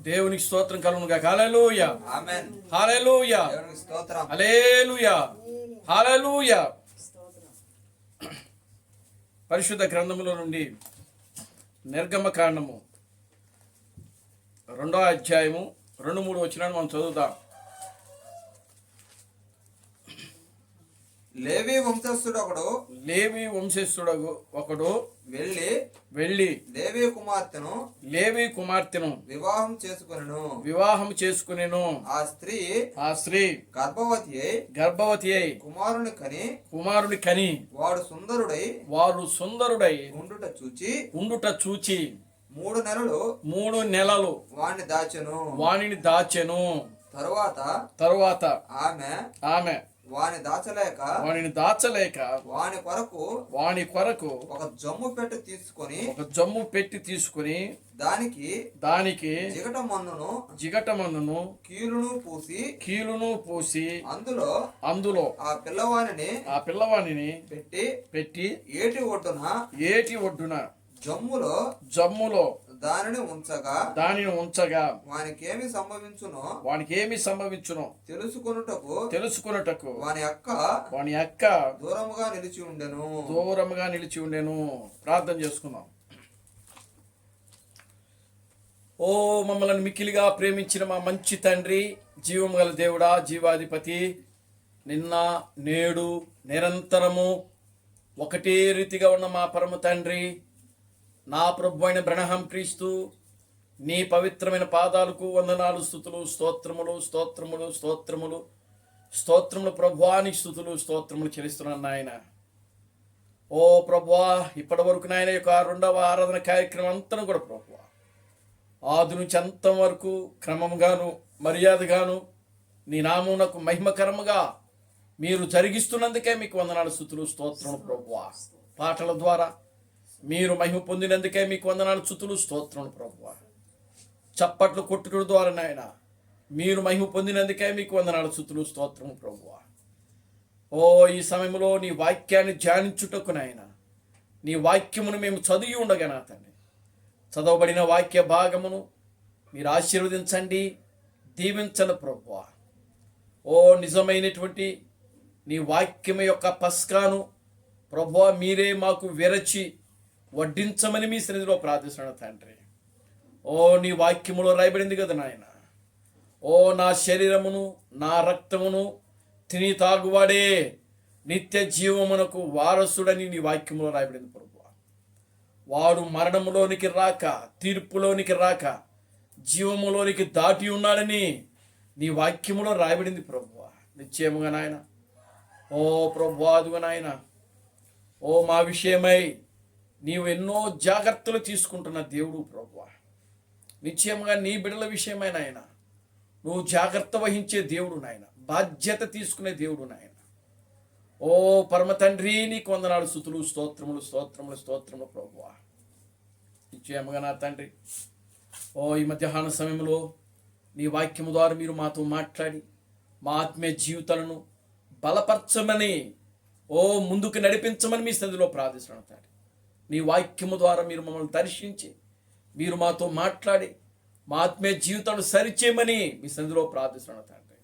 దేవునికి స్తోత్రం కలుగునుగా. హల్లెలూయా, ఆమేన్. హల్లెలూయా, దేవునికి స్తోత్రం. హల్లెలూయా, హల్లెలూయా. పరిశుద్ధ గ్రంథములో నుండి నిర్గమకాండము 2వ అధ్యాయము 2-3 వచనాలు మనం చదువుదాం. లేవి వంశస్థుడు ఒకడు వెళ్ళి లేవి కుమార్తెను వివాహం చేసుకునేను. ఆ స్త్రీ గర్భవతి అయి కుమారుని కని వారు సుందరుడై ఉండుట చూచి 3 నెలలు వానిని దాచెను. తరువాత ఆమె వానిని దాచలేక వాని కొరకు ఒక జమ్ము పెట్టి తీసుకొని దానికి జిగట మన్నును కీలును పూసి అందులో ఆ పిల్లవానిని పెట్టి ఏటి ఒడ్డున జమ్ములో దానిని ఉంచగా వానికేమి సంభవించునో తెలుసుకొనుటకు వాని అక్క దూరముగా నిలిచి ఉండెను. ప్రార్థన చేసుకుందాం. ఓ మమ్మల్ని మిక్కిలిగా ప్రేమించిన మా మంచి తండ్రి, జీవము గల దేవుడా, జీవాధిపతి, నిన్న నేడు నిరంతరము ఒకటే రీతిగా ఉన్న మా పరమ తండ్రి, నా ప్రభు అయిన బ్రహ్మ క్రీస్తు, నీ పవిత్రమైన పాదాలకు వందనాలు, స్తుతులు, స్తోత్రములు ప్రభువానికి స్తోత్రములు చెల్లిస్తున్నాను నాయన. ఓ ప్రభువా, ఇప్పటి వరకు నాయన యొక్క 2వ ఆరాధన కార్యక్రమం అంతా కూడా ప్రభువా ఆది నుంచి అంతం వరకు క్రమంగాను మర్యాదగాను నీ నామమునకు మహిమకరముగా మీరు జరిగిస్తున్నందుకే మీకు వందనాలు, స్తుతులు, స్తోత్రములు ప్రభువా. పాటల ద్వారా మీరు మహిమ పొందినందుకే మీకు వందనాలు, స్తుతులు, స్తోత్రములు ప్రభువా. చప్పట్లు కొట్టుకుడు ద్వారా నాయన మీరు మహిమ పొందినందుకే మీకు వందనాలు, స్తుతులు, స్తోత్రములు ప్రభువా. ఓ ఈ సమయంలో నీ వాక్యాన్ని ధ్యానించుటకు నాయన నీ వాక్యమును మేము చదివి ఉండగా నా తండ్రి, చదవబడిన వాక్య భాగమును మీరు ఆశీర్వదించండి, దీవించండి ప్రభువా. ఓ నిజమైనటువంటి నీ వాక్యము యొక్క పస్కాను ప్రభువా మీరే మాకు విరచి వడ్డించమని మీ సన్నిధిలో ప్రార్థిస్తున్నాను తండ్రి. ఓ నీ వాక్యములో రాయబడింది కదా నాయన, ఓ నా శరీరమును నా రక్తమును తిని తాగువాడే నిత్య జీవమునకు వారసుడని నీ వాక్యములో రాయబడింది ప్రభువా. వాడు మరణములోనికి రాక తీర్పులోనికి రాక జీవములోనికి దాటి ఉన్నాడని నీ వాక్యములో రాయబడింది ప్రభువా. నిశ్చయముగా నాయన, ఓ ప్రభువా, అదుగా నాయన, ఓ మా విషయమై నీవు ఎన్నో జాగ్రత్తలు తీసుకుంటున్న దేవుడు ప్రభువా. నిశ్చయముగా నీ బిడ్డల విషయమై నాయన నువ్వు జాగ్రత్త వహించే దేవుడు నాయన, బాధ్యత తీసుకునే దేవుడు నాయన. ఓ పరమ తండ్రి, నీకు వందనాలు, స్తుతులు, స్తోత్రములు ప్రభువా. నిశ్చయముగా నా తండ్రి, ఓ ఈ మధ్యాహ్న సమయంలో నీ వాక్యము ద్వారా మీరు మాతో మాట్లాడి మా ఆత్మీయ జీవితాలను బలపరచమని, ఓ ముందుకు నడిపించమని మీ సన్నిధిలో ప్రార్థిస్తున్నాను తండ్రి. నీ వాక్యము ద్వారా మీరు మమ్మల్ని దర్శించి మీరు మాతో మాట్లాడి మా ఆత్మీయ జీవితాలను సరిచేయమని మీ సన్నిధిలో ప్రార్థిస్తున్నాను తండ్రి.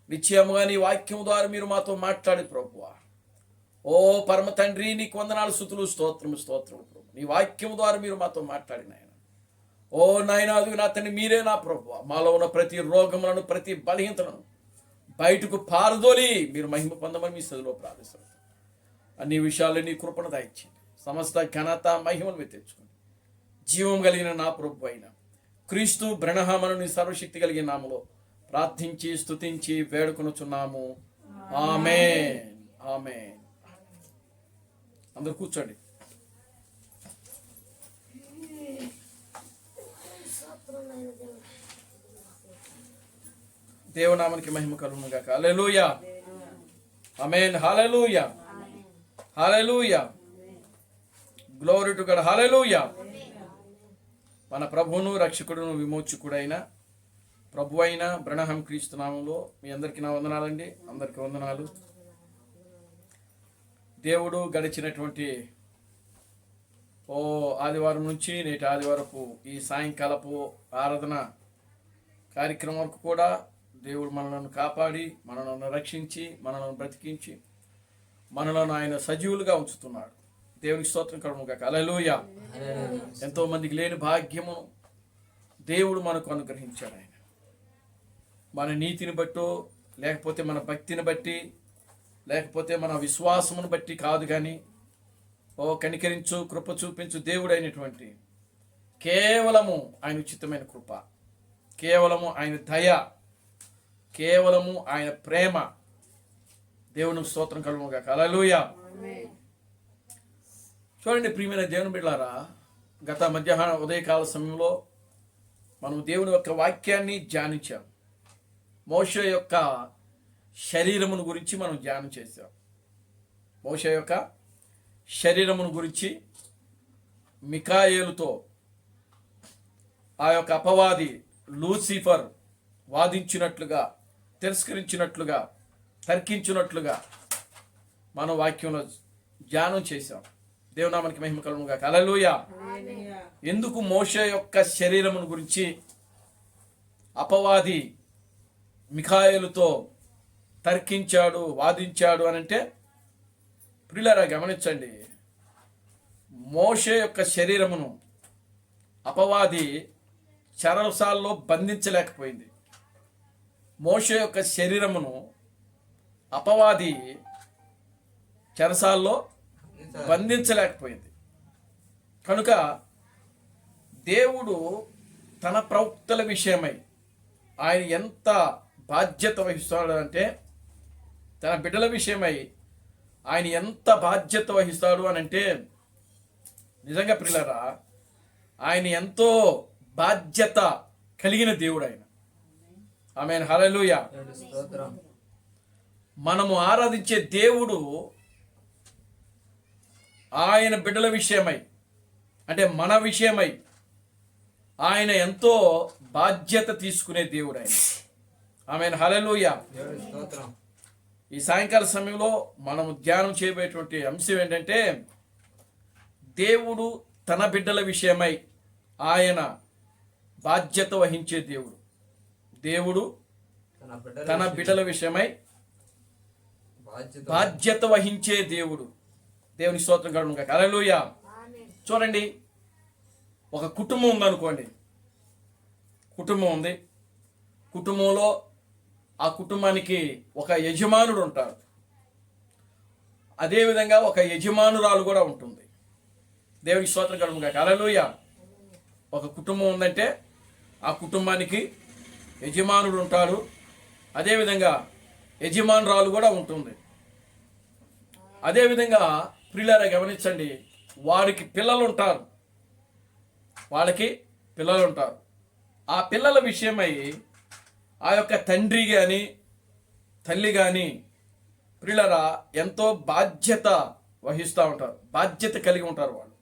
నిశ్చయముగా నీ వాక్యము ద్వారా మీరు మాతో మాట్లాడి ప్రభువా. ఓ పరమ తండ్రి, నీకు వందనాలు, స్తుతులు, స్తోత్రములు ప్రభు. నీ వాక్యము ద్వారా మీరు మాతో మాట్లాడిన ఆయన, ఓ నాయన, అది నా తండ్రి మీరే నా ప్రభువా. మాలో ఉన్న ప్రతి రోగములను ప్రతి బలహీనతలను బయటకు పారదోలి మీరు మహిమ పొందమని మీ సన్నిధిలో ప్రార్థిస్తున్నాను. అన్ని విషయాలు నీ కృపను దయచేయండి. సమస్త ఘనత మహిమను మీరు తెచ్చుకోండి. జీవం కలిగిన నా ప్రభు అయిన క్రీస్తు బ్రహ్మను నీ సర్వశక్తి కలిగిన నామములో ప్రార్థించి స్తుతించి వేడుకొనుచున్నాము. ఆమేన్, ఆమేన్. అందరూ కూర్చోండి. దేవునామానికి మహిమ కలుగును గాక. హల్లెలూయా, ఆమేన్, హల్లెలూయా, హల్లెలూయా, గ్లోరీ టు గాడ్, హల్లెలూయా. మన ప్రభువును రక్షకుడును విమోచకుడైన ప్రభు అయిన బ్రహ్మ క్రీస్తు నామంలో మీ అందరికీ నా వందనాలండి. అందరికీ వందనాలు. దేవుడు గడిచినటువంటి ఆదివారం నుంచి నేటి ఆదివారపు ఈ సాయంకాలపు ఆరాధన కార్యక్రమం వరకు కూడా దేవుడు మనలను కాపాడి మనలను రక్షించి మనలను బ్రతికించి మనలను ఆయన సజీవులుగా ఉంచుతున్నాడు. దేవునికి స్తోత్రం కలుగునుగాక. హల్లెలూయా. ఎంతో మందికి లేని భాగ్యము దేవుడు మనకు అనుగ్రహించాడు. ఆయన మన నీతిని బట్టో, లేకపోతే మన భక్తిని బట్టి, లేకపోతే మన విశ్వాసమును బట్టి కాదు, కానీ కనికరించు కృప చూపించు దేవుడైనటువంటి కేవలము ఆయన ఉచితమైన కృప, కేవలము ఆయన దయ, కేవలము ఆయన ప్రేమ. దేవునికి స్తోత్రం కలుగునుగాక. హల్లెలూయా. చూడండి ప్రియమైన దేవుని బిడ్డలారా, గత మధ్యాహ్న ఉదయకాల సమయంలో మనం దేవుని యొక్క వాక్యాన్ని ధ్యానించాం. మోషే యొక్క శరీరమును గురించి మనం ధ్యానం చేశాం. మోషే యొక్క శరీరమును గురించి మికాయేలుతో ఆ యొక్క అపవాది లూసిఫర్ వాదించినట్లుగా, తిరస్కరించినట్లుగా, తర్కించినట్లుగా మనం వాక్యంలో ధ్యానం చేశాం. దేవునామానికి మహిమ కలుగునుగాక. హల్లెలూయా. ఎందుకు మోషే యొక్క శరీరమును గురించి అపవాది మిఖాయేలుతో తర్కించాడు, వాదించాడు అని అంటే, ప్రియులారా గమనించండి, మోషే యొక్క శరీరమును అపవాది చెరసాల్లో బంధించలేకపోయింది. మోషే యొక్క శరీరమును అపవాది చెరసాల్లో బంధించలేకపోయింది. కనుక దేవుడు తన ప్రవక్తల విషయమై ఆయన ఎంత బాధ్యత వహిస్తాడు అంటే, తన బిడ్డల విషయమై ఆయన ఎంత బాధ్యత వహిస్తాడు అని అంటే, నిజంగా ప్రియులారా, ఆయన ఎంతో బాధ్యత కలిగిన దేవుడు ఆయన. ఆమేన్. హల్లెలూయా. మనము ఆరాధించే దేవుడు ఆయన బిడ్డల విషయమై, అంటే మన విషయమై ఆయన ఎంతో బాధ్యత తీసుకునే దేవుడు ఆయన. ఆమేన్. హల్లెలూయా. ఈ సాయంకాల సమయంలో మనం ధ్యానం చేయబోయేటువంటి అంశం ఏంటంటే, దేవుడు తన బిడ్డల విషయమై ఆయన బాధ్యత వహించే దేవుడు. దేవుడు తన బిడ్డల విషయమై బాధ్యత వహించే దేవుడు. దేవుని స్తోత్రం కలుగునుగాక. హల్లెలూయా. చూడండి, ఒక కుటుంబం ఉందనుకోండి. కుటుంబం ఉంది. కుటుంబంలో ఆ కుటుంబానికి ఒక యజమానుడు ఉంటాడు. అదేవిధంగా ఒక యజమానురాలు కూడా ఉంటుంది. దేవునికి స్తోత్రం కలుగునుగాక. హల్లెలూయా. ఒక కుటుంబం ఉందంటే ఆ కుటుంబానికి యజమానుడు ఉంటాడు. అదేవిధంగా యజమానురాలు కూడా ఉంటుంది. అదేవిధంగా ప్రియులారా గమనించండి, వారికి పిల్లలు ఉంటారు. వాళ్ళకి పిల్లలు ఉంటారు. ఆ పిల్లల విషయమై ఆ యొక్క తండ్రి కానీ తల్లి కానీ ప్రియులారా ఎంతో బాధ్యత వహిస్తూ ఉంటారు, బాధ్యత కలిగి ఉంటారు వాళ్ళు.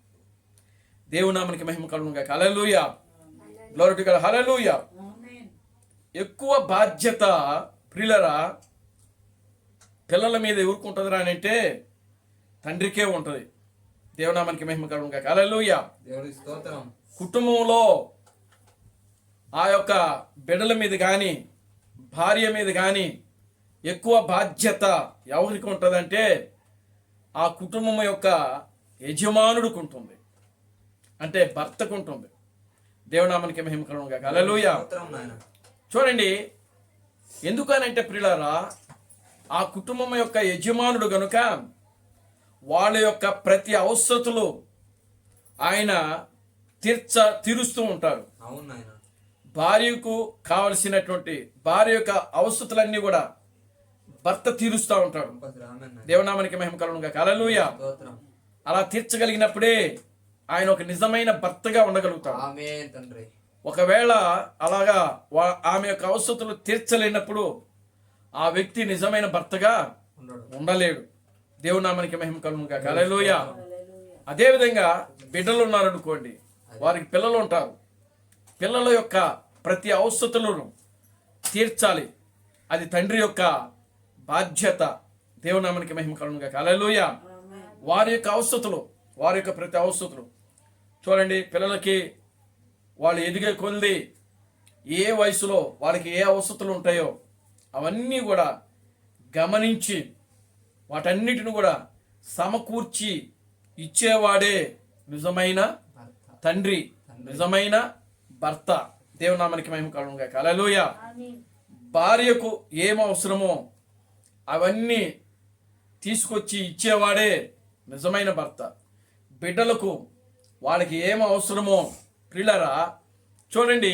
దేవునామానికి మహిమ కలుగునుగాక. హల్లెలూయా. Glory to God. హల్లెలూయా. ఎక్కువ బాధ్యత ప్రియులారా పిల్లల మీద ఎవరుకుంటుందిరా అని అంటే తండ్రికే ఉంటుంది. దేవునామానికి మహిమ కలుగునుగాక. హల్లెలూయా. కుటుంబంలో ఆ యొక్క బిడ్డల మీద కానీ భార్య మీద కానీ ఎక్కువ బాధ్యత ఎవరికి ఉంటుందంటే ఆ కుటుంబం యొక్క యజమానుడికి ఉంటుంది, అంటే భర్తకు ఉంటుంది. దేవునామానికి మహిమ కలుగునుగాక. హల్లెలూయా. చూడండి, ఎందుకనంటే ప్రియులారా ఆ కుటుంబం యొక్క యజమానుడు గనుక వాళ్ళ యొక్క ప్రతి అవసరతలు ఆయన తీరుస్తూ ఉంటాడు. భార్యకు కావలసినటువంటి భార్య యొక్క అవసరతలన్నీ కూడా భర్త తీరుస్తూ ఉంటాడు. దేవునామానికి మహిమ కలుగునుగాక. హల్లెలూయా. అలా తీర్చగలిగినప్పుడే ఆయన ఒక నిజమైన భర్తగా ఉండగలుగుతాడు. ఒకవేళ అలాగా ఆమె యొక్క అవసరతలు తీర్చలేనప్పుడు ఆ వ్యక్తి నిజమైన భర్తగా ఉండలేడు. దేవునామానికి మహిమ కలుగునుగాక. హల్లెలూయా. అదేవిధంగా బిడ్డలు ఉన్నారనుకోండి, వారికి పిల్లలు ఉంటారు. పిల్లల యొక్క ప్రతి అవసరతలను తీర్చాలి, అది తండ్రి యొక్క బాధ్యత. దేవునామానికి మహిమ కలుగునుగాక. హల్లెలూయా. వారి యొక్క అవసరతలు, వారి యొక్క ప్రతి అవసరతలు చూడండి. పిల్లలకి వాళ్ళు ఎదిగే కొలిది ఏ వయసులో వాళ్ళకి ఏ అవసరాలు ఉంటాయో అవన్నీ కూడా గమనించి వాటన్నిటిని కూడా సమకూర్చి ఇచ్చేవాడే నిజమైన తండ్రి, నిజమైన భర్త. దేవునామానికి మహిమ కలుగును గాక. హల్లెలూయా. భార్యకు ఏం అవసరమో అవన్నీ తీసుకొచ్చి ఇచ్చేవాడే నిజమైన భర్త. బిడ్డలకు వాళ్ళకి ఏం అవసరమో ప్రియులారా చూడండి,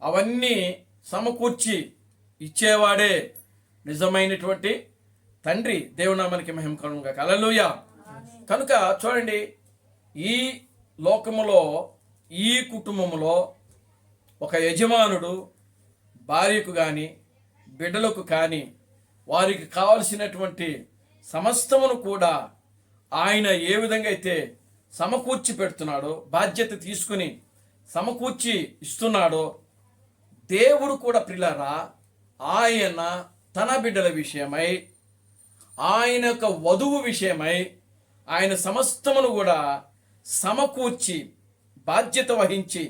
అవన్నీ సమకూర్చి ఇచ్చేవాడే నిజమైనటువంటి తండ్రి. దేవునామానికి మహిమ కలుగును గాక. హల్లెలూయా. కనుక చూడండి, ఈ లోకములో ఈ కుటుంబములో ఒక యజమానుడు భార్యకు కానీ బిడ్డలకు కానీ వారికి కావలసినటువంటి సమస్తమును కూడా ఆయన ఏ విధంగా అయితే సమకూర్చి పెడుతున్నాడో, బాధ్యత తీసుకుని సమకూర్చి ఇస్తున్నాడో, దేవుడు కూడా ప్రియులారా ఆయన తన బిడ్డల విషయమై, ఆయన యొక్క వధువు విషయమై ఆయన సమస్తమును కూడా సమకూర్చి బాధ్యత వహించి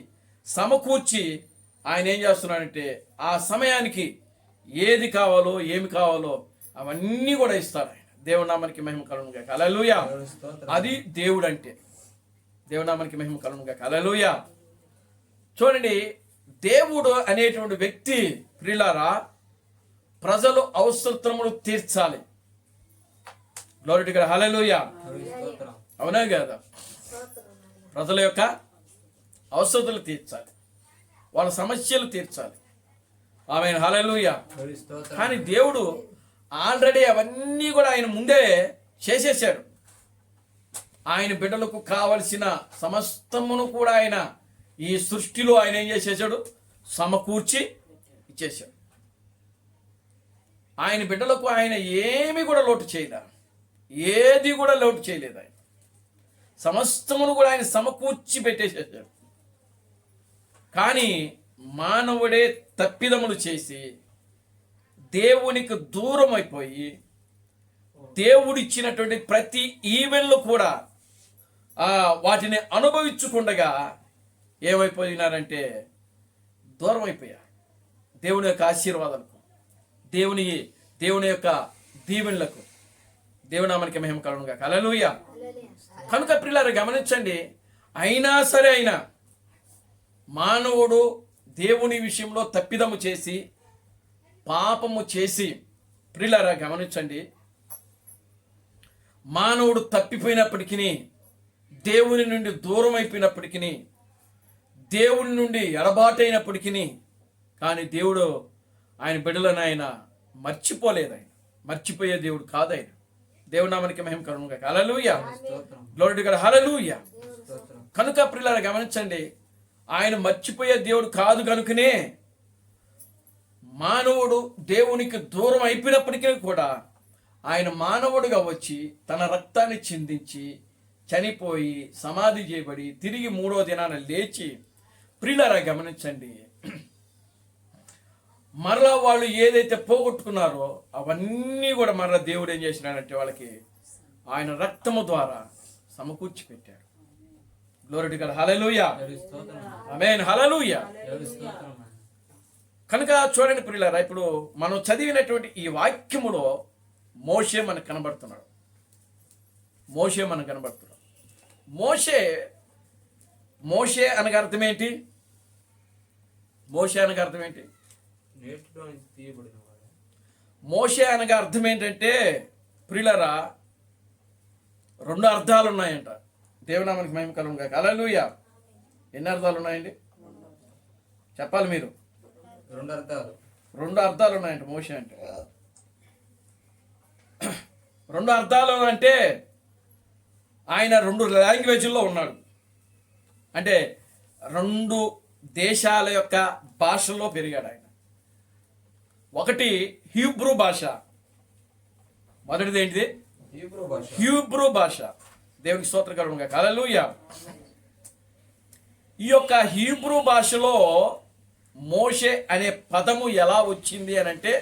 సమకూర్చి ఆయన ఏం చేస్తున్నాడంటే ఆ సమయానికి ఏది కావాలో ఏమి కావాలో అవన్నీ కూడా ఇస్తాడు ఆయన. దేవునామానికి మహిమ కలుగును గాక. హల్లెలూయా. అది దేవుడు అంటే. దేవునామానికి మహిమ కలుగును గాక. హల్లెలూయా. చూడండి, దేవుడు అనేటువంటి వ్యక్తి ప్రియులారా ప్రజలు అవసరములు తీర్చాలి. Glory to God. హల్లెలూయా. అవునా కదా? ప్రజల యొక్క అవసరతలు తీర్చాలి, వాళ్ళ సమస్యలు తీర్చాలి. ఆమేన్. హల్లెలూయా. కానీ దేవుడు ఆల్రెడీ అవన్నీ కూడా ఆయన ముందే చేసేసాడు. ఆయన బిడ్డలకు కావలసిన సమస్తమును కూడా ఆయన ఈ సృష్టిలో ఆయన ఏం చేసేసాడు? సమకూర్చి ఇచ్చేసాడు. ఆయన బిడ్డలకు ఆయన ఏమి కూడా లోటు చేయలేదు, ఏది కూడా లోటు చేయలేదు. ఆయన సమస్తమును కూడా ఆయన సమకూర్చి పెట్టేసేసాడు. కానీ మానవుడే తప్పిదములు చేసి దేవునికి దూరం అయిపోయి దేవుడిచ్చినటువంటి ప్రతి ఈవెన్లు కూడా వాటిని అనుభవించుకుండగా ఏమైపోయినారంటే దూరం అయిపోయారు దేవుని యొక్క ఆశీర్వాదాలకు, దేవుని యొక్క దీవెనలకు. దేవునామానికి మహిమ కలుగును గాక. హల్లెలూయా. కనుక ప్రియులారా గమనించండి, అయినా సరే అయినా మానవుడు దేవుని విషయంలో తప్పిదము చేసి పాపము చేసి ప్రియులారా గమనించండి, మానవుడు తప్పిపోయినప్పటికీ, దేవుని నుండి దూరం అయిపోయినప్పటికీ, దేవుని నుండి ఎడబాటైనప్పటికీ, కానీ దేవుడు ఆయన బిడ్డలను ఆయన మర్చిపోలేదు. ఆయన మర్చిపోయే దేవుడు కాదు. ఆయన దేవునామానికి మహిమ కలుగును గాక. హల్లెలూయా. Glory to God. హల్లెలూయా. కనుక ప్రియులారా గమనించండి, ఆయన మర్చిపోయే దేవుడు కాదు కనుకనే మానవుడు దేవునికి దూరం అయిపోయినప్పటికీ కూడా ఆయన మానవుడిగా వచ్చి తన రక్తాన్ని చిందించి చనిపోయి సమాధి చేయబడి తిరిగి 3వ దినాన లేచి ప్రియులారా గమనించండి, మరలా వాళ్ళు ఏదైతే పోగొట్టుకున్నారో అవన్నీ కూడా మరలా దేవుడు ఏం చేసినాడంటే వాళ్ళకి ఆయన రక్తము ద్వారా సమకూర్చి పెట్టాడు. Glory to God. హల్లెలూయా. ఆమేన్. హల్లెలూయా. కనుక చూడండి ప్రియులారా, ఇప్పుడు మనం చదివినటువంటి ఈ వాక్యములో మోషే మనకు కనబడుతున్నాడు. మోషే అనగా అర్థం ఏంటి? మోషే అనగా అర్థం ఏంటి? మోషే అనగా అర్థం ఏంటంటే ప్రియులారా 2 అర్థాలు ఉన్నాయంట. దేవునామానికి మహిమ కలుగును గాక. హల్లెలూయా. ఎన్ని అర్థాలు ఉన్నాయండి? చెప్పాలి మీరు. 2 అర్థాలు ఉన్నాయంట మోషే అంటే. 2 అర్థాలు అంటే ఆయన 2 లాంగ్వేజ్ల్లో ఉన్నాడు. అంటే 2 దేశాల యొక్క భాషల్లో పెరిగాడు ఆయన. ఒకటి హీబ్రూ భాష. మొదటిది ఏంటిది? హీబ్రూ భాష. దేవునికి స్తోత్రం కలుగును గాక. హల్లెలూయా. ఈ యొక్క హీబ్రూ భాషలో మోషే అనే పదము ఎలా వచ్చింది అని అంటే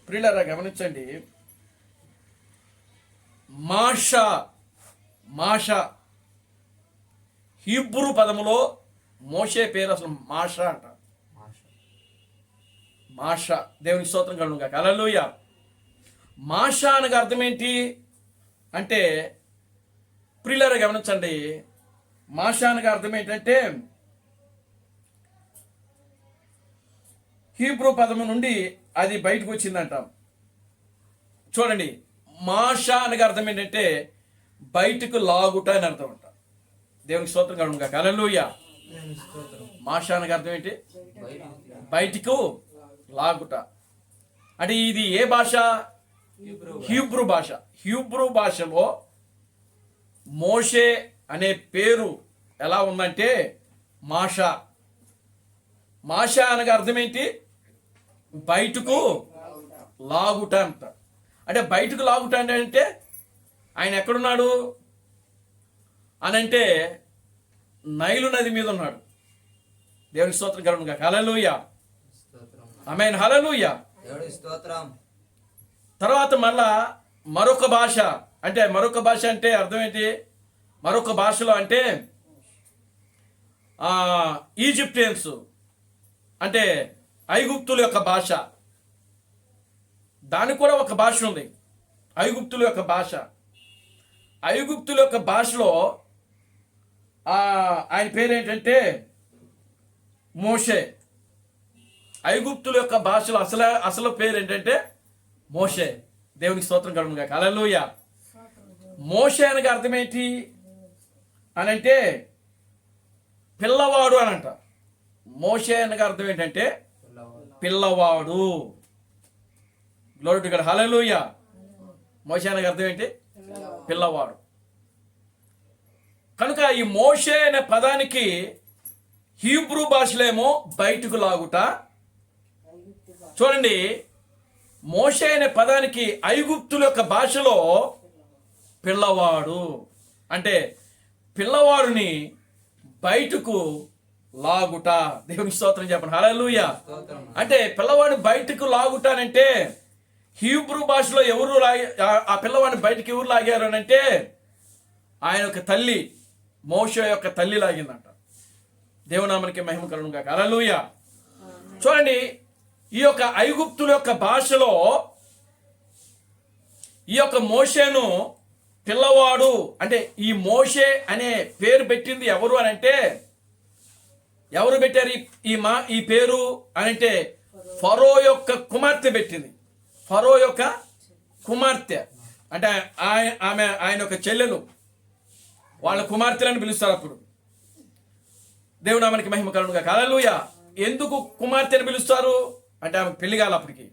ప్రియులారా గమనించండి, మాషా హీబ్రూ పదములో మోషే పేరు అసలు మాషా అంట. మాష. దేవునికి స్తోత్రం కలుగును గాక. హల్లెలూయా. మాష అనగా అర్థం ఏంటి అంటే, ప్రియులారా గమనించండి, మాష అనగా అర్థం ఏంటంటే హీబ్రూ పదము నుండి అది బయటకు వచ్చిందంటాం. చూడండి, మాష అనగా అర్థం ఏంటంటే బయటకు లాగుట అని అర్థం అంట. దేవునికి స్తోత్రం కలుగును గాక. హల్లెలూయా. మాష అనగా అర్థం ఏంటి? బయటకు లాగుట. అంటే ఇది ఏ భాష? హీబ్రూ భాష. హీబ్రూ భాషలో మోషే అనే పేరు ఎలా ఉందంటే మాష. మాష అనగా అర్థం ఏంటి? బయటకు లాగుట అంట. అంటే బయటకు లాగుట అంటే ఆయన ఎక్కడున్నాడు అని అంటే నైలు నది మీద ఉన్నాడు. దేవునికి స్తోత్రం కలుగును గాక. హల్లెలూయా. ఆమేన్. హల్లెలూయా. తర్వాత మళ్ళా మరొక భాష అంటే అర్థం ఏంటి? మరొక భాషలో అంటే ఈజిప్టియన్స్ అంటే ఐగుప్తుల యొక్క భాష. దానికి కూడా ఒక భాష ఉంది, ఐగుప్తుల యొక్క భాష. ఐగుప్తుల యొక్క భాషలో ఆయన పేరేంటంటే మోషే. ఐగుప్తుల యొక్క భాషలో అసలు పేరు ఏంటంటే మోషే. దేవునికి స్తోత్రం కలుగును గాక. హల్లెలూయా. మోషే అనగా అర్థం ఏంటి అని అంటే పిల్లవాడు అని అంట. మోషే అనగా అర్థం ఏంటంటే పిల్లవాడు. Glory to God. హల్లెలూయా. మోషే అనగా అర్థం ఏంటి? పిల్లవాడు. కనుక ఈ మోషే అనే పదానికి హీబ్రూ భాషలేమో బయటకు లాగుట. చూడండి, మోషే అనే పదానికి ఐగుప్తుల యొక్క భాషలో పిల్లవాడు అంటే పిల్లవాడిని బయటకు లాగుట. దేవునికి స్తోత్రం చెప్పండి. హల్లెలూయా. అంటే పిల్లవాడిని బయటకు లాగుటానంటే హీబ్రూ భాషలో ఎవరు ఆ పిల్లవాడిని బయటకు ఎవరు లాగారు అని అంటే ఆయన యొక్క తల్లి, మోషే యొక్క తల్లి లాగిందంట. దేవునామానికి మహిమ కలుగును గాక. హల్లెలూయా. చూడండి, ఈ యొక్క ఐగుప్తుల యొక్క భాషలో ఈ యొక్క మోషేను పిల్లవాడు అంటే ఈ మోషే అనే పేరు పెట్టింది ఎవరు అని అంటే ఎవరు పెట్టారు ఈ పేరు అని అంటే ఫరో యొక్క కుమార్తె పెట్టింది. ఫరో యొక్క కుమార్తె అంటే ఆయన యొక్క చెల్లెలు, వాళ్ళ కుమార్తెలను పిలుస్తారు. అప్పుడు దేవునామానికి మహిమ కలుగును గాక. హల్లెలూయా. ఎందుకు కుమార్తెను పిలుస్తారు అంటే ఆమెకు పెళ్లి కాల అప్పటికి.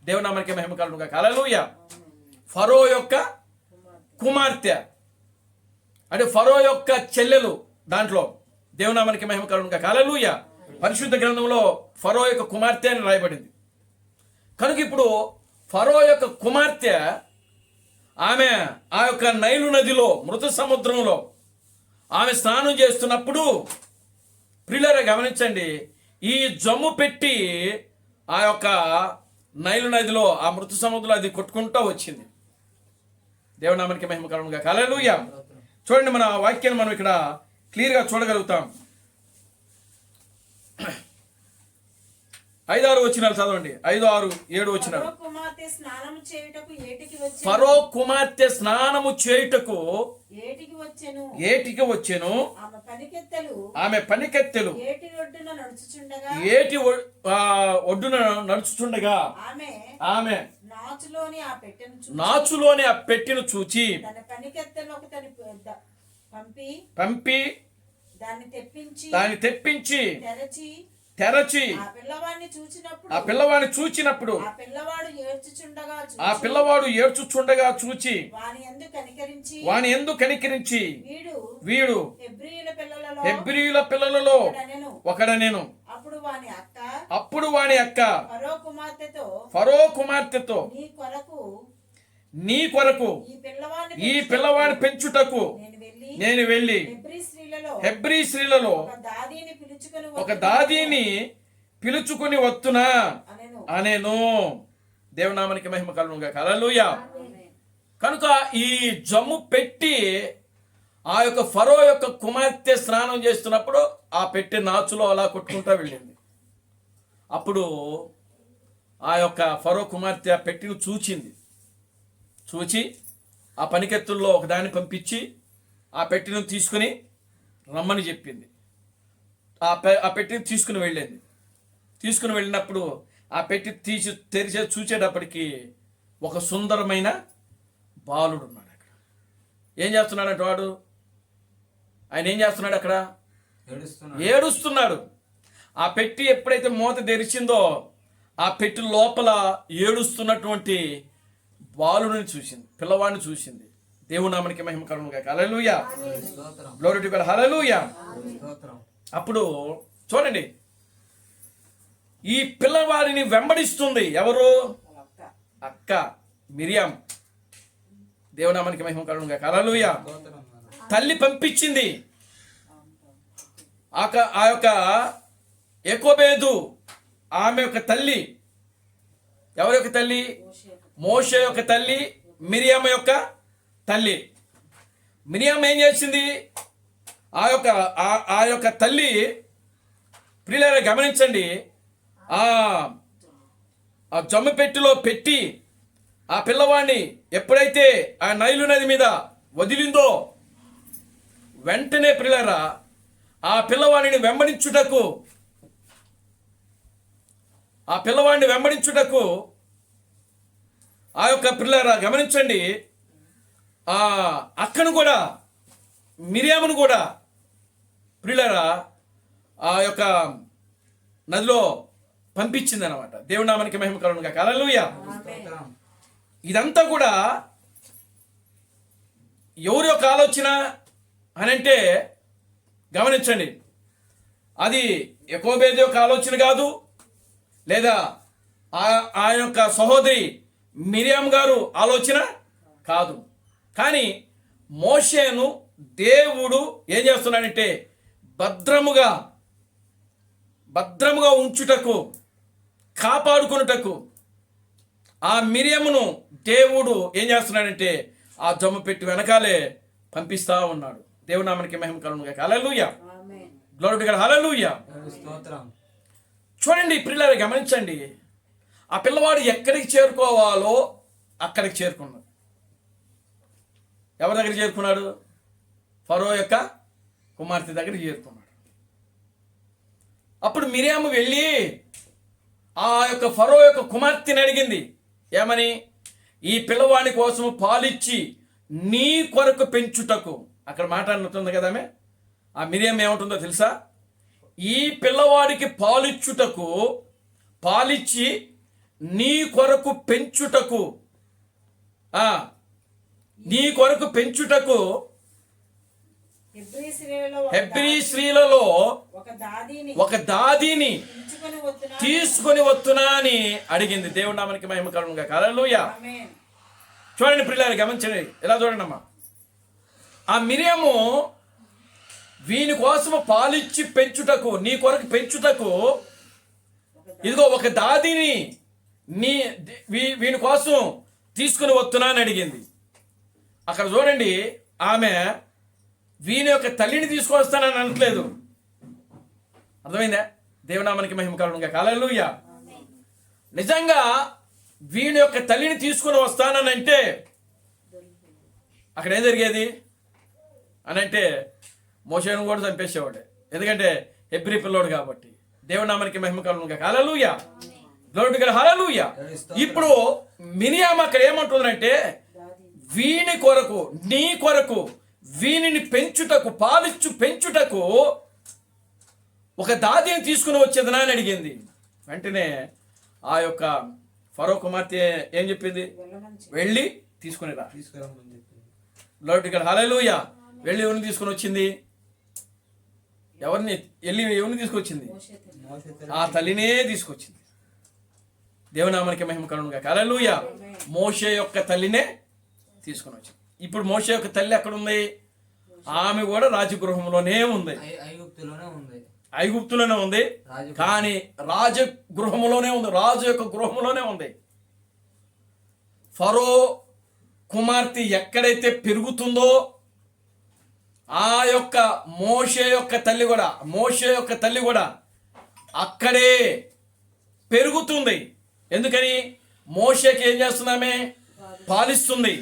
దేవునామానికి మహిమ కలుగును గాక. హల్లెలూయా. ఫరో యొక్క కుమార్తె అంటే ఫరో యొక్క చెల్లెలు దాంట్లో. దేవునామానికి మహిమ కలుగును గాక. హల్లెలూయా. పరిశుద్ధ గ్రంథంలో ఫరో యొక్క కుమార్తె అని రాయబడింది. కనుక ఇప్పుడు ఫరో యొక్క కుమార్తె ఆమె ఆ యొక్క నైలు నదిలో, మృత సముద్రంలో ఆమె స్నానం చేస్తున్నప్పుడు ప్రియులారా గమనించండి, ఈ జమ్ము పెట్టి ఆ యొక్క నైలు నదిలో, ఆ మృత సముద్రంలో అది కొట్టుకుంటూ వచ్చింది. దేవునామానికి మహిమ కలుగును గాక. హల్లెలూయా. చూడండి, మన వాక్యాన్ని మనం ఇక్కడ క్లియర్గా చూడగలుగుతాం. 5-6 వచనాలు చదవండి. 5, 6, 7 వచనాలు. ఫరో కుమార్తె స్నానము చేయుటకు ఏటికి వచ్చెను. ఆమె పనికెత్తెలు ఏటి ఒడ్డున నడుచుచుండగా ఆమె నాచులోని ఆ పెట్టెను చూచి పంపి దాన్ని తెప్పించి తెరచి ఆ పిల్లవాడిని చూచినప్పుడు ఆ పిల్లవాడు ఏడ్చుచుండగా చూచి వాని యందు కనికరించి వీడు హెబ్రీయుల పిల్లలలో ఒకడనెను. అప్పుడు వాని అక్క ఫరో కుమార్తెతో నీ కొరకు ఈ పిల్లవాడిని పెంచుటకు నేను వెళ్ళి హెబ్రీ స్త్రీలలో ఒక దాదీని పిలుచుకుని వస్తున్నా అనేను. దేవునామానికి మహిమ కలుగును గాక. హల్లెలూయా. కనుక ఈ జమ్ము పెట్టి ఆ యొక్క ఫరో యొక్క కుమార్తె స్నానం చేస్తున్నప్పుడు ఆ పెట్టె నాచులో అలా కొట్టుకుంటూ వెళ్ళింది. అప్పుడు ఆ యొక్క ఫరో కుమార్తె ఆ పెట్టిని చూచి ఆ పనికెత్తుల్లో ఒకదాన్ని పంపించి ఆ పెట్టెను తీసుకుని రమ్మని చెప్పింది. ఆ పెట్టెని తీసుకుని వెళ్ళింది. తీసుకుని వెళ్ళినప్పుడు ఆ పెట్టి తెరిచే చూచేటప్పటికి ఒక సుందరమైన బాలుడు ఉన్నాడు అక్కడ. ఏం చేస్తున్నాడంటే వాడు, ఆయన ఏం చేస్తున్నాడు అక్కడ? ఏడుస్తున్నాడు. ఆ పెట్టి ఎప్పుడైతే మూత తెరిచిందో ఆ పెట్టి లోపల ఏడుస్తున్నటువంటి బాలుని చూసింది, పిల్లవాడిని చూసింది. దేవుని నామమునకి మహిమ కలుగును గాక. హల్లెలూయా, గ్లోరీ టు గాడ్, హల్లెలూయా. అప్పుడు చూడండి, ఈ పిల్లవాడిని వెంబడిస్తుంది ఎవరు? అక్క మిరియాం. దేవుని నామమునకి మహిమ కలుగును గాక. హల్లెలూయా. తల్లి పంపించింది. ఆ యొక్క ఎకోబేదు ఆమె యొక్క తల్లి. ఎవరి యొక్క తల్లి? మోషే యొక్క తల్లి, మిరియామ యొక్క తల్లి. మిరియామ ఏం చేసింది? ఆ యొక్క తల్లి, ప్రియులారా గమనించండి, ఆ జమ్ము పెట్టిలో పెట్టి ఆ పిల్లవాడిని ఎప్పుడైతే ఆ నైలు నది మీద వదిలిందో వెంటనే ప్రియులారా ఆ పిల్లవాడిని వెంబడించుటకు ఆ యొక్క పిల్లరా గమనించండి, ఆ అక్కను కూడా, మిరియామును కూడా ప్రియులారా ఆ యొక్క నదిలో పంపించింది అనమాట. దేవుని నామానికి మహిమ కలుగును గాక. హల్లెలూయా. ఇదంతా కూడా ఎవరి యొక్క ఆలోచన అని అంటే గమనించండి, అది యాకోబేదు యొక్క ఆలోచన కాదు, లేదా ఆ యొక్క సహోదరి మిరియాం గారు ఆలోచన కాదు. కానీ మోషేను దేవుడు ఏం చేస్తున్నాడంటే భద్రముగా ఉంచుటకు, కాపాడుకున్నటకు ఆ మిరియామును దేవుడు ఏం చేస్తున్నాడంటే ఆ జమ్ము పెట్టి వెనకాలే పంపిస్తా ఉన్నాడు. దేవుని నామానికి మహిమ కలుగును గాక. హల్లెలూయా, గ్లోరీ టు గాడ్, హల్లెలూయా. చూడండి ప్రియులారా గమనించండి, ఆ పిల్లవాడు ఎక్కడికి చేరుకోవాలో అక్కడికి చేరుకున్నాడు. ఎవరి దగ్గర చేరుకున్నాడు? ఫరో యొక్క కుమార్తె దగ్గరికి చేరుకున్నాడు. అప్పుడు మిరియాము వెళ్ళి ఆ యొక్క ఫరో యొక్క కుమార్తెని అడిగింది. ఏమని? ఈ పిల్లవాడి కోసం పాలిచ్చి నీ కొరకు పెంచుటకు. అక్కడ మాట్లాడుతుంది కదా ఆమె. ఆ మిరియం ఏముంటుందో తెలుసా? ఈ పిల్లవాడికి పాలిచ్చి నీ కొరకు పెంచుటకు, హెబ్రీ స్త్రీలలో ఒక దాదిని తీసుకొని వస్తున్నా అని అడిగింది. దేవుని నామానికి మహిమ కలుగును గాక. హల్లెలూయా. చూడండి ప్రియులారా గమనించండి, ఎలా చూడండి అమ్మా. ఆ మిరియాము వీని కోసము పాలిచ్చి పెంచుటకు, నీ కొరకు పెంచుటకు ఇదిగో ఒక దాదిని వీని కోసం తీసుకుని వస్తున్నా అని అడిగింది. అక్కడ చూడండి, ఆమె వీని యొక్క తల్లిని తీసుకొస్తానని అనట్లేదు. అర్థమైందా? దేవునామానికి మహిమ కలుగును గాక. హల్లెలూయా. నిజంగా వీని యొక్క తల్లిని తీసుకుని వస్తానని అంటే అక్కడ ఏం జరిగేది అని అంటే మోషేను కూడా చంపేసేవాడే. ఎందుకంటే హెబ్రీ పిల్లోడు కాబట్టి. దేవునామానికి మహిమ కలుగును గాక. హల్లెలూయా, గ్లోరీ టు గాడ్, హల్లెలూయా. ఇప్పుడు మిరియాం అక్కడ ఏమంటుందంటే వీని కొరకు, నీ కొరకు వీనిని పెంచుటకు, పాలిచ్చు పెంచుటకు ఒక దాదిని తీసుకుని వచ్చేదనా అని అడిగింది. వెంటనే ఆ యొక్క ఫరో కుమార్తె ఏం చెప్పింది? వెళ్ళి తీసుకునిరా. గ్లోరీ టు గాడ్, హల్లెలూయా. వెళ్ళి ఎవరిని తీసుకుని వచ్చింది? ఎవరిని తీసుకొచ్చింది? ఆ తల్లినే తీసుకొచ్చింది. దేవునామానికి మహిమ కలుగును గాక. హల్లెలూయా. మోషే యొక్క తల్లినే తీసుకుని వచ్చింది. ఇప్పుడు మోషే యొక్క తల్లి ఎక్కడ ఉంది? ఆమె కూడా రాజగృహంలోనే ఉంది, ఐగుప్తులోనే ఉంది. కానీ రాజగృహంలోనే ఉంది, రాజు యొక్క గృహంలోనే ఉంది. ఫరో కుమార్తె ఎక్కడైతే పెరుగుతుందో ఆ యొక్క మోషే యొక్క తల్లి కూడా అక్కడే పెరుగుతుంది. ఎందుకని? మోషేకి ఏం చేస్తున్నామే? పాలిస్తుంది.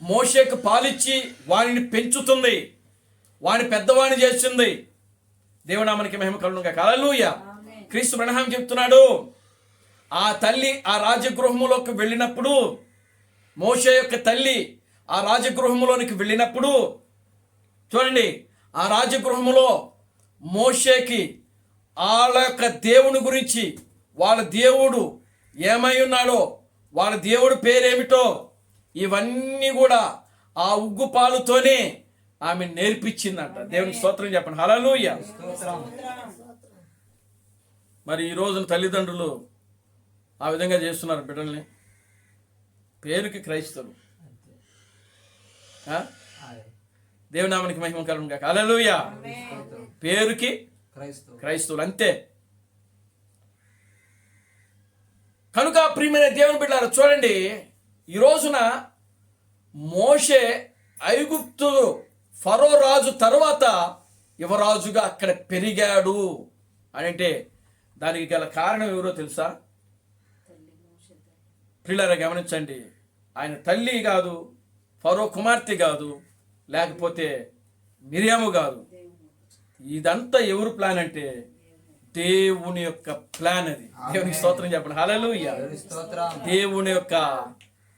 మోషేకు పాలిచ్చి వాడిని పెంచుతుంది, వాడిని పెద్దవాడిని చేస్తుంది. దేవునామానికి మహిమ కలుగును గాక. హల్లెలూయా. క్రీస్తు బ్రహ్మం చెప్తున్నాడు, ఆ తల్లి ఆ రాజగృహములోకి వెళ్ళినప్పుడు, మోషే యొక్క తల్లి ఆ రాజగృహములోనికి వెళ్ళినప్పుడు చూడండి, ఆ రాజగృహములో మోషేకి వాళ్ళ యొక్క దేవుని గురించి, వాళ్ళ దేవుడు ఏమై ఉన్నాడో, వాళ్ళ దేవుడు పేరేమిటో ఇవన్నీ కూడా ఆ ఉగ్గు పాలుతోనే ఆమె నేర్పించిందంట. దేవునికి స్తోత్రం చెప్పండి. హల్లెలూయా. మరి ఈ రోజున తల్లిదండ్రులు ఆ విధంగా చేస్తున్నారు బిడ్డల్ని. పేరుకి క్రైస్తవులు. దేవునామానికి మహిమ కలుగును గాక. హల్లెలూయా. పేరుకి క్రైస్తవులు అంతే. కనుక ప్రియమైన దేవుని బిడ్డలారా, చూడండి, ఈ రోజున మోషే ఐగుప్తు ఫరో రాజు తర్వాత యువరాజుగా అక్కడ పెరిగాడు అని అంటే దానికి గల కారణం ఎవరో తెలుసా? ప్రియులారా గమనించండి, ఆయన తల్లి కాదు, ఫరో కుమార్తె కాదు, లేకపోతే మిరియాము కాదు. ఇదంతా ఎవరు ప్లాన్ అంటే దేవుని యొక్క ప్లాన్. అది దేవునికి స్తోత్రం చెప్పండి. హల్లెలూయా. దేవుని యొక్క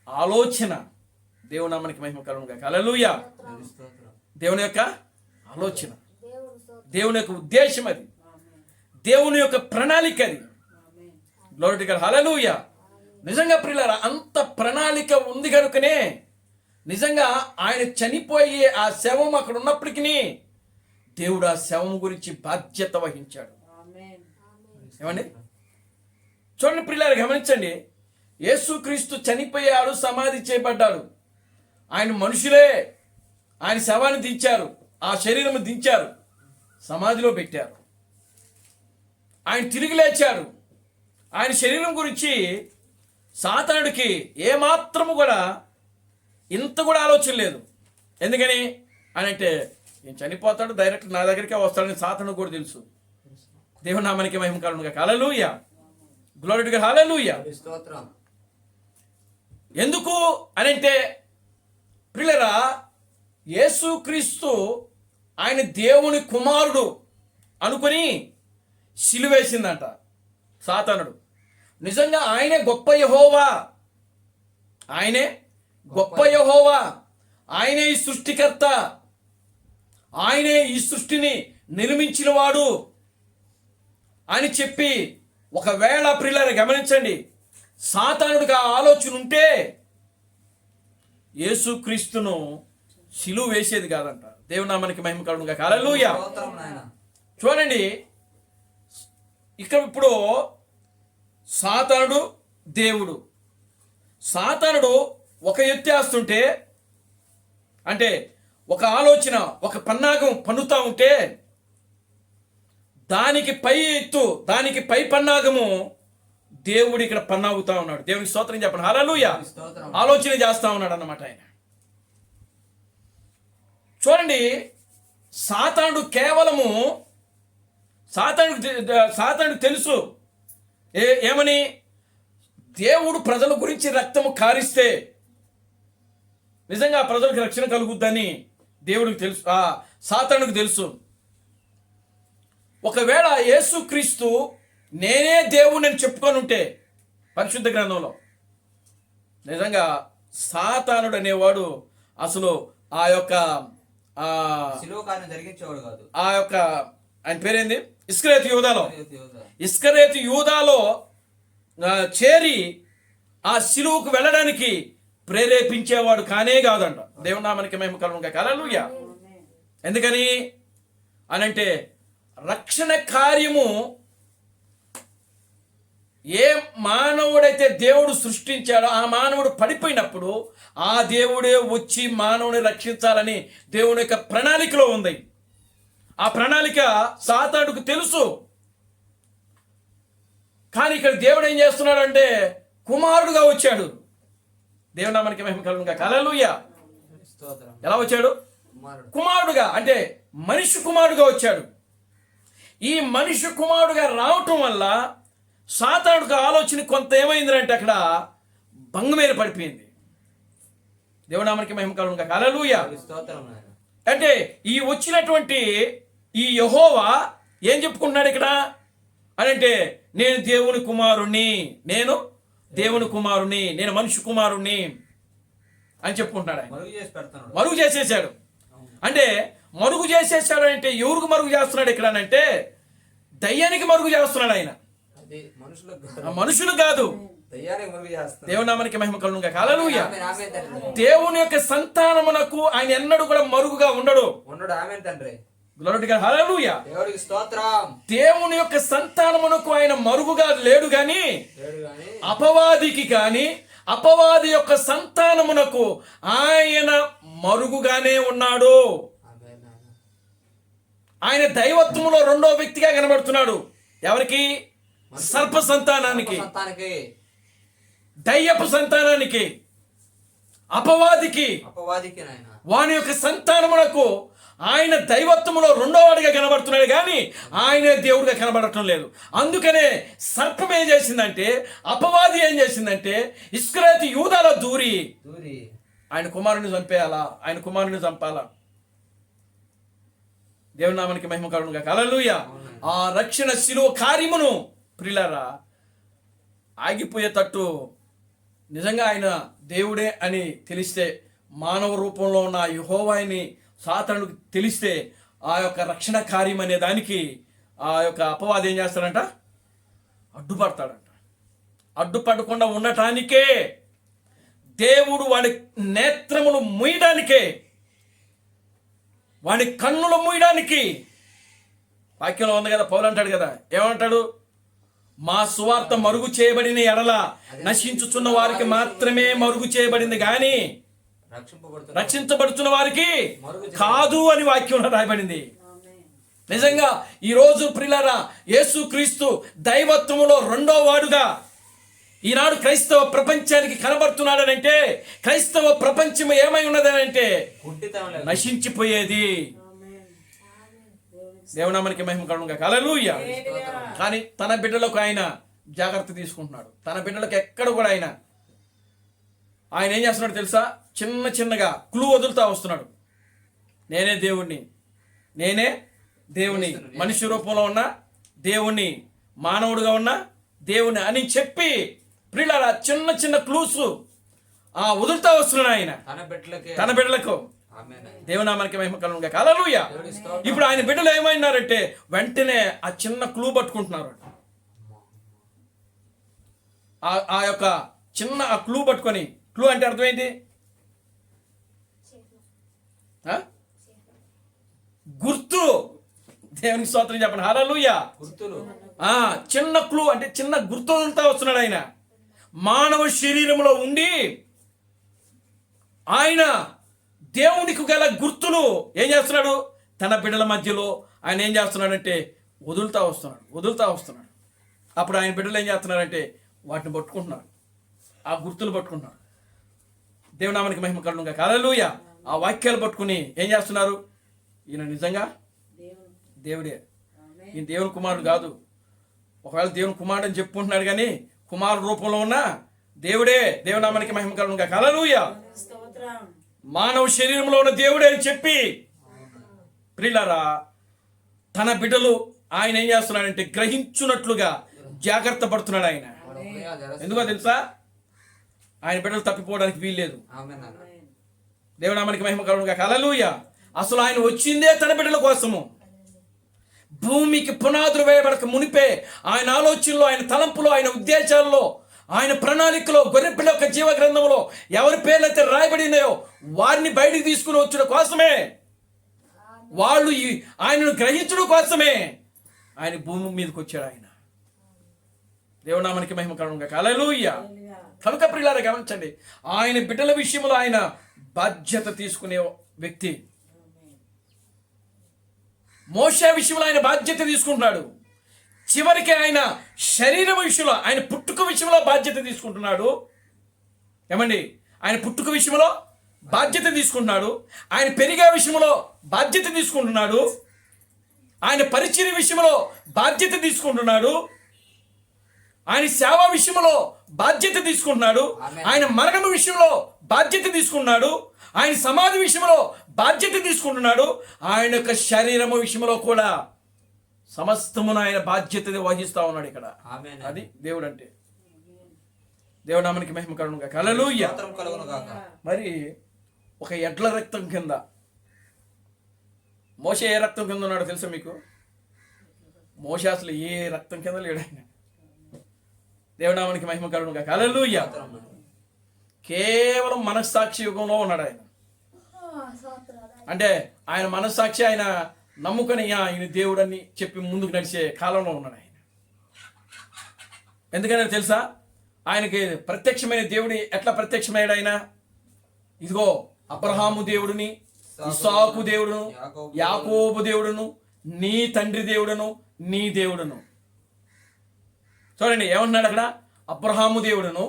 ఆలోచన. దేవుని నామానికి మహిమ కలుగును గాక. హల్లెలూయా. దేవుని యొక్క ఆలోచన, దేవుని యొక్క ఉద్దేశం, అది దేవుని యొక్క ప్రణాళిక. అది గ్లోరీ టు గాడ్. హల్లెలూయా. నిజంగా ప్రియులారా, అంత ప్రణాళిక ఉంది కనుకనే నిజంగా ఆయన చనిపోయే ఆ శవం అక్కడ ఉన్నప్పటికీ దేవుడు ఆ శవం గురించి బాధ్యత వహించాడు. ఏమండి? చూడండి ప్రియులారా, గమనించండి, యేసుక్రీస్తు చనిపోయాడు, సమాధి చేయబడ్డాడు. ఆయన మనుషులే ఆయన శవాన్ని దించారు, ఆ శరీరం దించారు, సమాధిలో పెట్టారు. ఆయన తిరిగి లేచాడు. ఆయన శరీరం గురించి సాతానుడికి ఏమాత్రము కూడా ఇంత కూడా ఆలోచన లేదు. ఎందుకని అని అంటే, నేను చనిపోతాడు, డైరెక్ట్ నా దగ్గరికే వస్తాడని సాతానుడికి కూడా తెలుసు. దేవుని నామానికి మహిమ కలుగును గాక. హల్లెలూయా. Glory to God. హల్లెలూయా. ఎందుకు అని అంటే ప్రియులారా, యేసుక్రీస్తు ఆయన దేవుని కుమారుడు అనుకుని సిలువేసిందంట సాతానుడు. నిజంగా ఆయనే గొప్ప యెహోవా, ఆయనే గొప్ప యెహోవా, ఆయనే ఈ సృష్టికర్త, ఆయనే ఈ సృష్టిని నిర్మించిన వాడు అని చెప్పి, ఒకవేళ ప్రియులారా గమనించండి, సాతానుడికి ఆ ఆలోచన ఉంటే యేసుక్రీస్తును సిలువ వేసేది కాదంట. దేవుని నామానికి మహిమ కలుగును గాక. హల్లెలూయా. చూడండి, ఇక్కడ ఇప్పుడు సాతానుడు దేవుడు. సాతానుడు ఒక ఎత్తు వేస్తుంటే, అంటే ఒక ఆలోచన, ఒక పన్నాగం పన్నుతా ఉంటే, దానికి పై ఎత్తు, దానికి పై పన్నాగము దేవుడు ఇక్కడ పన్నాగుతా ఉన్నాడు. దేవునికి స్తోత్రం చెప్పండి. హల్లెలూయా. ఆలోచన చేస్తా ఉన్నాడు అన్నమాట ఆయన. చూడండి, సాతానుడు కేవలము సాతానుడికి తెలుసు ఏమని, దేవుడు ప్రజల గురించి రక్తము కారిస్తే నిజంగా ప్రజలకు రక్షణ కలుగుద్దని దేవుడికి తెలుసు, సాతానుడికి తెలుసు. ఒకవేళ యేసుక్రీస్తు నేనే దేవుడిని అని చెప్పుకొని ఉంటే పరిశుద్ధ గ్రంథంలో, నిజంగా సాతానుడు అనేవాడు అసలు ఆ యొక్క ఆయన పేరేంది, ఇస్కరేతు యూదాలో చేరి ఆ సిలువకు వెళ్ళడానికి ప్రేరేపించేవాడు కానే కాదంట. దేవుని నామానికి మహిమ కలుగును గాక. హల్లెలూయా. ఎందుకని అనంటే, రక్షణ కార్యము ఏ మానవుడైతే దేవుడు సృష్టించాడో ఆ మానవుడు పడిపోయినప్పుడు ఆ దేవుడే వచ్చి మానవుని రక్షించాలని దేవుని యొక్క ప్రణాళికలో ఉంది. ఆ ప్రణాళిక సాతానుడికి తెలుసు. కానీ ఇక్కడ దేవుడు ఏం చేస్తున్నాడంటే కుమారుడుగా వచ్చాడు. దేవుని నామానికి మహిమ కలుగును గాక. హల్లెలూయా. ఎలా వచ్చాడు? కుమారుడుగా, అంటే మనిషి కుమారుడుగా వచ్చాడు. ఈ మనిషి కుమారుడుగా రావటం వల్ల సాతానుడికి ఆలోచన కొంత ఏమైందంటే అక్కడ భంగమేర పడిపోయింది. దేవునామానికి మహిమ కలుగును గాక. హల్లెలూయా. స్తోత్రం నాయన. అంటే ఈ వచ్చినటువంటి ఈ యెహోవా ఏం చెప్పుకుంటున్నాడు ఇక్కడ అని అంటే, నేను దేవుని కుమారుణ్ణి, నేను దేవుని కుమారుణ్ణి, నేను మనిషి కుమారుణ్ణి అని చెప్పుకుంటున్నాడు. ఆయన మరుగు చేసి పెడతాడు. మరుగు చేసేసాడు. అంటే మరుగు చేసేసాడు అంటే ఎవరికి మరుగు చేస్తున్నాడు ఇక్కడ అంటే దయ్యానికి మరుగు చేస్తున్నాడు ఆయన, అది మనుషులకు ఆ కాదు, మనుషులు కాదు. దయ్యానికి మరుగు చేస్తాడు. దేవునామానికి మహిమ కలుగును గాక. హల్లెలూయా. ఆమేన్, ఆమేన్ తండ్రి. దేవుని యొక్క సంతానమునకు ఆయన ఎన్నడూ కూడా మరుగుగా ఉండడు. ఉండడు. ఆమేన్ తండ్రి. Glory to God. హల్లెలూయా. దేవుడికి స్తోత్రం. దేవుని యొక్క సంతానమునకు ఆయన మరుగుగా లేడు గాని లేడు గాని అపవాదికి కానీ అపవాది యొక్క సంతానమునకు ఆయన మరుగుగానే ఉన్నాడు. ఆమేన్ నాయన. ఆయన దైవత్వములో రెండో వ్యక్తిగా కనబడుతున్నాడు. ఎవరికి? సర్ప సంతానానికి, సంతానానికి, దయ్యపు సంతానానికి, అపవాదికి, అపవాదికి నాయన. వాని యొక్క సంతానమునకు ఆయన దైవత్వములో రెండో వాడిగా కనబడుతున్నాడు కానీ ఆయన దేవుడిగా కనబడటం లేదు. అందుకనే సర్పం ఏం చేసిందంటే, అపవాది ఏం చేసిందంటే ఇస్కరియోతు యూదాలో దూరి దూరి ఆయన కుమారుని చంపేయాలా, ఆయన కుమారుని చంపాలా. దేవుని నామానికి మహిమ కలుగును గాక. హల్లెలూయా. ఆ రక్షణ శిలువ కార్యమును ప్రియులారా ఆగిపోయేటట్టు నిజంగా ఆయన దేవుడే అని తెలిస్తే, మానవ రూపంలో ఉన్న యెహోవాని సాతానుడికి తెలిస్తే ఆ యొక్క రక్షణ కార్యం అనే దానికి ఆ యొక్క అపవాది ఏం చేస్తాడంట? అడ్డుపడతాడంట. అడ్డుపడకుండా ఉండటానికే దేవుడు వాడి నేత్రములు మూయడానికే, వాడి కన్నులు మూయడానికి, వాక్యంలో ఉంది కదా, పౌలు అంటాడు కదా, ఏమంటాడు? మా సువార్త మరుగు చేయబడిన ఎడల నశించుచున్న వారికి మాత్రమే మరుగు చేయబడింది కానీ రక్షించబడుతున్న వారికి కాదు అని వాక్యంలో రాయబడింది. నిజంగా ఈరోజు ప్రియులారా యేసుక్రీస్తు దైవత్వములో రెండో వాడుగా ఈనాడు క్రైస్తవ ప్రపంచానికి కనబడుతున్నాడనంటే, క్రైస్తవ ప్రపంచం ఏమై ఉన్నదనంటే నశించిపోయేది. దేవునామానికి మహిమ కలుగును గాక. హల్లెలూయా. కానీ తన బిడ్డలకు ఆయన జాగ్రత్త తీసుకుంటున్నాడు. తన బిడ్డలకు ఎక్కడ కూడా ఆయన ఏం చేస్తున్నాడు తెలుసా? చిన్న చిన్నగా క్లూ వదులుతా వస్తున్నాడు. నేనే దేవుణ్ణి, నేనే దేవుని, మనిషి రూపంలో ఉన్న దేవుణ్ణి, మానవుడిగా ఉన్న దేవుని అని చెప్పి ప్రియులారా చిన్న చిన్న క్లూస్ వదులుతా వస్తున్నాడు ఆయన తన బిడ్డలకు. దేవునామానికి మహిమ కలుగును గాక. హల్లెలూయా. ఇప్పుడు ఆయన బిడ్డలు ఏమైనారంటే వెంటనే ఆ చిన్న క్లూ పట్టుకుంటున్నారు. ఆ యొక్క చిన్న ఆ క్లూ పట్టుకొని, క్లూ అంటే అర్థమైంది గుర్తు. దేవునికి స్తోత్రం చెప్పండి. హల్లెలూయా. గుర్తులు. చిన్న క్లూ అంటే చిన్న గుర్తు వదులుతా వస్తున్నాడు ఆయన. మానవ శరీరంలో ఉండి ఆయన దేవునికి గల గుర్తులు ఏం చేస్తున్నాడు? తన బిడ్డల మధ్యలో ఆయన ఏం చేస్తున్నాడంటే వదులుతా వస్తున్నాడు. అప్పుడు ఆయన బిడ్డలు ఏం చేస్తున్నారంటే వాటిని పట్టుకుంటున్నారు, ఆ గుర్తులు పట్టుకుంటున్నారు. దేవునామానికి మహిమ కలుగును గాక. హల్లెలూయా. ఆ వాక్యాలు పట్టుకుని ఏం చేస్తున్నారు? ఈయన నిజంగా దేవుడే, ఈయన దేవుని కుమారుడు కాదు. ఒకవేళ దేవుని కుమారుడు అని చెప్పుకుంటున్నాడు కానీ కుమారుడు రూపంలో ఉన్న దేవుడే. దేవునామానికి మహిమ కలుగును గాక. హల్లెలూయా. మానవ శరీరంలో ఉన్న దేవుడే అని చెప్పి ప్రియులారా తన బిడ్డలు ఆయన ఏం చేస్తున్నాడంటే గ్రహించున్నట్లుగా జాగ్రత్త పడుతున్నాడు ఆయన. ఎందుకో తెలుసా? ఆయన బిడ్డలు తప్పిపోవడానికి వీల్లేదు. దేవునామానికి మహిమ కలుగును గాక. హల్లెలూయా. అసలు ఆయన వచ్చిందే తన బిడ్డల కోసము. భూమికి పునాదులు వేయబడక మునిపే ఆయన ఆలోచనలో, ఆయన తలంపులో, ఆయన ఉద్దేశాల్లో, ఆయన ప్రణాళికలో, గొర్రెపిల్ల యొక్క జీవ గ్రంథంలో ఎవరి పేర్లైతే రాయబడినాయో వారిని బయటికి తీసుకుని వచ్చడం కోసమే, వాళ్ళు ఆయనను గ్రహించడం కోసమే ఆయన భూమి మీదకి వచ్చాడు ఆయన. దేవునామానికి మహిమ కలుగును గాక. హల్లెలూయా. కనుక ప్రియులారా గమనించండి, ఆయన బిడ్డల విషయంలో ఆయన బాధ్యత తీసుకునే వ్యక్తి. మోషే విషయంలో ఆయన బాధ్యత తీసుకుంటున్నాడు. చివరికి ఆయన శరీరం విషయంలో, ఆయన పుట్టుక విషయంలో బాధ్యత తీసుకుంటున్నాడు. ఏమండి? ఆయన పుట్టుక విషయంలో బాధ్యత తీసుకుంటున్నాడు. ఆయన పెరిగే విషయంలో బాధ్యత తీసుకుంటున్నాడు. ఆయన పరిచర్య విషయంలో బాధ్యత తీసుకుంటున్నాడు. ఆయన సేవ విషయంలో బాధ్యత తీసుకుంటున్నాడు. ఆమేన్. ఆయన మరణం విషయంలో బాధ్యత తీసుకున్నాడు. ఆయన సమాధి విషయంలో బాధ్యత తీసుకుంటున్నాడు. ఆయన యొక్క శరీరము విషయంలో కూడా సమస్తమును ఆయన బాధ్యత వహిస్తా ఉన్నాడు ఇక్కడ. ఆమేన్. అది దేవుడు అంటే. దేవుడు నామానికి మహిమ కలుగును గాక. హల్లెలూయా. స్తోత్రం కలుగును గాక. మరి ఒక ఎడ్ల రక్తం కింద మోషే ఏ రక్తం కింద ఉన్నాడో తెలుసా మీకు? మోషే అసలు ఏ రక్తం కింద లేడు ఆయన. దేవునామానికి మహిమ కలుగును గాక. హల్లెలూయా. స్తోత్రం నాయన. కేవలం మనస్సాక్షి యుగంలో ఉన్నాడు ఆయన. అంటే ఆయన మనస్సాక్షి ఆయన నమ్ముకొని ఆయన దేవుడని చెప్పి ముందుకు నడిచే కాలంలో ఉన్నాడు ఆయన. ఎందుకని తెలుసా? ఆయనకి ప్రత్యక్షమైన దేవుడు ఎట్లా ప్రత్యక్షమయ్యాడు ఆయన? ఇదిగో అబ్రహాము దేవుడిని, ఇస్సాకు దేవుడును, యాకోబు దేవుడును, నీ తండ్రి దేవుడును, నీ దేవుడును. చూడండి ఏమంటున్నాడు అక్కడ? అబ్రహాము దేవుడును,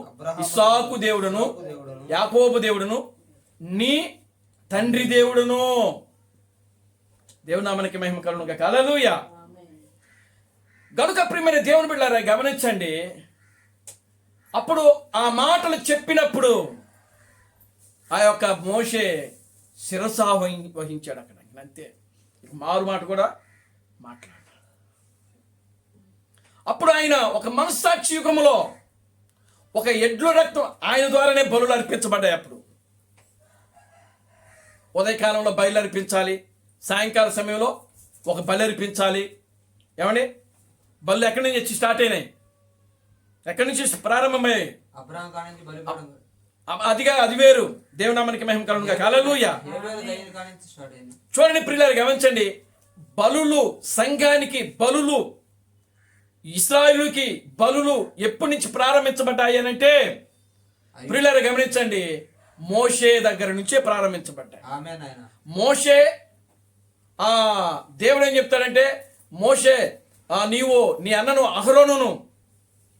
ఇస్సాకు దేవుడును, యాకోబు దేవుడును, నీ తండ్రి దేవుడును. దేవుని నామానికి మహిమ కలుగును గాక. హల్లెలూయా. గనుక ప్రియమైన దేవుని బిడ్డలారా గమనించండి. అప్పుడు ఆ మాటలు చెప్పినప్పుడు ఆ యొక్క మోషే శిరస వహించాడు అక్కడ. అంతే, మారు మాట కూడా మాట్లాడాడు. అప్పుడు ఆయన ఒక మనస్సాక్షి యుగములో ఒక ఎడ్ల రక్తం ఆయన ద్వారానే బలులు అర్పించబడ్డాయి. అప్పుడు ఉదయకాలంలో బయలు అర్పించాలి, సాయంకాల సమయంలో ఒక బలి అర్పించాలి. ఏమండి? బళ్ళు ఎక్కడి నుంచి వచ్చి స్టార్ట్ అయినాయి? ఎక్కడి నుంచి ప్రారంభమయ్యాయి? అబ్రహాం కాడి నుంచి బలిపీఠం అది వేరు. దేవునామానికి మహిమ కలుగును గాక. హల్లెలూయా. హేబేలు దయ్యం కాడి నుంచి స్టార్ట్ అయింది. చూడండి ప్రియులారా గమనించండి. బలులు, సంఘానికి బలులు, ఇశ్రాయేలుకి బలులు ఎప్పటి నుంచి ప్రారంభించబడ్డాయి అని అంటే ప్రియులారా గమనించండి, మోషే దగ్గర నుంచే ప్రారంభించబడ్డాయి. ఆమేన్ నాయన. మోషే దేవుడు ఏం చెప్తాడంటే, మోషే నీవు నీ అన్నను అహరోనును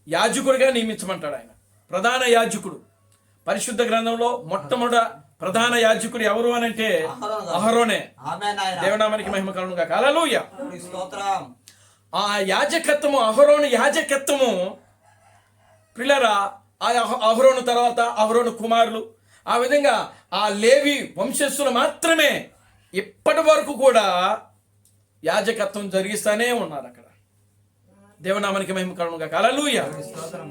యాజకుడిగా నియమించమంటాడు ఆయన. ప్రధాన యాజకుడు. పరిశుద్ధ గ్రంథంలో మొట్టమొదట ప్రధాన యాజకుడు ఎవరు అని అంటే అహరోనే. ఆమేన్ నాయన. దేవునామానికి మహిమ కలుగును గాక. హల్లెలూయా. స్తోత్రం. ఆ యాజకత్వము, అహరోను యాజకత్వము ప్రియులారా, ఆ అహరోను తర్వాత అహరోను కుమారులు, ఆ విధంగా ఆ లేవి వంశస్థులు మాత్రమే ఇప్పటి వరకు కూడా యాజకత్వం జరిగిస్తానే ఉన్నారు అక్కడ. దేవునామానికి మహిమ కలుగును గాక. హల్లెలూయా. స్తోత్రం.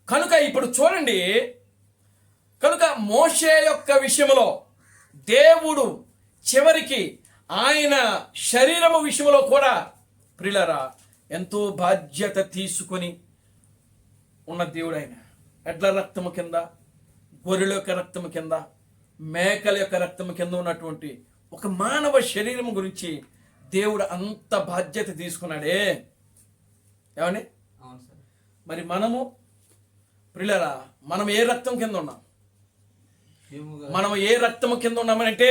కనుక ఇప్పుడు చూడండి, కనుక మోషే యొక్క విషయంలో దేవుడు చివరికి ఆయన శరీరము విషయంలో కూడా ప్రియులారా ఎంతో బాధ్యత తీసుకొని ఉన్న దేవుడు ఆయన. ఎడ్ల రక్తము కింద, గొర్రెల యొక్క రక్తము కింద, మేకల యొక్క రక్తము కింద ఉన్నటువంటి ఒక మానవ శరీరం గురించి దేవుడు అంత బాధ్యత తీసుకున్నాడే. ఏమని? అవును సార్. మరి మనము ప్రియులారా మనం ఏ రక్తం కింద ఉన్నాం? మనం ఏ రక్తము కింద ఉన్నామనంటే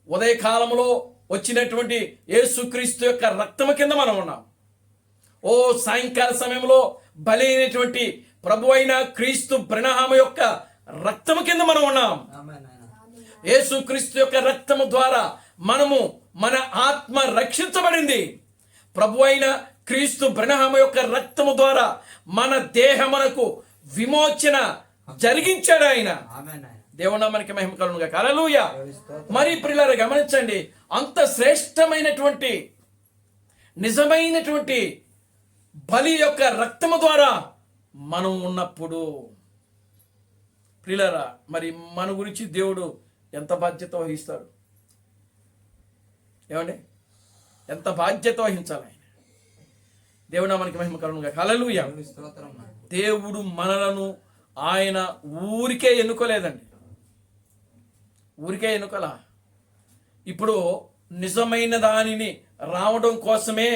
ఉదయకాలంలో వచ్చినటువంటి యేసుక్రీస్తు యొక్క రక్తము కింద మనం ఉన్నాం. ఓ సాయంకాల సమయంలో బలి అయినటువంటి ప్రభు అయిన క్రీస్తు బ్రహ్మ యొక్క రక్తము కింద మనం ఉన్నాం. ఆమేన్ నాయన. యేసుక్రీస్తు యొక్క రక్తము ద్వారా మనము మన ఆత్మ రక్షించబడింది. ప్రభు అయిన క్రీస్తు బ్రహ్మ యొక్క రక్తము ద్వారా మన దేహమునకు విమోచన జరిగించాడు ఆయన. ఆమేన్ నాయన. దేవునామానికి మహిమ కలుగును గాక. హల్లెలూయా. మరి ప్రియులారా గమనించండి, అంత శ్రేష్టమైనటువంటి నిజమైనటువంటి బలి యొక్క రక్తము ద్వారా మనం ఉన్నప్పుడు ప్రియులారా మరి మన గురించి దేవుడు ఎంత బాధ్యత వహిస్తాడు? ఏమండి? ఎంత బాధ్యత వహించాలి ఆయన. దేవునామానికి మహిమ కలుగును గాక. హల్లెలూయా. స్తోత్రం నాయన. దేవుడు మనలను ఆయన ఊరికే ఎన్నుకోలేదండి. ఊరికే ఎన్నుకోలా. ఇప్పుడు నిజమైన దానిని రావడం కోసమే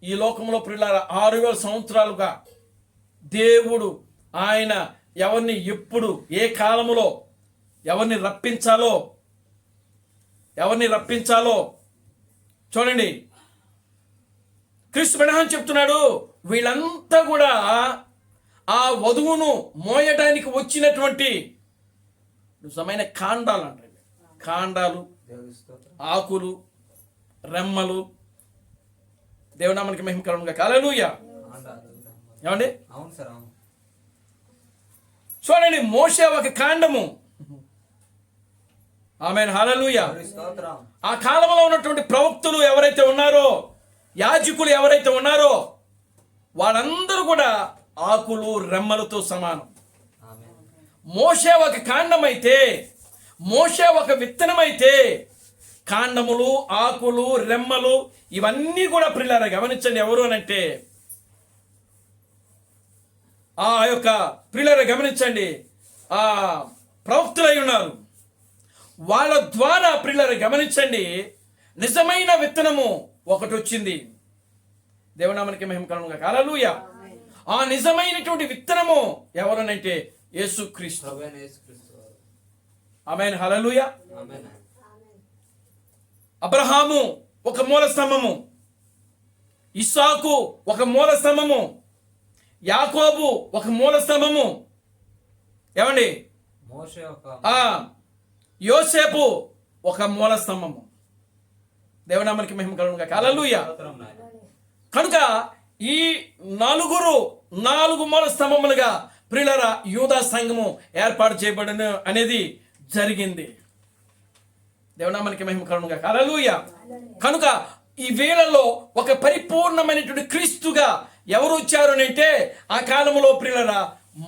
ఈ లోకంలో ప్రియులారా 6000 సంవత్సరాలుగా దేవుడు ఆయన ఎవరిని ఎప్పుడు ఏ కాలములో ఎవరిని రప్పించాలో చూడండి. క్రీస్తు బ్రహ్మ చెప్తున్నాడు, వీళ్ళంతా కూడా ఆ వధువును మోయడానికి వచ్చినటువంటి నిజమైన కాండాలు అంటారు. కాండాలు, ఆకులు, రెమ్మలు. దేవునామానికి మహిమ కలుగును గాక. హల్లెలూయా. ఏమండి? అవును సార్, అవును. చూడండి, మోషే ఒక కాండము. ఆమేన్, హల్లెలూయా. దేవుని స్తోత్రం. ఆ కాలంలో ఉన్నటువంటి ప్రవక్తులు ఎవరైతే ఉన్నారో, యాజకులు ఎవరైతే ఉన్నారో, వాళ్ళందరూ కూడా ఆకులు రెమ్మలతో సమానం. ఆమేన్. మోషే ఒక కాండమైతే, మోషే ఒక విత్తనమైతే, కాండములు, ఆకులు, రెమ్మలు ఇవన్నీ కూడా ప్రియులారా గమనించండి, ఎవరు అనంటే ఆ యొక్క ప్రియులారా గమనించండి, ఆ ప్రవక్తులై ఉన్నారు. వాళ్ళ ద్వారా ప్రియులారా గమనించండి, నిజమైన విత్తనము ఒకటి వచ్చింది. దేవునామానికి మహిమ కలుగును గాక. హల్లెలూయా. ఆ నిజమైనటువంటి విత్తనము ఎవరనంటే యేసుక్రీస్తు. ప్రభువైన యేసుక్రీస్తు వారు. ఆమేన్, హల్లెలూయా. ఆమేన్. అబ్రహాము ఒక మూల స్తంభము, ఇస్సాకు ఒక మూల స్తంభము, యాకోబు ఒక మూల స్తంభము, ఏమండి, మోషే ఒక యోసేపు ఒక మూల స్తంభము. దేవునామానికి మహిమ కలుగును గాక. హల్లెలూయా. స్తోత్రం నాయన. కనుక ఈ నాలుగు మూల స్తంభములుగా ప్రియులారా యూదా సంఘము ఏర్పాటు చేయబడిన అనేది జరిగింది. దేవునామానికి మహిమ కలుగును గాక. హల్లెలూయా. కనుక ఈ వేళల్లో ఒక పరిపూర్ణమైనటువంటి క్రీస్తుగా ఎవరు వచ్చారు అంటే ఆ కాలంలో ప్రియులారా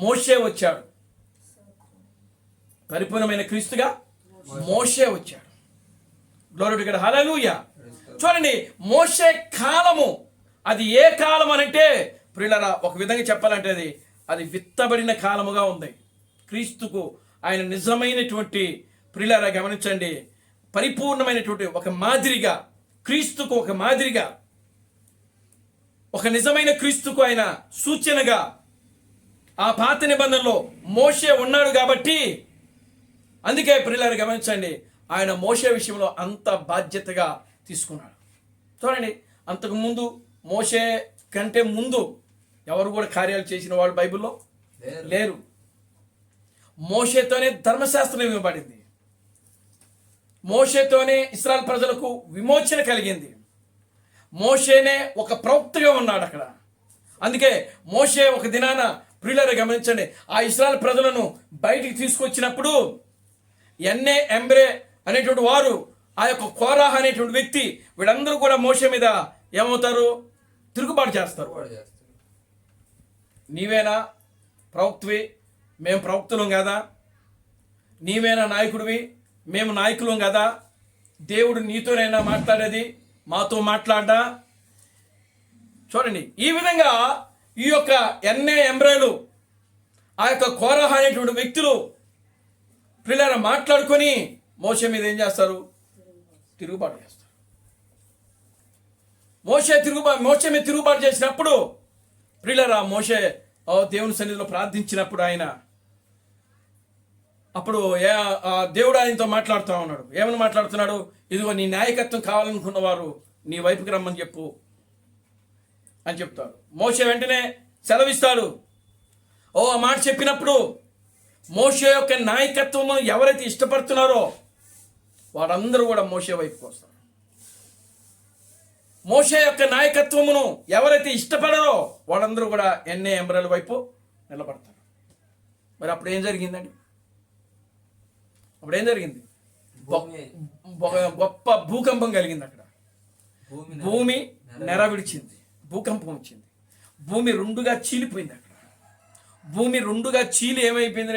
మోషే వచ్చాడు. పరిపూర్ణమైన క్రీస్తుగా మోషే వచ్చాడు. Glory to God. హల్లెలూయా. చూడండి, మోషే కాలము అది ఏ కాలం అనంటే ప్రియులారా ఒక విధంగా చెప్పాలంటే అది విత్తబడిన కాలముగా ఉంది. క్రీస్తుకు ఆయన నిజమైనటువంటి ప్రియులారా గమనించండి, పరిపూర్ణమైనటువంటి ఒక మాదిరిగా, క్రీస్తుకు ఒక మాదిరిగా, ఒక నిజమైన క్రీస్తుకు ఆయన సూచనగా ఆ పాత నిబంధనలో మోషే ఉన్నాడు. కాబట్టి అందుకే ప్రియులారా గమనించండి, ఆయన మోషే విషయంలో అంత బాధ్యతగా తీసుకున్నాడు. చూడండి, అంతకుముందు మోషే కంటే ముందు ఎవరు కూడా కార్యాలు చేసిన వాళ్ళు బైబిల్లో లేరు. మోషేతోనే ధర్మశాస్త్రం ఇవ్వబడింది, మోషేతోనే ఇశ్రాయేలు ప్రజలకు విమోచన కలిగింది, మోషేనే ఒక ప్రవక్తగా ఉన్నాడు అక్కడ. అందుకే మోషే ఒక దినాన ప్రియులారా గమనించండి, ఆ ఇశ్రాయేలు ప్రజలను బయటికి తీసుకొచ్చినప్పుడు ఎన్నే ఎంబ్రే అనేటువంటి వారు, ఆ యొక్క కోరాహ అనేటువంటి వ్యక్తి, వీళ్ళందరూ కూడా మోషే మీద ఏమవుతారు? తిరుగుబాటు చేస్తారు. నీవేనా ప్రవక్తవి, మేము ప్రవక్తులం కదా, నీవేనా నాయకుడివి, మేము నాయకులం కదా, దేవుడు నీతోనైనా మాట్లాడేది, మాతో మాట్లాడ్డా? చూడండి, ఈ విధంగా ఈ యొక్క ఎన్ఏ ఎంబ్రేలు, ఆ యొక్క కోరాహ అనేటువంటి వ్యక్తులు ప్రియులారా మాట్లాడుకొని మోషే మీద ఏం చేస్తారు? తిరుగుబాటు చేస్తారు. మోషే మీద తిరుగుబాటు చేసినప్పుడు ప్రియులారా మోషే దేవుని సన్నిధిలో ప్రార్థించినప్పుడు అప్పుడు దేవుడు ఆయనతో మాట్లాడుతూ ఉన్నాడు. ఏమని మాట్లాడుతున్నాడు? ఇదిగో నీ నాయకత్వం కావాలనుకున్న వారు నీ వైపుకి రమ్మని చెప్పు అని చెప్తాడు. మోషే వెంటనే సెలవిస్తాడు. ఆ మాట చెప్పినప్పుడు మోషే యొక్క నాయకత్వము ఎవరైతే ఇష్టపడుతున్నారో వారందరూ కూడా మోషే వైపుకి వస్తారు. మోషే యొక్క నాయకత్వమును ఎవరైతే ఇష్టపడరో వాళ్ళందరూ కూడా ఎన్ఏ ఎంబ్రేల వైపు నిలబడతారు. మరి అప్పుడు ఏం జరిగిందండి? అప్పుడు ఏం జరిగింది? గొప్ప భూకంపం కలిగింది. అక్కడ భూమి నెర విడిచింది, భూకంపం వచ్చింది, భూమి రెండుగా చీలిపోయింది. అక్కడ భూమి రెండుగా చీలి ఏమైపోయింది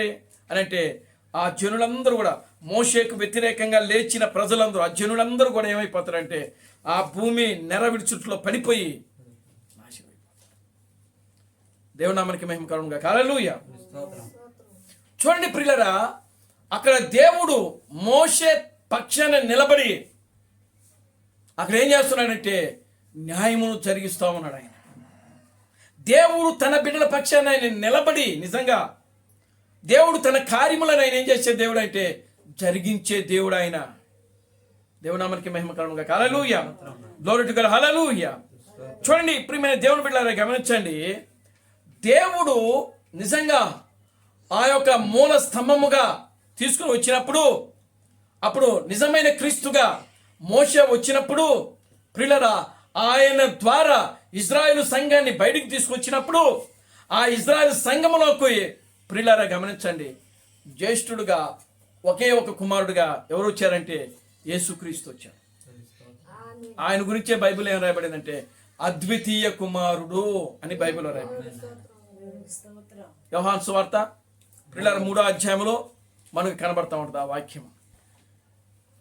అని అంటే ఆ జనులందరూ కూడా, మోషేకు వ్యతిరేకంగా లేచిన ప్రజలందరూ, ఆ జనులందరూ కూడా ఏమైపోతారంటే ఆ భూమి నెర విడిచుట్లో పడిపోయి నాశనమైపోతారు. దేవునామానికి మహిమ కలుగును గాక. హల్లెలూయా. చూడండి ప్రియులారా, అక్కడ దేవుడు మోషే పక్షాన నిలబడి అక్కడ ఏం చేస్తున్నాడంటే న్యాయమును జరిగిస్తా ఉన్నాడు. ఆయన దేవుడు తన బిడ్డల పక్షాన ఆయన నిలబడి, నిజంగా దేవుడు తన కార్యములను ఆయన ఏం చేసే దేవుడు అంటే జరిగించే దేవుడు ఆయన. దేవునామానికి మహిమ కలుగును గాక. హల్లెలూయా. Glory to God. హల్లెలూయా. చూడండి ప్రియమైన దేవుని బిడ్డలారా గమనించండి, దేవుడు నిజంగా ఆ యొక్క మూల స్తంభముగా తీసుకుని వచ్చినప్పుడు, అప్పుడు నిజమైన క్రీస్తుగా మోషే వచ్చినప్పుడు ప్రియులారా ఆయన ద్వారా ఇజ్రాయేలు సంఘాన్ని బయటికి తీసుకొచ్చినప్పుడు ఆ ఇజ్రాయెల్ సంఘములోకి ప్రియులారా గమనించండి, జ్యేష్ఠుడుగా ఒకే ఒక కుమారుడుగా ఎవరు వచ్చారంటే యేసుక్రీస్తు వచ్చారు. ఆయన గురించే బైబిల్ ఏం రాయబడిందంటే అద్వితీయ కుమారుడు అని బైబిల్లో రాయబడింది. యోహాను సువార్త ప్రియులారా 3వ అధ్యాయంలో మనకు కనబడతా ఉంటుంది ఆ వాక్యం.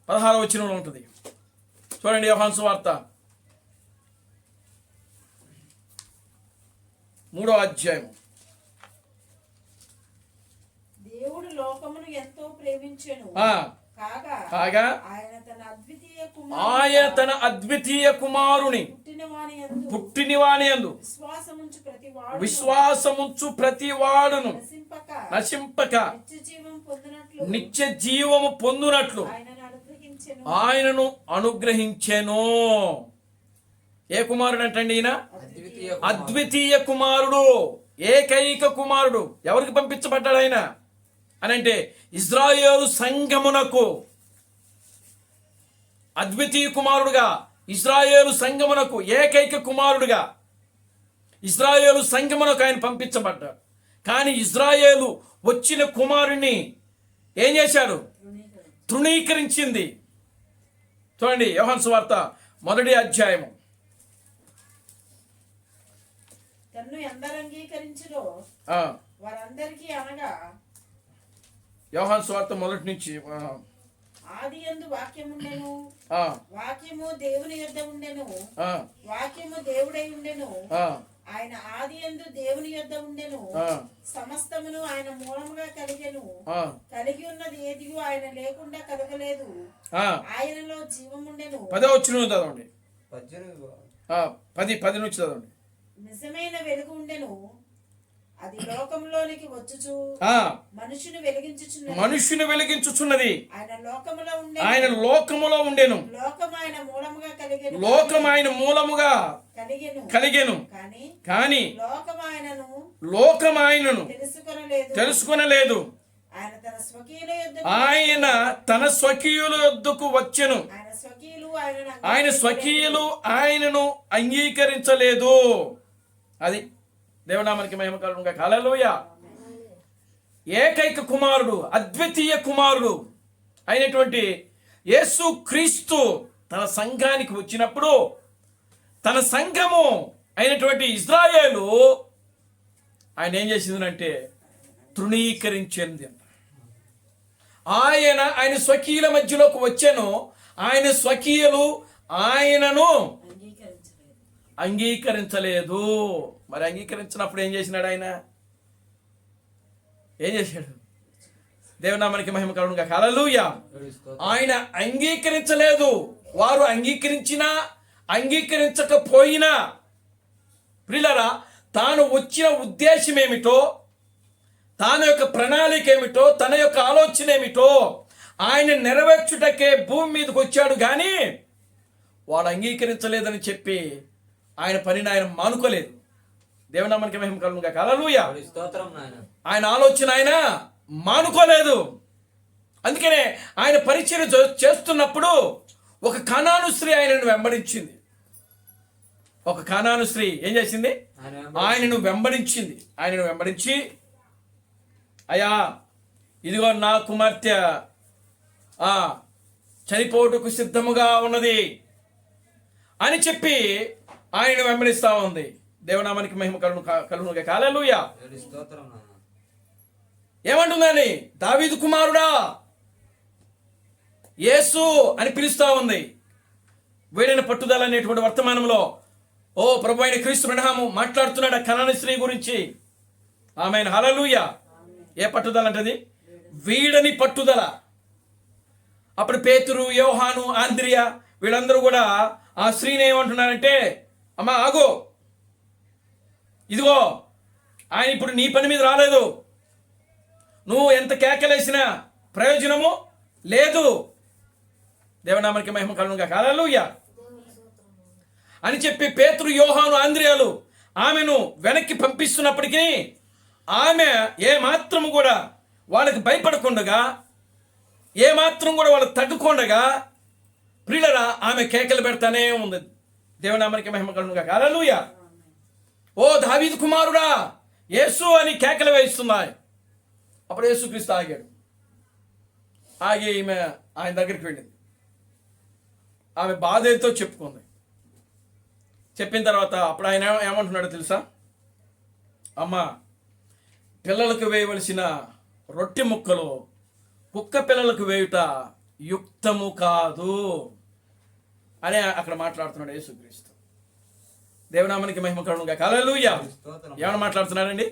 16వ వచనంలో ఉంటుంది. చూడండి, యోహాను సువార్త 3వ అధ్యాయం. దేవుడు లోకమును ఎంతో ప్రేమించెను ఆ, కాగా ఆయన తన అద్వితీయ అద్వితీయ కుమారుని పుట్టినవాని యందు విశ్వాసముంచు ప్రతి వాడును నశింపక నిత్య జీవము పొందునట్లు ఆయనను అనుగ్రహించెను. ఏ కుమారుడు అంటండి ఈయన? అద్వితీయ కుమారుడు, ఏకైక కుమారుడు. ఎవరికి పంపించబడ్డాడు ఆయన అని అంటే ఇజ్రాయేలు సంఘమునకు. అద్వితీయ కుమారుడుగా ఇజ్రాయేలు సంఘమునకు, ఏకైక కుమారుడుగా ఇజ్రాయేలు సంఘమునకు ఆయన పంపించబడ్డాడు. కానీ ఇజ్రాయేలు వచ్చిన కుమారుణ్ణి ఏం చేశాడు? తృణీకరించింది. చూడండి, యోహాను సువార్త 1వ అధ్యాయము. తన్ను ఎందరు అంగీకరించులో వారందరికీ అనగా యోహాను సువార్త 1 నుంచి ఆది యందు వాక్యముండెను, వాక్యము దేవుని యొద్ద ఉండెను, వాక్యము దేవుడై ఉండెను, ఆయన ఆది యందు దేవుని యొద్ద ఉండెను, సమస్తమును ఆయన మూలముగా కలిగెను, కలిగి ఉన్నది ఏదియు ఆయన లేకుండా కలగలేదు, ఆయనలో జీవముండెను. 10వ వచనం చదవండి. 10 నుంచి చదవండి. నిజమైన వెలుగు ఉండెను, అది లోకంలోనికి వచ్చుచు మనుషుని వెలిగించుచున్నది. ఆయన లోకములో ఉండెను, లోకం ఆయన మూలముగా కలిగెను, కానీ లోకం ఆయనను తెలుసుకొనలేదు. ఆయన తన స్వకీయుల యొద్దకు వచ్చెను, ఆయన స్వకీయులు ఆయనను అంగీకరించలేదు. అది దేవునామానికి మహిమ కలుగునుగాక. హల్లెలూయా. ఏకైక కుమారుడు, అద్వితీయ కుమారుడు అయినటువంటి యేసుక్రీస్తు తన సంఘానికి వచ్చినప్పుడు తన సంఘము అయినటువంటి ఇజ్రాయేలు ఆయన ఏం చేసిందంటే తృణీకరించింది. ఆయన స్వకీయుల మధ్యలోకి వచ్చాను, ఆయన స్వకీయులు ఆయనను అంగీకరించలేదు. మరి అంగీకరించినప్పుడు ఏం చేసినాడు? ఆయన ఏం చేశాడు? దేవునామానికి మహిమ కలుగునుగాక. హల్లెలూయా. ఆయన అంగీకరించలేదు. వారు అంగీకరించినా అంగీకరించకపోయినా ప్రియులారా, తాను వచ్చిన ఉద్దేశం ఏమిటో, తన యొక్క ప్రణాళిక ఏమిటో, తన యొక్క ఆలోచన ఏమిటో ఆయన నెరవేర్చుటకే భూమి మీదకి వచ్చాడు. కానీ వాడు అంగీకరించలేదని చెప్పి ఆయన పనిని ఆయన మానుకోలేదు. దేవునామానికి మహిమ కలుగునుగాక. హల్లెలూయా. ఆయన ఆలోచన ఆయన మానుకోలేదు. అందుకనే ఆయన పరిచర్య చేస్తున్నప్పుడు ఒక కనాను స్త్రీ ఆయనను వెంబడించింది. ఒక కనాను స్త్రీ ఏం చేసింది? ఆయనను వెంబడించి, అయ్యా ఇదిగో నా కుమార్తె చనిపోటుకు సిద్ధముగా ఉన్నది అని చెప్పి ఆయన వెంబడిస్తా ఉంది. దేవునామానికి మహిమ కలుగునుగాక. హల్లెలూయా. ఏమంటుందని? దావీదు కుమారుడా యేసు అని పిలుస్తా ఉంది. వీడైన పట్టుదల అనేటువంటి వర్తమానంలో ఓ ప్రభు అయిన క్రీస్తు అబ్రహాము మాట్లాడుతున్నాడు ఆ కనాను స్త్రీ గురించి. ఆమేన్. హల్లెలూయా. ఏ పట్టుదల అంటది? వీడని పట్టుదల. అప్పుడు పేతురు, యోహాను, ఆంద్రియా వీళ్ళందరూ కూడా ఆ స్త్రీని ఏమంటున్నారంటే, అమ్మా ఆగో, ఇదిగో ఆయన ఇప్పుడు నీ పని మీద రాలేదు, నువ్వు ఎంత కేకలేసినా ప్రయోజనము లేదు. దేవునామానికి మహిమ కలుగునుగాక. హల్లెలూయా అని చెప్పి పేతురు, యోహాను, ఆంద్రియాలు ఆమెను వెనక్కి పంపిస్తున్నప్పటికీ ఆమె ఏ మాత్రము కూడా వాళ్ళకి భయపడకుండగా, ఏ మాత్రం కూడా వాళ్ళకి తగ్గకుండగా ప్రియులరా ఆమె కేకలు పెడతానే ఉంది. దేవునామానికి మహిమ కలుగునుగాక. హల్లెలూయా. ఓ దావీదు కుమారుడా యేసు అని కేకలు వేయిస్తున్నాయి. అప్పుడు యేసుక్రీస్తు ఆగాడు. ఆగి ఈమె ఆయన దగ్గరికి వెళ్ళింది. ఆమె బాధ ఏదో చెప్పుకుంది. చెప్పిన తర్వాత అప్పుడు ఆయన ఏమంటున్నాడో తెలుసా? అమ్మ, పిల్లలకు వేయవలసిన రొట్టె ముక్కలు కుక్క పిల్లలకు వేయుట యుక్తము కాదు అని అక్కడ మాట్లాడుతున్నాడు యేసుక్రీస్తు. దేవునామానికి మహిమ కలుగునుగా. హల్లెలూయా. స్తోత్రం. ఏమని మాట్లాడుతున్నాడండి?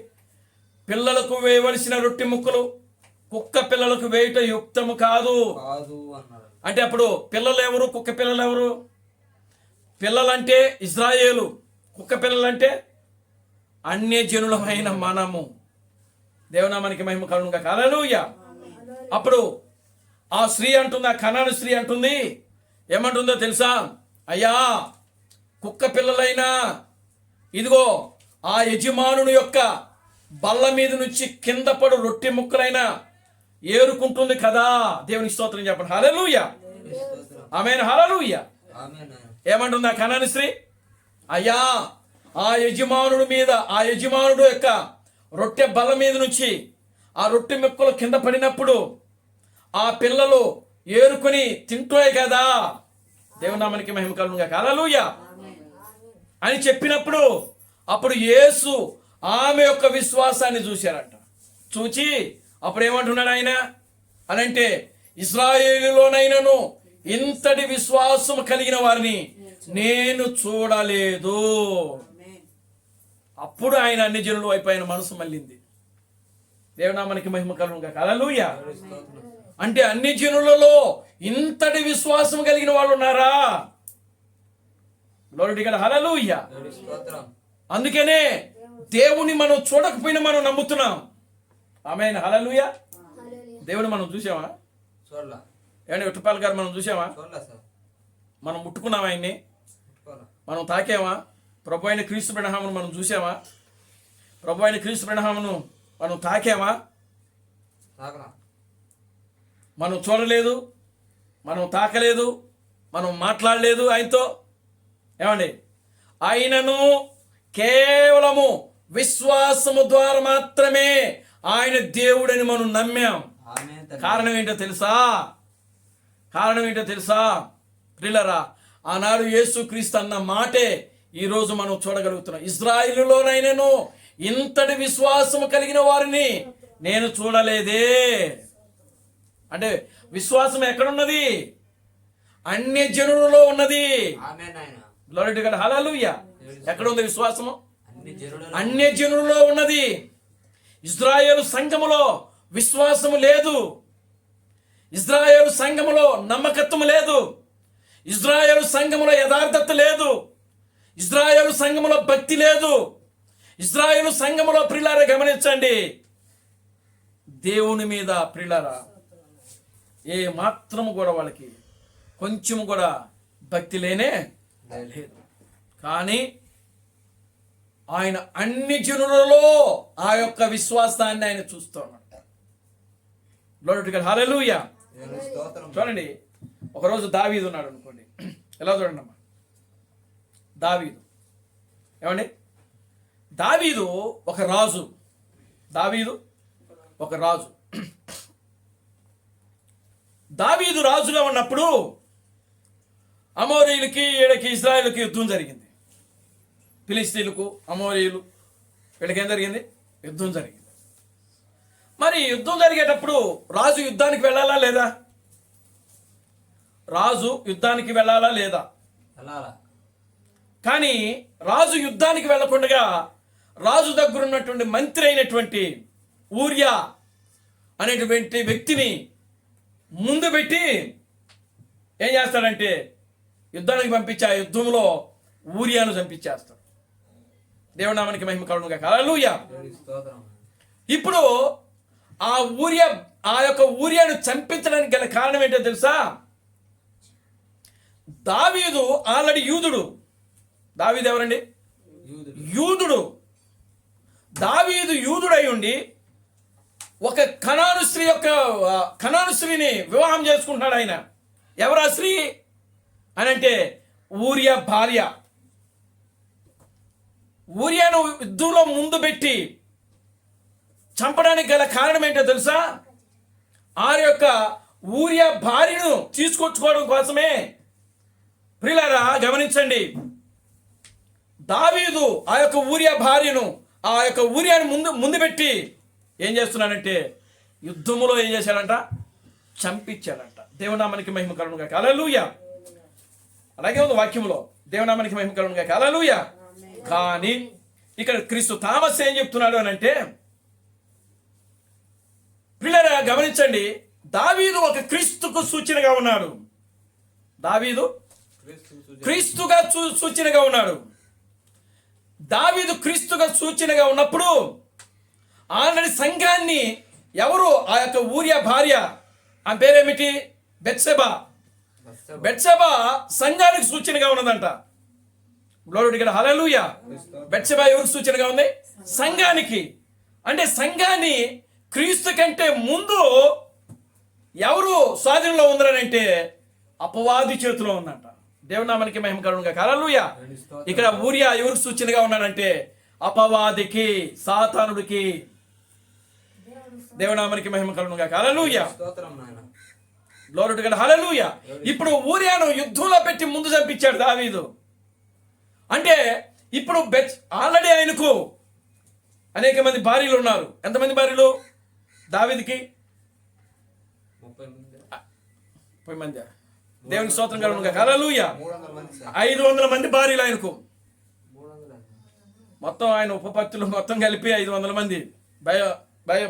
పిల్లలకు వేయవలసిన రొట్టె ముక్కలు కుక్క పిల్లలకు వేయుట యుక్తము కాదు కాదు అన్నాడు. అంటే అప్పుడు పిల్లలు ఎవరు? కుక్క పిల్లలు ఎవరు? పిల్లలంటే ఇజ్రాయేలు, కుక్క పిల్లలంటే అన్యజనులమైన మనము. దేవునామానికి మహిమ కలుగునుగా. హల్లెలూయా. అప్పుడు ఆ స్త్రీ అంటుంది, ఆ కనాను స్త్రీ అంటుంది, ఏమంటుందో తెలుసా? అయ్యా, కుక్క పిల్లలైనా ఇదిగో ఆ యజమానుని యొక్క బల్ల మీద నుంచి కింద పడు రొట్టె ముక్కలైనా ఏరుకుంటుంది కదా. దేవునికి స్తోత్రం చెప్పండి. హల్లెలూయా. ఆమేన్. హల్లెలూయా. ఆమేన్. ఏమంటుంది ఆ కనాను స్త్రీ? అయ్యా, ఆ యజమానుడు యొక్క రొట్టె బల్ల మీద నుంచి ఆ రొట్టె ముక్కలు కింద పడినప్పుడు ఆ పిల్లలు ఏరుకొని తింటాయి కదా. దేవునామానికి మహిమ కలుగునుగా. హల్లెలూయా అని చెప్పినప్పుడు అప్పుడు యేసు ఆమె యొక్క విశ్వాసాన్ని చూశారంట. చూచి అప్పుడు ఏమంటున్నాడు ఆయన అనంటే, ఇశ్రాయేలులోనైనను ఇంతటి విశ్వాసం కలిగిన వారిని నేను చూడలేదు. అప్పుడు ఆయన అన్ని జనుల వైపు ఆయన మనసు మళ్ళింది. దేవునామానికి మహిమ కలుగునుగా. హల్లెలూయా. అంటే అన్ని జనులలో ఇంతటి విశ్వాసం కలిగిన వాళ్ళు ఉన్నారా? Glory to God. హల్లెలూయా. స్తోత్రం. అందుకనే దేవుని మనం చూడకపోయినా మనం నమ్ముతున్నాం. ఆమేన్. హల్లెలూయా. దేవుని మనం చూసామా? చూడలా. ఏమంటే విఠపాల్ గారు మనం చూసామా? చూడలా సార్. మనం ముట్టుకున్నామా? ఆయన్ని చూడలా. మనం తాకామా? ప్రభు అయిన క్రీస్తు బ్రహ్మను మనం చూసామా? ప్రభు అయిన క్రీస్తు బ్రహ్మను మనం తాకామా? తాకలా. మనం చూడలేదు, మనం తాకలేదు, మనం మాట్లాడలేదు ఆయనతో. ఏమండి? ఆయనను కేవలము విశ్వాసము ద్వారా మాత్రమే ఆయన దేవుడని మనం నమ్మాం. ఆమేన్ తండ్రి. కారణం ఏంటో తెలుసా? ప్రియులారా, ఆనాడు యేసుక్రీస్తు అన్న మాటే ఈరోజు మనం చూడగలుగుతున్నాం. ఇశ్రాయేలులోనైనను ఇంతటి విశ్వాసము కలిగిన వారిని నేను చూడలేదే. అంటే విశ్వాసం ఎక్కడున్నది? అన్య జనులలో ఉన్నది. ఆమేన్ నాయనా. Glory to God. హల్లెలూయా. ఎక్కడ ఉంది విశ్వాసము? అన్ని జనులలో అన్య జనులలో ఉన్నది. ఇజ్రాయేలు సంఘములో విశ్వాసము లేదు. ఇజ్రాయేలు సంఘములో నమ్మకత్వం లేదు. ఇజ్రాయేలు సంఘములో యథార్థత లేదు. ఇజ్రాయేలు సంఘములో భక్తి లేదు. ఇజ్రాయేలు సంఘములో ప్రియులారా గమనించండి, దేవుని మీద ప్రియులారా ఏ మాత్రము కూడా వాళ్ళకి కొంచెము కూడా భక్తి లేనే లేదు. కానీ ఆయన అన్ని జనులలో ఆ యొక్క విశ్వాసాన్ని ఆయన చూస్తున్నాడు. Glory to God. హల్లెలూయా. దేవుని స్తోత్రం. చూడండి, ఒకరోజు దావీదు ఉన్నాడు అనుకోండి. ఎలా చూడండి అమ్మా, దావీదు ఏమండి? దావీదు ఒక రాజు. దావీదు రాజుగా ఉన్నప్పుడు అమోరీయులకి ఈడకి ఇశ్రాయేలుకి యుద్ధం జరిగింది. ఫిలిస్తీన్లకు అమోరీయులు వీళ్ళకి ఏం జరిగింది? యుద్ధం జరిగింది. మరి యుద్ధం జరిగేటప్పుడు రాజు యుద్ధానికి వెళ్ళాలా లేదా? వెళ్ళాలా. కానీ రాజు యుద్ధానికి వెళ్ళకుండా రాజు దగ్గర ఉన్నటువంటి మంత్రి అయినటువంటి ఊరియా అనేటువంటి వ్యక్తిని ముందు పెట్టి ఏం చేస్తాడంటే యుద్ధానికి పంపించి ఆ యుద్ధంలో ఊరియాను చంపించేస్తాడు. దేవుని నామానికి మహిమ కలుగునుగా. హల్లెలూయా. దేవుని స్తోత్రం. ఇప్పుడు ఆ యొక్క ఊరియాను చంపించడానికి గల కారణం ఏంటో తెలుసా? దావీదు ఆల్రెడీ యూదుడు. దావీదు ఎవరండి? యూదుడు. దావీదు యూదుడై ఉండి ఒక కనాను స్త్రీని వివాహం చేసుకుంటున్నాడు ఆయన. ఎవరా స్త్రీ అని అంటే ఊరియా భార్య. ఊరియాను యుద్ధంలో ముందు పెట్టి చంపడానికి గల కారణం ఏంటో తెలుసా? ఆ యొక్క ఊరియా భార్యను తీసుకొచ్చుకోవడం కోసమే. ప్రియులారా గమనించండి, దావీదు ఆ యొక్క ఊరియా భార్యను, ఆ యొక్క ఊరియాను ముందు పెట్టి ఏం చేస్తున్నాడంటే యుద్ధములో ఏం చేశాడంట? చంపించాడంట. దేవునామానికి మహిమ కలుగును గాక. హల్లెలూయా. అలాగే ఉంది వాక్యములో, దేవునామానికి మహిమ కలుగును గాక. హల్లెలూయా. కానీ ఇక్కడ క్రీస్తు థామస్ ఏం చెప్తున్నాడు అని అంటే, ప్రియులారా గమనించండి, దావీదు ఒక క్రీస్తుకు సూచనగా ఉన్నాడు. దావీదు క్రీస్తుగా సూచనగా ఉన్నాడు. దావీదు క్రీస్తుగా సూచనగా ఉన్నప్పుడు ఆల్రెడీ సంఘాన్ని ఎవరు? ఆ యొక్క ఊరియా భార్య, ఆ పేరేమిటి? బెత్షెబా. బెత్షెబా సంఘానికి సూచనగా ఉన్నదంట. Glory to God. హల్లెలూయా. బెత్షెబా ఎవరికి సూచనగా ఉంది? సంఘానికి. అంటే సంఘాన్ని క్రీస్తు కంటే ముందు ఎవరు స్వాధీనంలో ఉన్నారంటే అపవాది చేతిలో ఉందంట. దేవునామానికి మహిమ కలుగును గాక. హల్లెలూయా. ఇక్కడ ఊరియా ఎవరికి సూచనగా ఉన్నాడంటే అపవాదికి, సాతానుడికి. దేవునామానికి మహిమ కలుగును గాక. హల్లెలూయా. స్తోత్రం నాయన. Glory to God. హల్లెలూయా. ఇప్పుడు ఊరియాను యుద్ధంలో పెట్టి ముందు చంపించాడు దావీదు. అంటే ఇప్పుడు ఆల్రెడీ ఆయనకు అనేక మంది భార్యలు ఉన్నారు. ఎంతమంది భార్యలు దావీదుకి? 30 మంది. దేవునికి స్తోత్రం కలుగును గాక. హల్లెలూయా. 300 మంది సార్. 500 మంది భార్యలు ఆయనకు. 300. మొత్తం ఆయన ఉపపత్తులు మొత్తం కలిపి 500 మంది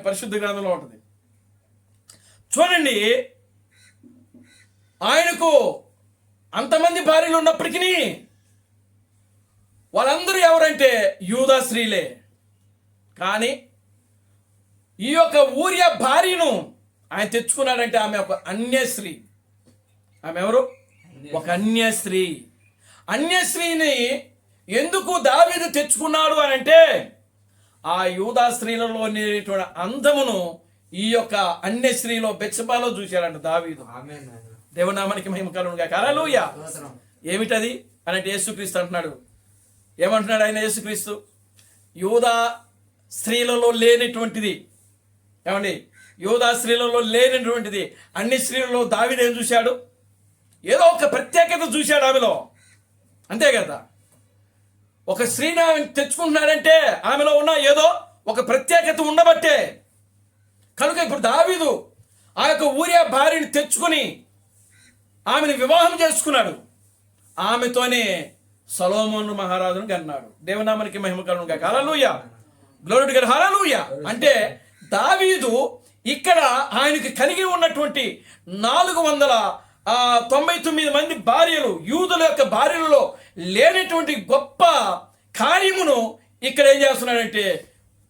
పరిశుద్ధ గ్రంథంలో ఉంటుంది. చూడండి, ఆయనకు అంతమంది భార్యలు ఉన్నప్పటికీ వాళ్ళందరూ ఎవరంటే యూదా స్త్రీలే. కానీ ఈ యొక్క ఊరియా భార్యను ఆయన తెచ్చుకున్నాడంటే ఆమె ఒక అన్యస్త్రీ. ఆమె ఎవరు? ఒక అన్యస్త్రీ. అన్యస్త్రీని ఎందుకు దావీదు తెచ్చుకున్నాడు అని అంటే ఆ యూదా స్త్రీలలో ఉండేటువంటి అందమును ఈ యొక్క అన్యస్త్రీలో బెత్షెబాలో చూశాడంట దావీదు. ఆమేన్ నాయన. దేవునామానికి మహిమ కలుగును గాక. హల్లెలూయా. స్తోత్రం. ఏమిటది అని అంటే యేసుక్రీస్తు అంటున్నాడు. ఏమంటున్నాడు ఆయన? యేసుక్రీస్తు యూదా స్త్రీలలో లేనటువంటిది, ఏమండి, యూదా స్త్రీలలో లేనటువంటిది అన్ని స్త్రీలలో దావీదు ఏం చూశాడు? ఏదో ఒక ప్రత్యేకత చూశాడు ఆమెలో, అంతే కదా. ఒక స్త్రీని ఆమె తెచ్చుకుంటున్నాడంటే ఆమెలో ఉన్న ఏదో ఒక ప్రత్యేకత ఉండబట్టే. కనుక ఇప్పుడు దావీదు ఆ యొక్క ఊరియా భార్యని తెచ్చుకుని ఆమెను వివాహం చేసుకున్నాడు. ఆమెతోనే సొలొమోను మహారాజును కన్నాడు. దేవునామానికి మహిమ కలుగును గాక. హల్లెలూయా. Glory to God. హల్లెలూయా. అంటే దావీదు ఇక్కడ ఆయనకి కలిగి ఉన్నటువంటి 499 మంది భార్యలు, యూదుల యొక్క భార్యలలో లేనటువంటి గొప్ప కార్యమును ఇక్కడ ఏం చేస్తున్నాడంటే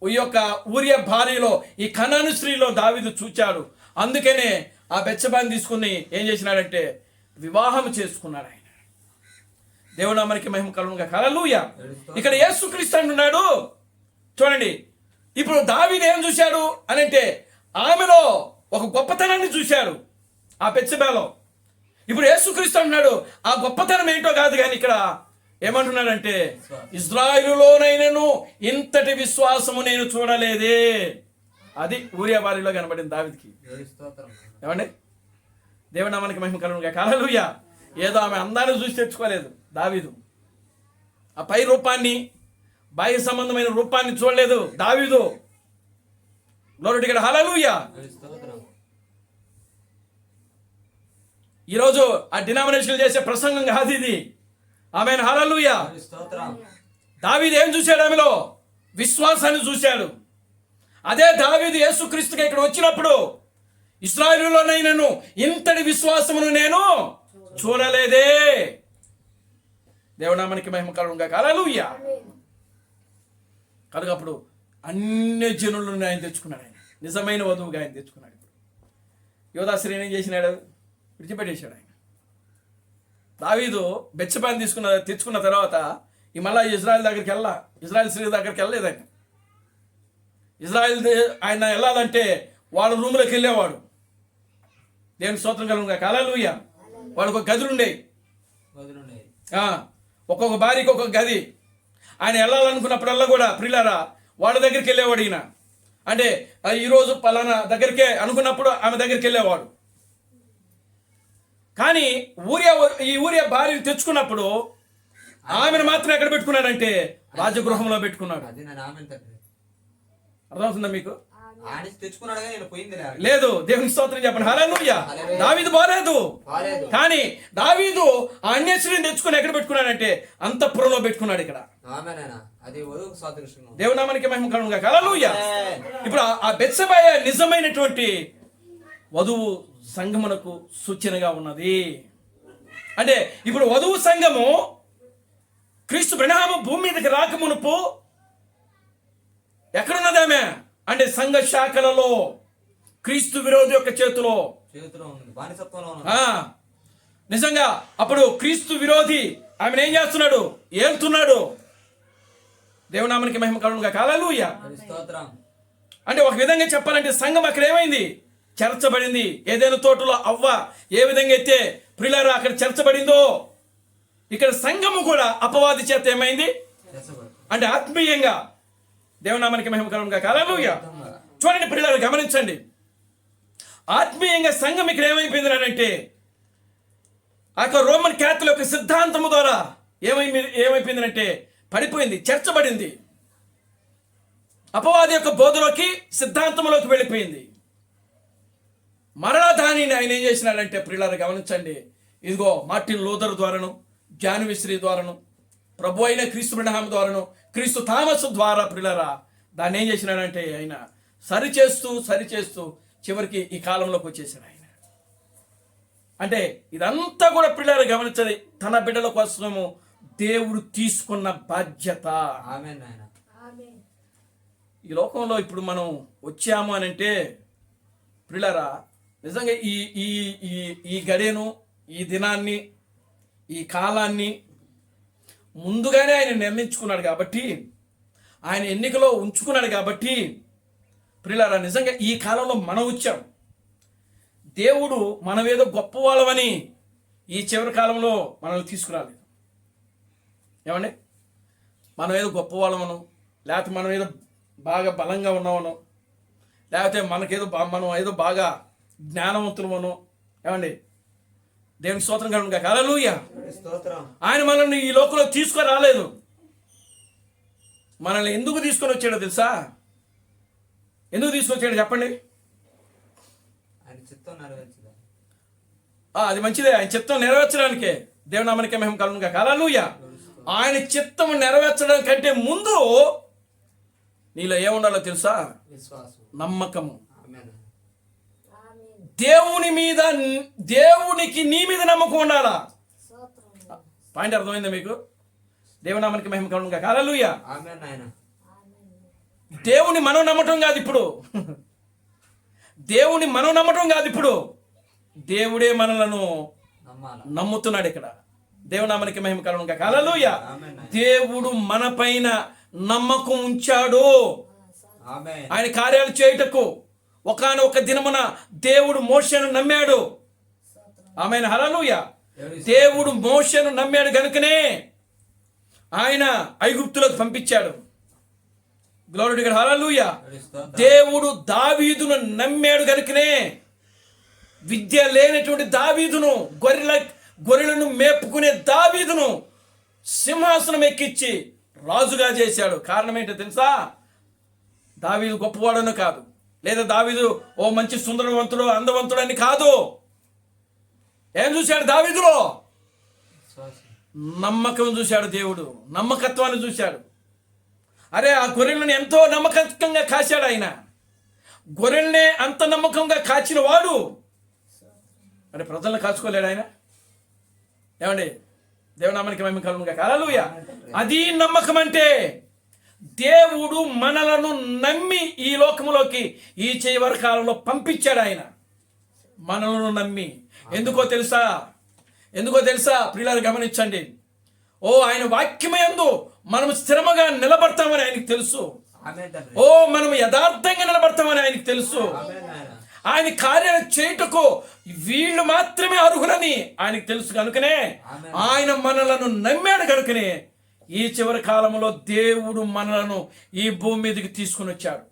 ఈ యొక్క ఊరియా భార్యలో, ఈ కనాను స్త్రీలో దావీదు చూచాడు. అందుకనే ఆ బెత్షెబాని తీసుకుని ఏం చేసినాడంటే వివాహం చేసుకున్నాడు ఆయన. దేవునామానికి మహిమ కలుగును గాక. హల్లెలూయా. ఇక్కడ యేసుక్రీస్తు అంటున్నాడు. చూడండి, ఇప్పుడు దావీదు ఏం చూశాడు అని అంటే ఆమెలో ఒక గొప్పతనాన్ని చూశాడు, ఆ బెత్షెబాలో. ఇప్పుడు యేసుక్రీస్తు అంటున్నాడు ఆ గొప్పతనం ఏంటో కాదు, కానీ ఇక్కడ ఏమంటున్నాడంటే ఇశ్రాయేలులోనైనను ఇంతటి విశ్వాసము నేను చూడలేదే. అది ఊరియా భార్యలో కనబడింది దావీదుకి. స్తోత్రం నాయన. ఏమండి? దేవునామానికి మహిమ కలుగును గాక. హల్లెలూయా. ఏదో ఆమె అందాన్ని చూసి తెచ్చుకోలేదు దావీదు. ఆ పై రూపాన్ని, బాహ్య సంబంధమైన రూపాన్ని చూడలేదు దావీదు. Glory to God. హల్లెలూయా. స్తోత్రం. ఈరోజు ఆ డినామినేషన్లు చేసే ప్రసంగం కాదు ఇది. ఆమేన్. హల్లెలూయా. స్తోత్రం. దావీదు ఏం చూశాడు? ఆమెలో విశ్వాసాన్ని చూశాడు. అదే దావీదు యేసుక్రీస్తుగా ఇక్కడ వచ్చినప్పుడు ఇశ్రాయేలులోనైనను ఇంతటి విశ్వాసమును నేను చూడలేదే. దేవునామానికి మహిమ కలుగును గాక. హల్లెలూయా. కనుక అప్పుడు అన్ని జనులను ఆయన తెచ్చుకున్నాడు. ఆయన నిజమైన వధువుగా ఆయన తెచ్చుకున్నాడు. ఇప్పుడు యోధా స్త్రీని ఏం చేసినాడు? విడిచిపెట్టేశాడు ఆయన. దావీదు బెత్షెబాని తెచ్చుకున్న తర్వాత ఈ మళ్ళా ఇజ్రాయెల్ దగ్గరికి ఇజ్రాయెల్ స్త్రీ దగ్గరికి వెళ్ళలేదు ఆయన. ఆయన వెళ్ళాలంటే వాళ్ళ రూమ్లోకి వెళ్ళేవాడు. దేవుని స్తోత్రం కలుగును గాక. హల్లెలూయా. వాళ్ళకు ఒక గదులు ఉండేవి. ఒక్కొక్క భార్యకి ఒక్కొక్క గది. ఆయన వెళ్ళాలనుకున్నప్పుడల్లా కూడా ప్రియులారా వాళ్ళ దగ్గరికి వెళ్ళేవాడు ఈయన. అంటే ఈరోజు పలానా దగ్గరికే అనుకున్నప్పుడు ఆమె దగ్గరికి వెళ్ళేవాడు. కానీ ఈ ఊరియా భార్యను తెచ్చుకున్నప్పుడు ఆమెను మాత్రం ఎక్కడ పెట్టుకున్నాడంటే రాజగృహంలో పెట్టుకున్నాడు. అది నేను ఆమె తండ్రి అర్థమవుతుందా మీకు? ఆయన తెచ్చుకున్నాడు కానీ నేను పోయింది లేదు. దేవుని స్తోత్రం చెప్పండి. హల్లెలూయా. దావీదు బాలేదు. కానీ దావీదు ఆ అన్యశ్రీని తెచ్చుకొని ఎక్కడ పెట్టుకున్నాడంటే అంతఃపురంలో పెట్టుకున్నాడు. ఇక్కడ ఆమేనైనా అది వధువుకు సాదృశ్యంగా ఉంది. దేవుని నామానికి మహిమ కలుగును గాక. హల్లెలూయా. ఇప్పుడు ఆ బెత్షెబా నిజమైనటువంటి వధువు సంఘమునకు సూచనగా ఉన్నది. అంటే ఇప్పుడు వధువు సంఘము క్రీస్తు బ్రహ్మ భూమి మీదకి రాకమునుపు ఎక్కడున్నది ఆమె అంటే సంఘ శాఖలలో క్రీస్తు విరోధి యొక్క చేతిలో ఉంది, బానిసత్వంలో ఉంది. నిజంగా అప్పుడు క్రీస్తు విరోధి ఆమెను ఏం చేస్తున్నాడు? ఏలుతున్నాడు. దేవునామానికి మహిమ కలుగును గాక. హల్లెలూయా. స్తోత్రం. అంటే ఒక విధంగా చెప్పాలంటే సంఘం అక్కడ ఏమైంది? చెరచబడింది. ఏదైనా తోటలో అవ్వ ఏ విధంగా అయితే ప్రియులారా అక్కడ చెరచబడిందో ఇక్కడ సంఘము కూడా అపవాది చేత ఏమైంది అంటే ఆత్మీయంగా. దేవునామానికి మహిమ కలుగును గాక. హల్లెలూయా. చూడండి ప్రియులారా, గమనించండి. ఆత్మీయంగా సంఘం ఇక్కడ ఏమైపోయింది అంటే ఆ రోమన్ క్యాథలిక్ యొక్క సిద్ధాంతము ద్వారా ఏమైపోయిందంటే పడిపోయింది, చేర్చబడింది. అపవాది యొక్క బోధలోకి సిద్ధాంతంలోకి వెళ్ళిపోయింది. మరలా దానిని ఆయన ఏం చేసినాడంటే ప్రియులారా గమనించండి. ఇదిగో మార్టిన్ లూథర్ ద్వారాను, జాన్ వెస్లీ ద్వారాను, ప్రభు అయిన క్రీస్తు బ్రహ్మ ద్వారాను, క్రీస్తు థామస్ ద్వారా ప్రియులారా దాన్ని ఏం చేసినాడంటే ఆయన సరిచేస్తూ చివరికి ఈ కాలంలోకి వచ్చేసాడు ఆయన. అంటే ఇదంతా కూడా పిల్లలు గమనించాలి. తన బిడ్డల కోసము దేవుడు తీసుకున్న బాధ్యత. ఆమేన్ నాయనా. ఈ లోకంలో ఇప్పుడు మనం వచ్చాము అని అంటే పిల్లరా నిజంగా ఈ గడియను, ఈ దినాన్ని, ఈ కాలాన్ని ముందుగానే ఆయన నిర్ణయించుకున్నాడు కాబట్టి, ఆయన ఎన్నికలో ఉంచుకున్నాడు కాబట్టి ప్రియులారా నిజంగా ఈ కాలంలో మనం వచ్చాం. దేవుడు మనమేదో గొప్ప వాళ్ళమని ఈ చివరి కాలంలో మనల్ని తీసుకురాలేదు. ఏమండి? మనం ఏదో గొప్ప వాళ్ళమను, లేకపోతే మనం ఏదో బాగా బలంగా ఉన్నామను, లేకపోతే మనం ఏదో బాగా జ్ఞానవంతులమను. ఏమండి? దేవుని స్తోత్రం కలుగును గాక. హల్లెలూయా. ఆయన మనల్ని ఈ లోకంలో తీసుకొని రాలేదు. మనల్ని ఎందుకు తీసుకొని వచ్చాడో తెలుసా? ఎందుకు తీసుకొచ్చాడు చెప్పండి? ఆయన చిత్తం నెరవేర్చదా? అది మంచిదే. ఆయన చిత్తం నెరవేర్చడానికే. దేవునామానికి మహిమ కలుగును గాక. హల్లెలూయా. ఆయన చిత్తం నెరవేర్చడం కంటే ముందు నీలో ఏముండాలో తెలుసా? విశ్వాసం, నమ్మకము. ఆమేన్. దేవునికి నీ మీద నమ్మకం ఉండాలా? పాయింట్ అర్థమైందా మీకు? దేవునామానికి మహిమ కలుగును గాక. హల్లెలూయా. ఆమేన్ నాయనా. దేవుని మనం నమ్మటం కాదు ఇప్పుడు. దేవుని మనం నమ్మటం కాదు ఇప్పుడు. దేవుడే మనలను నమ్ముతున్నాడు ఇక్కడ. దేవునామానికి మహిమ కలుగును గాక. హల్లెలూయా. దేవుడు మన పైన నమ్మకం ఉంచాడు. ఆయన కార్యాలు చేయుటకు ఒకానొక దినమున దేవుడు మోషేను నమ్మాడు. ఆమేన్. హల్లెలూయా. దేవుడు మోషేను నమ్మాడు గనుకనే ఆయన ఐగుప్తులోకి పంపించాడు. Glory to God. హల్లెలూయా. దేవుడు దావీదును నమ్మాడు గనుకనే విద్య లేనటువంటి దావీదును, గొర్రెలను మేపుకునే దావీదును సింహాసనం ఎక్కించి రాజుగా చేశాడు. కారణం ఏంటో తెలుసా? దావీదు గొప్పవాడని కాదు, లేదా దావీదు ఓ మంచి సుందరవంతుడు, అందవంతుడు అని కాదు. ఏం చూశాడు దావీదులో? నమ్మకం చూశాడు. దేవుడు నమ్మకత్వాన్ని చూశాడు. అరే ఆ గొర్రెలను ఎంతో నమ్మకంగా కాశాడు ఆయన. గొర్రెల్నే అంత నమ్మకంగా కాచిన వాడు అంటే ప్రజలను కాచుకోలేడు ఆయన. ఏమండి? దేవునామానికి మహిమ కలుగును గాక. హల్లెలూయా. అది నమ్మకం అంటే. దేవుడు మనలను నమ్మి ఈ లోకములోకి ఈ చివరి కాలంలో పంపించాడు ఆయన. మనలను నమ్మి. ఎందుకో తెలుసా ప్రియులారా గమనించండి. ఆయన వాక్యమయందు మనం స్థిరముగా నిలబడతామని ఆయనకు తెలుసు. మనం యథార్థంగా నిలబడతామని ఆయనకు తెలుసు. ఆయన కార్యాలు చేయుటకు వీళ్ళు మాత్రమే అర్హులని ఆయనకు తెలుసు కనుకనే ఆయన మనలను నమ్మాడు కనుకనే ఈ చివరి కాలంలో దేవుడు మనలను ఈ భూమి మీదకి తీసుకుని వచ్చాడు.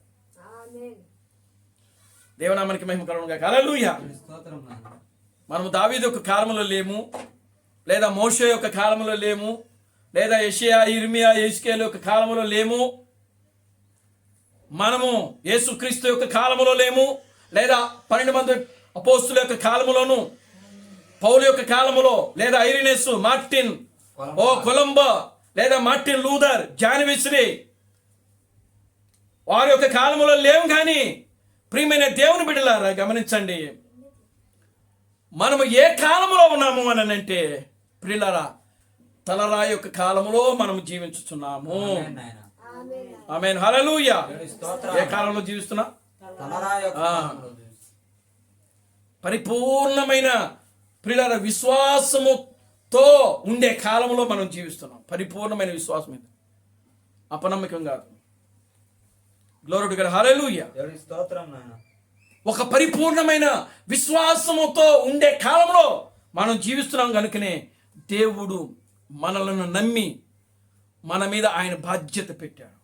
దేవునామానికి మహిమ కలుగునుగాక. హల్లెలూయా. దేవుని స్తోత్రం నాయన. మనము దావీదు యొక్క కాలంలో లేము, లేదా మోషే యొక్క కాలంలో లేము, లేదా యెషయా, ఇర్మియా, యెహెజ్కేలు యొక్క కాలంలో లేము. మనము యేసుక్రీస్తు యొక్క కాలంలో లేము, లేదా 12 మంది అపోస్తుల యొక్క కాలంలోను, పౌలు యొక్క కాలంలో, లేదా ఐరినెస్, మార్టిన్ కొలంబో, లేదా మార్టిన్ లూథర్, జాన్ వెస్లీ వారి యొక్క కాలంలో లేవు. కానీ ప్రియమైన దేవుని బిడ్డలారా గమనించండి, మనము ఏ కాలంలో ఉన్నాము అని అంటే ప్రియులారా, తలరాయి యొక్క కాలంలో మనము జీవించుచున్నాము. ఆమేన్ నాయన. ఆమేన్. హల్లెలూయా. దేవుని స్తోత్రం. ఏ కాలంలో జీవిస్తున్నా? తలరాయి యొక్క కాలంలో జీవిస్తున్నాం. పరిపూర్ణమైన ప్రియులారా విశ్వాసముతో ఉండే కాలంలో మనం జీవిస్తున్నాం. పరిపూర్ణమైన విశ్వాసం ఇది, అపనమ్మకం కాదు. Glory to God. హల్లెలూయా. దేవుని స్తోత్రం నాయన. ఒక పరిపూర్ణమైన విశ్వాసముతో ఉండే కాలంలో మనం జీవిస్తున్నాం కనుకనే దేవుడు మనలను నమ్మి మన మీద ఆయన బాధ్యత పెట్టాడు.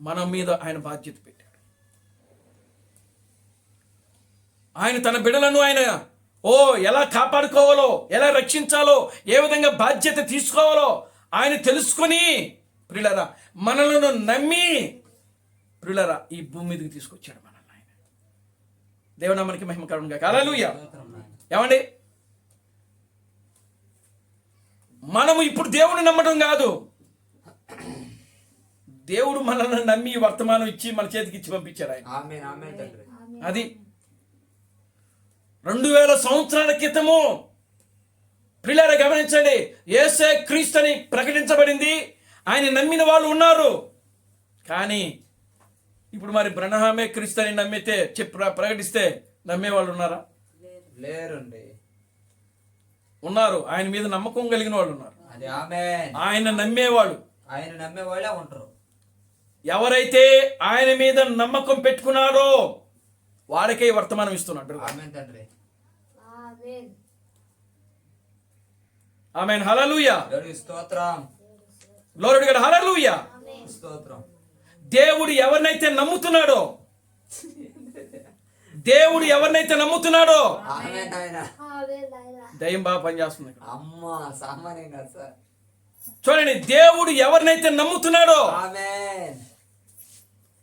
మన మీద ఆయన బాధ్యత పెట్టాడు. ఆయన తన బిడ్డలను ఆయన ఎలా కాపాడుకోవాలో, ఎలా రక్షించాలో, ఏ విధంగా బాధ్యత తీసుకోవాలో ఆయన తెలుసుకొని ప్రియులారా మనలను నమ్మి ప్రియులారా ఈ భూమి మీదకి తీసుకొచ్చాడు మనల్ని. ఆయన దేవునామానికి మహిమ కలుగునుగాక. హల్లెలూయా. స్తోత్రం నాయన. ఏమండి, మనము ఇప్పుడు దేవుని నమ్మడం కాదు, దేవుడు మనల్ని నమ్మి వర్తమానం ఇచ్చి మన చేతికి ఇచ్చి పంపించాడు ఆయన. ఆమేన్. ఆమేన్ తండ్రి. అది 2000 సంవత్సరాల క్రితము ప్రియులారా గమనించండి, యేసే క్రీస్తు అని ప్రకటించబడింది. ఆయన నమ్మిన వాళ్ళు ఉన్నారు. కానీ ఇప్పుడు మరి బ్రహ్మే క్రీస్తు అని నమ్మితే ప్రకటిస్తే నమ్మే వాళ్ళు ఉన్నారా? లేరండి. ఉన్నారు. ఆయన మీద నమ్మకం కలిగిన వాళ్ళు ఉన్నారు. అది ఆమేన్. ఆయన నమ్మేవాళ్ళు, ఆయన నమ్మే వాళ్ళే ఉంటారు. ఎవరైతే ఆయన మీద నమ్మకం పెట్టుకున్నారో వాళ్ళకే ఈ వర్తమానం ఇస్తున్నాడు. ఆమేన్ తండ్రి. ఆమేన్. హల్లెలూయా. దేవుని స్తోత్రం. Glory to God. హల్లెలూయా. స్తోత్రం. దేవుడు ఎవరినైతే నమ్ముతున్నాడో, దేవుడు ఎవరినైతే నమ్ముతున్నాడో ఆమేన్ నాయన. దయ్యం బాగా పనిచేస్తుంది ఇక్కడ. అమ్మా సామాన్యం కాదు సార్. చూడండి, దేవుడు ఎవరినైతే నమ్ముతున్నాడో ఆమేన్.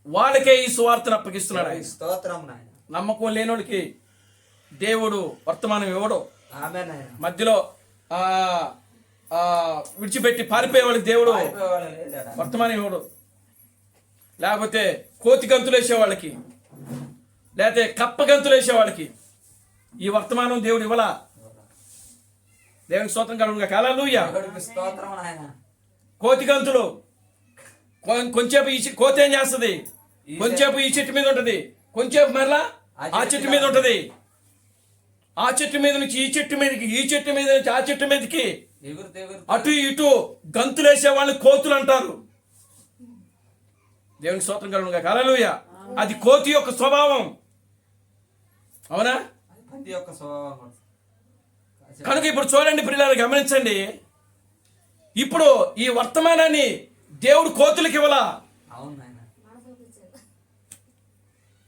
వాళ్ళకే ఈ సువార్తను అప్పగిస్తున్నాడు ఆయన. దేవుని స్తోత్రం నాయన. నమ్మకం లేనోడికి దేవుడు వర్తమానం ఇవ్వడు. ఆమేన్ నాయన. మధ్యలో విడిచిపెట్టి పారిపోయే వాళ్ళకి దేవుడు పారిపోయేవాడు లేడా? వర్తమానం ఇవ్వడు. లేకపోతే కోతి గంతులు వేసే వాళ్ళకి, లేకపోతే కప్ప గంతులు వేసే వాళ్ళకి ఈ వర్తమానం దేవుడు ఇవ్వలా. దేవునికి స్తోత్రం కలుగునుగాక. హల్లెలూయా. దేవునికి స్తోత్రం నాయన. కోతి గంతులు కొంచెంసేపు కోతి ఏం చేస్తుంది? కొంచెంసేపు ఈ చెట్టు మీద ఉంటది, కొంచెంసేపు మరలా ఆ చెట్టు మీద ఉంటది. ఆ చెట్టు మీద నుంచి ఈ చెట్టు మీదకి, ఈ చెట్టు మీద నుంచి ఆ చెట్టు మీదకి అటు ఇటు గంతులు వేసే వాళ్ళని కోతులు అంటారు. దేవునికి స్తోత్రం కలుగునుగాక. హల్లెలూయా. అది కోతి యొక్క స్వభావం, అవునా? పంది యొక్క స్వభావం. కనుక ఇప్పుడు చూడండి ప్రియులారా, గమనించండి. ఇప్పుడు ఈ వర్తమానాన్ని దేవుడు కోతులకి ఇవ్వలా. అవును నాయన.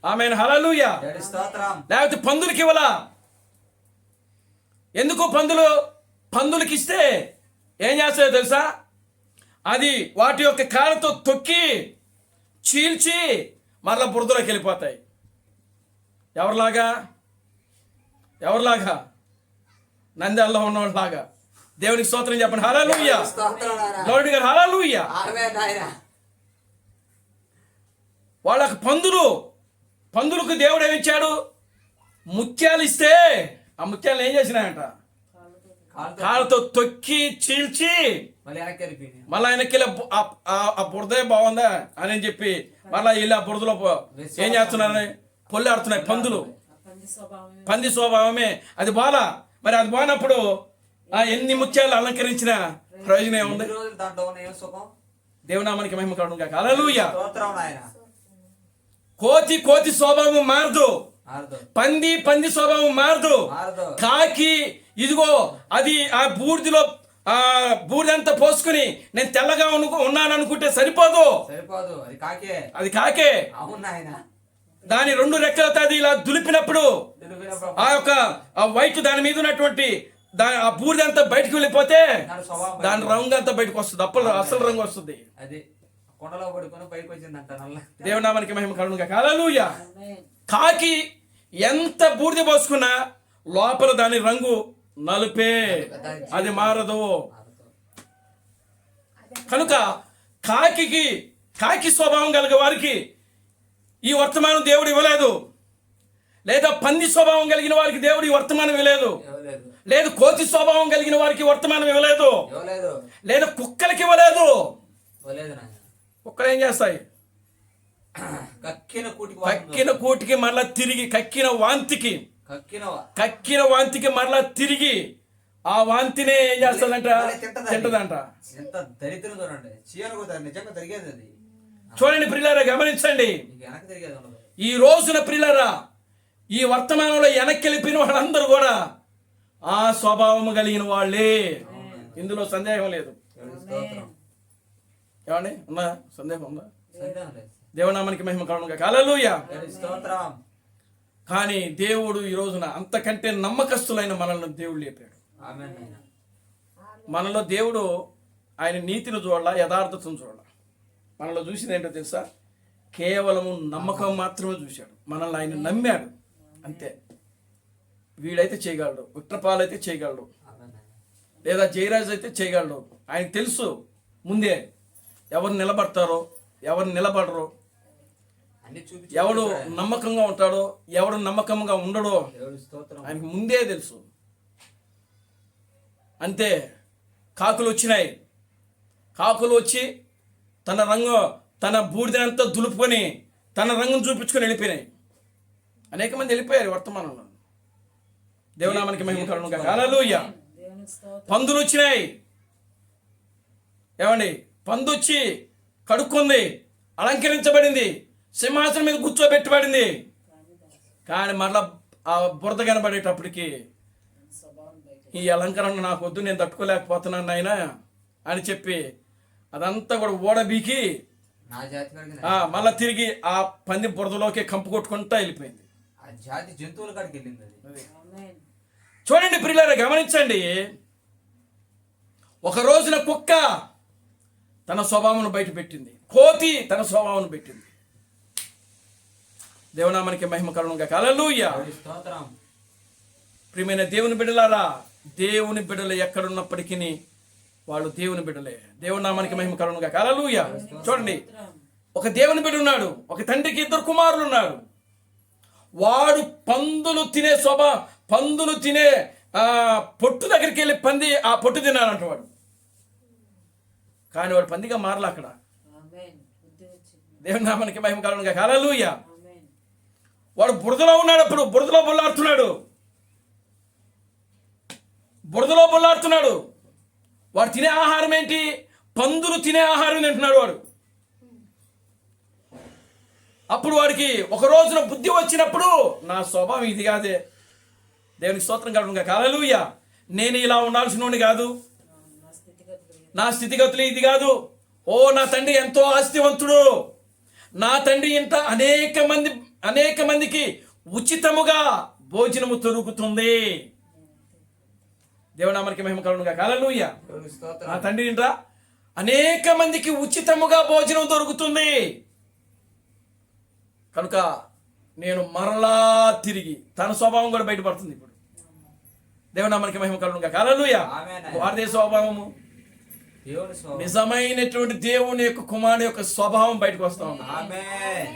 ఆమేన్. హల్లెలూయా. దేవుని స్తోత్రం. లేకపోతే పందులకి ఇవ్వలా. ఎందుకు పందులకి ఇస్తే ఏం చేస్తాయో తెలుసా? అది వాటి యొక్క కాళ్ళతో తొక్కి చీల్చి మరలా బురదలోకి వెళ్ళిపోతాయి. ఎవరిలాగా నంద్యాలలో ఉన్నవాళ్ళలాగా. దేవునికి స్తోత్రం చెప్పండి. హల్లెలూయా. స్తోత్రం నాయన. Glory to God. హల్లెలూయా. ఆమేన్ నాయన. వాళ్ళకి పందులకు దేవుడు ఏమిచ్చాడు? ముత్యాలు ఇస్తే ఆ ముత్యాలు ఏం చేసినాయంట? కాళ్ళతో తొక్కి చీల్చి మళ్ళీ వెనక్కి వెళ్ళిపోయింది. మళ్ళీ ఆయనకి ఆ బురదే బాగుందా అని చెప్పి మళ్ళీ వీళ్ళు ఆ బురదలో ఏం చేస్తున్నారని పొల్లాడుతున్నాయి పందులు. పంది స్వభావమే అది బాలా. మరి అది బానప్పుడు ఎన్ని ముత్యాలు అలంకరించిన ప్రయోజనం ఏముంది? ఎన్ని రోజులు దాంట్లో ఉన్న ఏం సుఖం? దేవునామానికి మహిమ కలుగునుగాక. హల్లెలూయా. స్తోత్రం నాయన. కోతి స్వభావం మారదు. ఆర్దో. పంది స్వభావం మారదు. మారదు. కాకి ఇదిగో అది ఆ బూడిదంతా పోసుకుని నేను తెల్లగా ఉన్నాను అనుకుంటే సరిపోదు. సరిపోదు. అది కాకే. అది కాకే. అవును నాయన. దాని 2 రెక్కలతో అది ఇలా దులిపినప్పుడు దులిపినప్పుడు ఆ వైట్ దాని మీద ఉన్నటువంటి ఆ బూడిదంతా బయటకు వెళ్ళిపోతే దాని స్వభావం దాని రంగు అంతా బయటకు వస్తుంది. అసలు రంగు వస్తుంది. అది కొండలో పడుకొని పైకి వచ్చిందంట నల్ల. దేవునామానికి మహిమ కలుగునుగాక. హల్లెలూయా. కాకి ఎంత బూడిద పోసుకున్నా లోపల దాని రంగు నలుపే, అది మారదు. కనుక కాకి స్వభావం కలిగే వారికి ఈ వర్తమానం దేవుడు ఇవ్వలేదు. లేదా పంది స్వభావం కలిగిన వారికి దేవుడు ఈ వర్తమానం ఇవ్వలేదు. ఇవ్వలేదు. లేదు కోతి స్వభావం కలిగిన వారికి వర్తమానం ఇవ్వలేదు. ఇవ్వలేదు. లేదా కుక్కలకి ఇవ్వలేదు. ఇవ్వలేదు నాయన. కుక్కలు ఏం చేస్తాయి? కక్కిన కూటికి మరలా తిరిగి కక్కిన వాంతికి మరలా తిరిగి ఆ వాంతినే ఏం చేస్తుందంట? తింటదంట. ఎంత దరిద్రం చూడండి. చీయను కూడా నిజంగా జరిగేది అది. చూడండి ప్రియులారా, గమనించండి. వెనక్కి తిరిగేది ఉండదు. ఈ రోజున ప్రియులారా, ఈ వర్తమానంలో వెనక్కి వెళ్ళిపోయిన వాళ్ళందరూ కూడా ఆ స్వభావం కలిగిన వాళ్ళే. ఇందులో సందేహం లేదు. స్తోత్రం. ఏమండి, ఉందా? సందేహం ఉందా? సందేహం లేదు. దేవునామానికి మహిమ కలుగునుగాక. హల్లెలూయా. స్తోత్రం. కానీ దేవుడు ఈ రోజున అంతకంటే నమ్మకస్తులైన మనల్ని దేవుడు లేపాడు. ఆమేన్ నాయన. మనలో దేవుడు ఆయన నీతిని చూడాల, యథార్థతను చూడాల. మనలో చూసింది ఏంటో తెలుసా? కేవలము నమ్మకం మాత్రమే చూశాడు. మనల్ని ఆయన నమ్మాడు అంతే. వీడైతే చేయగలడు, విక్రపాల్ అయితే చేయగలడు, ఆమేన్ నాయన. లేదా జయరాజ్ అయితే చేయగలడు. ఆయనకు తెలుసు ముందే ఎవరు నిలబడతారో, ఎవరు నిలబడరో, అన్ని చూపించి ఎవడు నమ్మకంగా ఉంటాడో, ఎవడు నమ్మకంగా ఉండడో దేవుడి స్తోత్రం. ఆయనకు ముందే తెలుసు. అంతే. కాకులు వచ్చినాయి. కాకులు వచ్చి తన బూడిదంతా దులుపుకొని తన రంగును చూపించుకొని వెళ్ళిపోయినాయి. అనేక మంది వెళ్ళిపోయారు వర్తమానంలో. దేవునామానికి మహిమ కలుగునుగాక. హల్లెలూయా. పందులు వచ్చినాయి. ఏమండి, పందు వచ్చి కడుక్కుంది, అలంకరించబడింది, సింహాసనం మీద కూర్చోబెట్టబడింది. కానీ మరలా ఆ బురద కనబడేటప్పటికి ఈ అలంకరణ నాకు వద్దు, నేను తట్టుకోలేకపోతున్నాను నాయన అని చెప్పి అదంతా కూడా ఓడబీకి నా జాతి కాడికి మళ్ళా తిరిగి ఆ పంది బురదలోకి కంపు కొట్టుకుంటా వెళ్ళిపోయింది. ఆ జాతి జంతువుల కాడికి వెళ్ళింది అది. చూడండి ప్రియులారా, గమనించండి. ఒక రోజున కుక్క తన స్వభావం బయట పెట్టింది, కోతి తన స్వభావం పెట్టింది. దేవునామానికి మహిమ కలుగునుగాక. హల్లెలూయా. దేవుడి స్తోత్రం. ప్రియమైన దేవుని బిడ్డలారా, దేవుని బిడ్డలు ఎక్కడున్నప్పటికీ వాళ్ళు దేవుని బిడ్డలే. దేవునామానికి మహిమ కలుగునుగాక. హల్లెలూయా. చూడండి, ఒక దేవుని బిడ్డ ఉన్నాడు. ఒక తండ్రికి 2 కుమారులు ఉన్నారు. వాడు పందులు తినే పొట్టు దగ్గరికి వెళ్ళి ఆ పొట్టు తినాలంట వాడు. కానీ వాడు పందిగా మారలా అక్కడ. దేవుని నామానికి మహిమ కలుగునుగాక. హల్లెలూయా. వాడు బురదలో ఉన్నాడు. బురదలో బొల్లాడుతున్నాడు. వాడు తినే ఆహారం ఏంటి? పందులు తినే ఆహారం తింటున్నాడు వాడు. అప్పుడు వాడికి ఒక రోజున బుద్ధి వచ్చినప్పుడు, నా స్వభావం ఇది కాదే. దేవునికి స్తోత్రం కలుగునుగాక. హల్లెలూయా. నేను ఇలా ఉండాల్సినోని కాదు, నా స్థితిగతులు ఇది కాదు. నా తండ్రి ఎంతో ఆస్తివంతుడు. నా తండ్రి ఇంత అనేక మందికి ఉచితముగా భోజనము దొరుకుతుంది. దేవునామానికి మహిమ కలుగునుగాక. హల్లెలూయా. దేవుడి స్తోత్రం. నా తండ్రి ఇంట అనేక మందికి ఉచితముగా భోజనం దొరుకుతుంది. కనుక నేను మరలా తిరిగి తన స్వభావం కూడా బయటపడుతుంది. ఇప్పుడు దేవునామానికి మహిమ కలుగునుగాక. హల్లెలూయా. వారిదే స్వభావము, దేవుడి స్వభావం. నిజమైనటువంటి దేవుని యొక్క కుమారుని యొక్క స్వభావం బయటకు వస్తా ఉంది. ఆమేన్.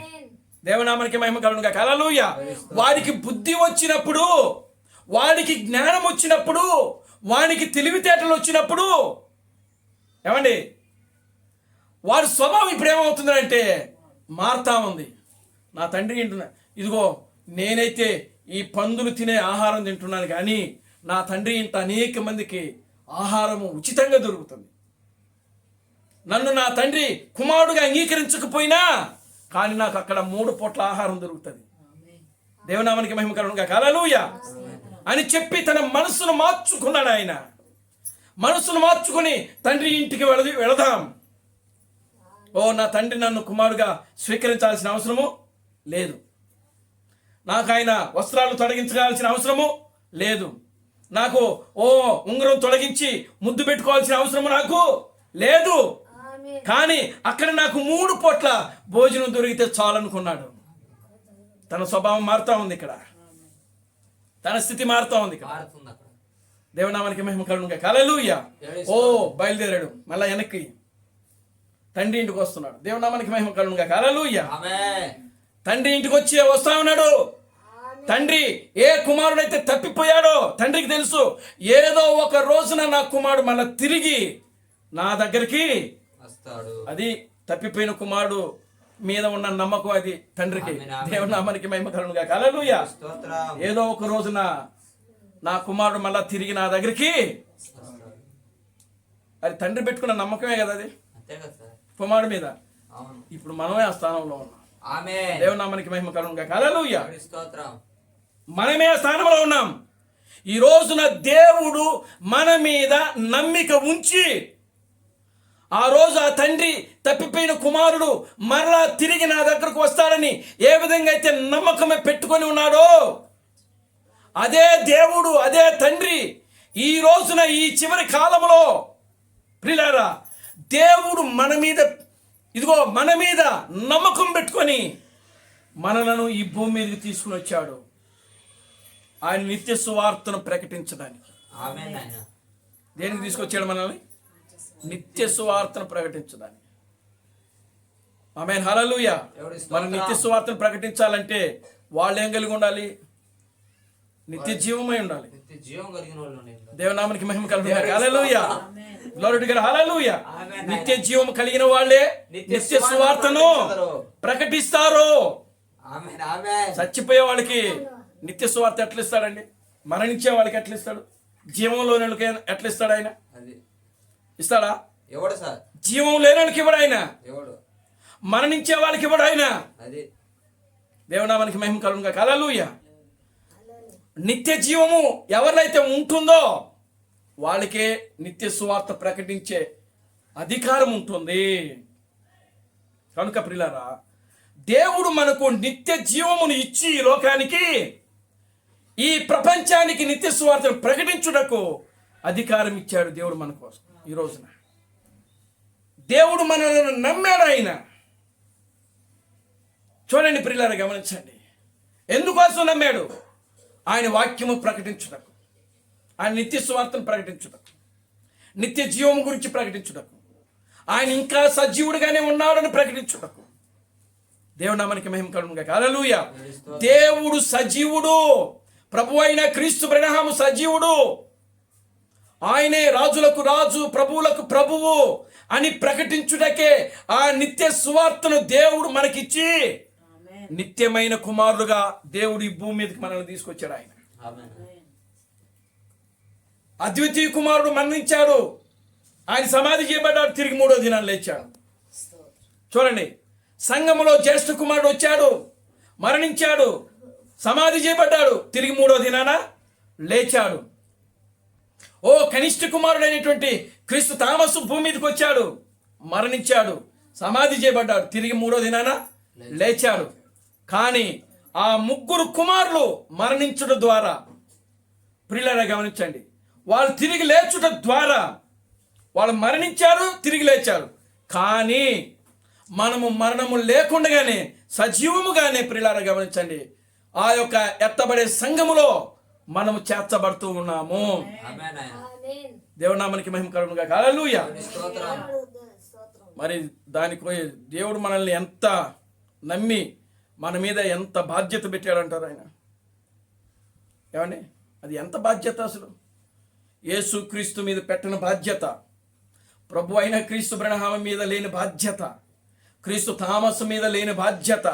దేవునామానికి మహిమ కలుగునుగాక. హల్లెలూయా. వాడికి బుద్ధి వచ్చినప్పుడు, వాడికి జ్ఞానం వచ్చినప్పుడు, వాడికి తెలివితేటలు వచ్చినప్పుడు, ఏమండి, వాడి స్వభావం ఇప్పుడు ఏమవుతుందంటే మారుతా ఉంది. నా తండ్రి తింటున్నా, ఇదిగో నేనైతే ఈ పందులు తినే ఆహారం తింటున్నాను, కానీ నా తండ్రి ఇంట అనేక మందికి ఆహారము ఉచితంగా దొరుకుతుంది. నన్ను నా తండ్రి కుమారుడుగా అంగీకరించకపోయినా కానీ నాకు అక్కడ 3 పూట్ల ఆహారం దొరుకుతుంది. దేవునామానికి మహిమ కలుగునుగాక. హల్లెలూయా అని చెప్పి తన మనసును మార్చుకున్నాడు. ఆయన మనసును మార్చుకుని తండ్రి ఇంటికి వెళదాం. నా తండ్రి నన్ను కుమారుడుగా స్వీకరించాల్సిన అవసరము లేదు. నాకు ఆయన వస్త్రాలు తొలగించాల్సిన అవసరము లేదు. నాకు ఉంగరం తొలగించి ముద్దు పెట్టుకోవాల్సిన అవసరము నాకు లేదు. కానీ అక్కడ నాకు 3 పూట్ల భోజనం దొరికితే చాలనుకున్నాడు. తన స్వభావం మారుతా ఉంది ఇక్కడ, తన స్థితి మారుతా ఉంది ఇక్కడ. మారుతుంది అక్కడ. దేవునామానికి మహిమ కలుగునుగా. హల్లెలూయా. బయలుదేరాడు, మళ్ళా వెనక్కి తండ్రి ఇంటికి వస్తున్నాడు. దేవునామానికి మహిమ కలుగునుగా. హల్లెలూయా. ఆమేన్. తండ్రి ఇంటికి వచ్చి వస్తా ఉన్నాడు. తండ్రి ఏ కుమారుడైతే తప్పిపోయాడో తండ్రికి తెలుసు, ఏదో ఒక రోజున నా కుమారుడు మళ్ళా తిరిగి నా దగ్గరికి వస్తాడు. అది తప్పిపోయిన కుమారుడు మీద ఉన్న నమ్మకం అది తండ్రికి. దేవుని నామానికి మహిమ కలుగునుగా. హల్లెలూయా. స్తోత్రం. ఏదో ఒక రోజున నా కుమారుడు మళ్ళా తిరిగి నా దగ్గరికి, వస్తాడు. అది తండ్రి పెట్టుకున్న నమ్మకమే కదా అది అంతే కదా సార్. కుమారుడు మీద. అవును. ఇప్పుడు మనమే ఆ స్థానంలో ఉన్నాం. ఆమేన్. దేవుని నామానికి మహిమ కలుగునుగా. హల్లెలూయా. దేవుని స్తోత్రం. మనమే ఆ స్థానంలో ఉన్నాం. ఈ రోజున దేవుడు మన మీద నమ్మిక ఉంచి, ఆ రోజు ఆ తండ్రి తప్పిపోయిన కుమారుడు మరలా తిరిగి నా దగ్గరకు వస్తాడని ఏ విధంగా అయితే నమ్మకమే పెట్టుకొని ఉన్నాడో, అదే దేవుడు, అదే తండ్రి ఈ రోజున ఈ చివరి కాలంలో ప్రియులారా దేవుడు మన మీద నమ్మకం పెట్టుకొని మనలను ఈ భూమి మీదకి తీసుకుని వచ్చాడు. ఆయన నిత్య సువార్తను ప్రకటించడానికి. ఆమేన్ నాయన. దేనికి తీసుకొచ్చాడు మనల్ని? నిత్య సువార్తను ప్రకటించడానికి. ఆమేన్. హల్లెలూయా. మన నిత్య సువార్తను ప్రకటించాలంటే వాళ్ళు ఏం కలిగి ఉండాలి? నిత్య జీవమై ఉండాలి. నిత్య జీవం కలిగిన వాళ్ళు ఉండాలి. దేవనామానికి మహిమ కలుగునుగాక. హల్లెలూయా. Glory to God. హల్లెలూయా. ఆమేన్. నిత్య జీవం కలిగిన వాళ్ళే నిత్య సువార్తను ప్రకటిస్తారు. ఆమేన్. ఆమేన్. చచ్చిపోయే వాళ్ళకి నిత్య సువార్త ఎట్లా ఇస్తాడండి? మరణించే వాళ్ళకి ఎట్లా ఇస్తాడు? జీవంలో వాళ్ళకి ఎట్లా ఇస్తాడు ఆయన? అది ఇస్తాడా? ఎవడు సార్? జీవం లేని వాళ్ళకి ఇవ్వడు ఆయన, ఎవడు? మరణించే వాళ్ళకి ఇవ్వడు ఆయన. అది దేవునామానికి మహిమ కలుగునుగాక. హల్లెలూయా. నిత్య జీవము ఎవరినైతే ఉంటుందో వాళ్ళకే నిత్య సువార్త ప్రకటించే అధికారం ఉంటుంది. కనుక ప్రియులారా, దేవుడు మనకు నిత్య జీవమును ఇచ్చి ఈ లోకానికి, ఈ ప్రపంచానికి నిత్య సువార్తను ప్రకటించుటకు అధికారం ఇచ్చాడు దేవుడు మన కోసం. ఈ రోజున దేవుడు మనల్ని నమ్మాడు. ఆయన చూడండి ప్రియులారా, గమనించండి. ఎందుకోసం నమ్మాడు? ఆయన వాక్యము ప్రకటించుటకు, ఆయన నిత్య సువార్తను ప్రకటించుటకు, నిత్య జీవం గురించి ప్రకటించుటకు, ఆయన ఇంకా సజీవుడిగానే ఉన్నాడని ప్రకటించుటకు. దేవునామానికి మహిమ కలుగునుగాక. హల్లెలూయా. దేవుడు సజీవుడు. ప్రభు అయిన క్రీస్తు బ్రహ్మము సజీవుడు. ఆయనే రాజులకు రాజు, ప్రభువులకు ప్రభువు అని ప్రకటించుటకే ఆ నిత్య సువార్తను దేవుడు మనకిచ్చి నిత్యమైన కుమారుడుగా దేవుడు ఈ భూమి మీదకి మనల్ని తీసుకొచ్చాడు. ఆయన ఆమేన్. అద్వితీయ కుమారుడు మరణించాడు, ఆయన సమాధి చేయబడ్డాడు, తిరిగి 3వ దినాన్ని లేచాడు. చూడండి, సంఘములో జ్యేష్ఠ కుమారుడు వచ్చాడు, మరణించాడు, సమాధి చేయబడ్డాడు, తిరిగి 3వ దినాన లేచాడు. కనిష్ఠ కుమారుడైనటువంటి క్రీస్తు తామసు భూమి మీదకి వచ్చాడు, మరణించాడు, సమాధి చేయబడ్డాడు, తిరిగి 3వ దినాన లేచాడు. కానీ ఆ 3 కుమారులు మరణించుట ద్వారా, ప్రియులారా గమనించండి, వాళ్ళు తిరిగి లేచుట ద్వారా వాళ్ళు మరణించారు, తిరిగి లేచారు. కానీ మనము మరణము లేకుండానే సజీవముగానే ప్రియులారా గమనించండి, ఆ యొక్క ఎత్తబడే సంఘములో మనము చేర్చబడుతూ ఉన్నాము. ఆమేన్ నాయన. దేవునామానికి మహిమ కలుగునుగాక. హల్లెలూయా. స్తోత్రం. మరి దానికి దేవుడు మనల్ని ఎంత నమ్మి మన మీద ఎంత బాధ్యత పెట్టాడంటారు ఆయన. ఏమండి, అది ఎంత బాధ్యత అసలు? యేసు క్రీస్తు మీద పెట్టిన బాధ్యత, ప్రభు అయిన క్రీస్తు బ్రహ్మ మీద లేని బాధ్యత, క్రీస్తు థామస్ మీద లేని బాధ్యత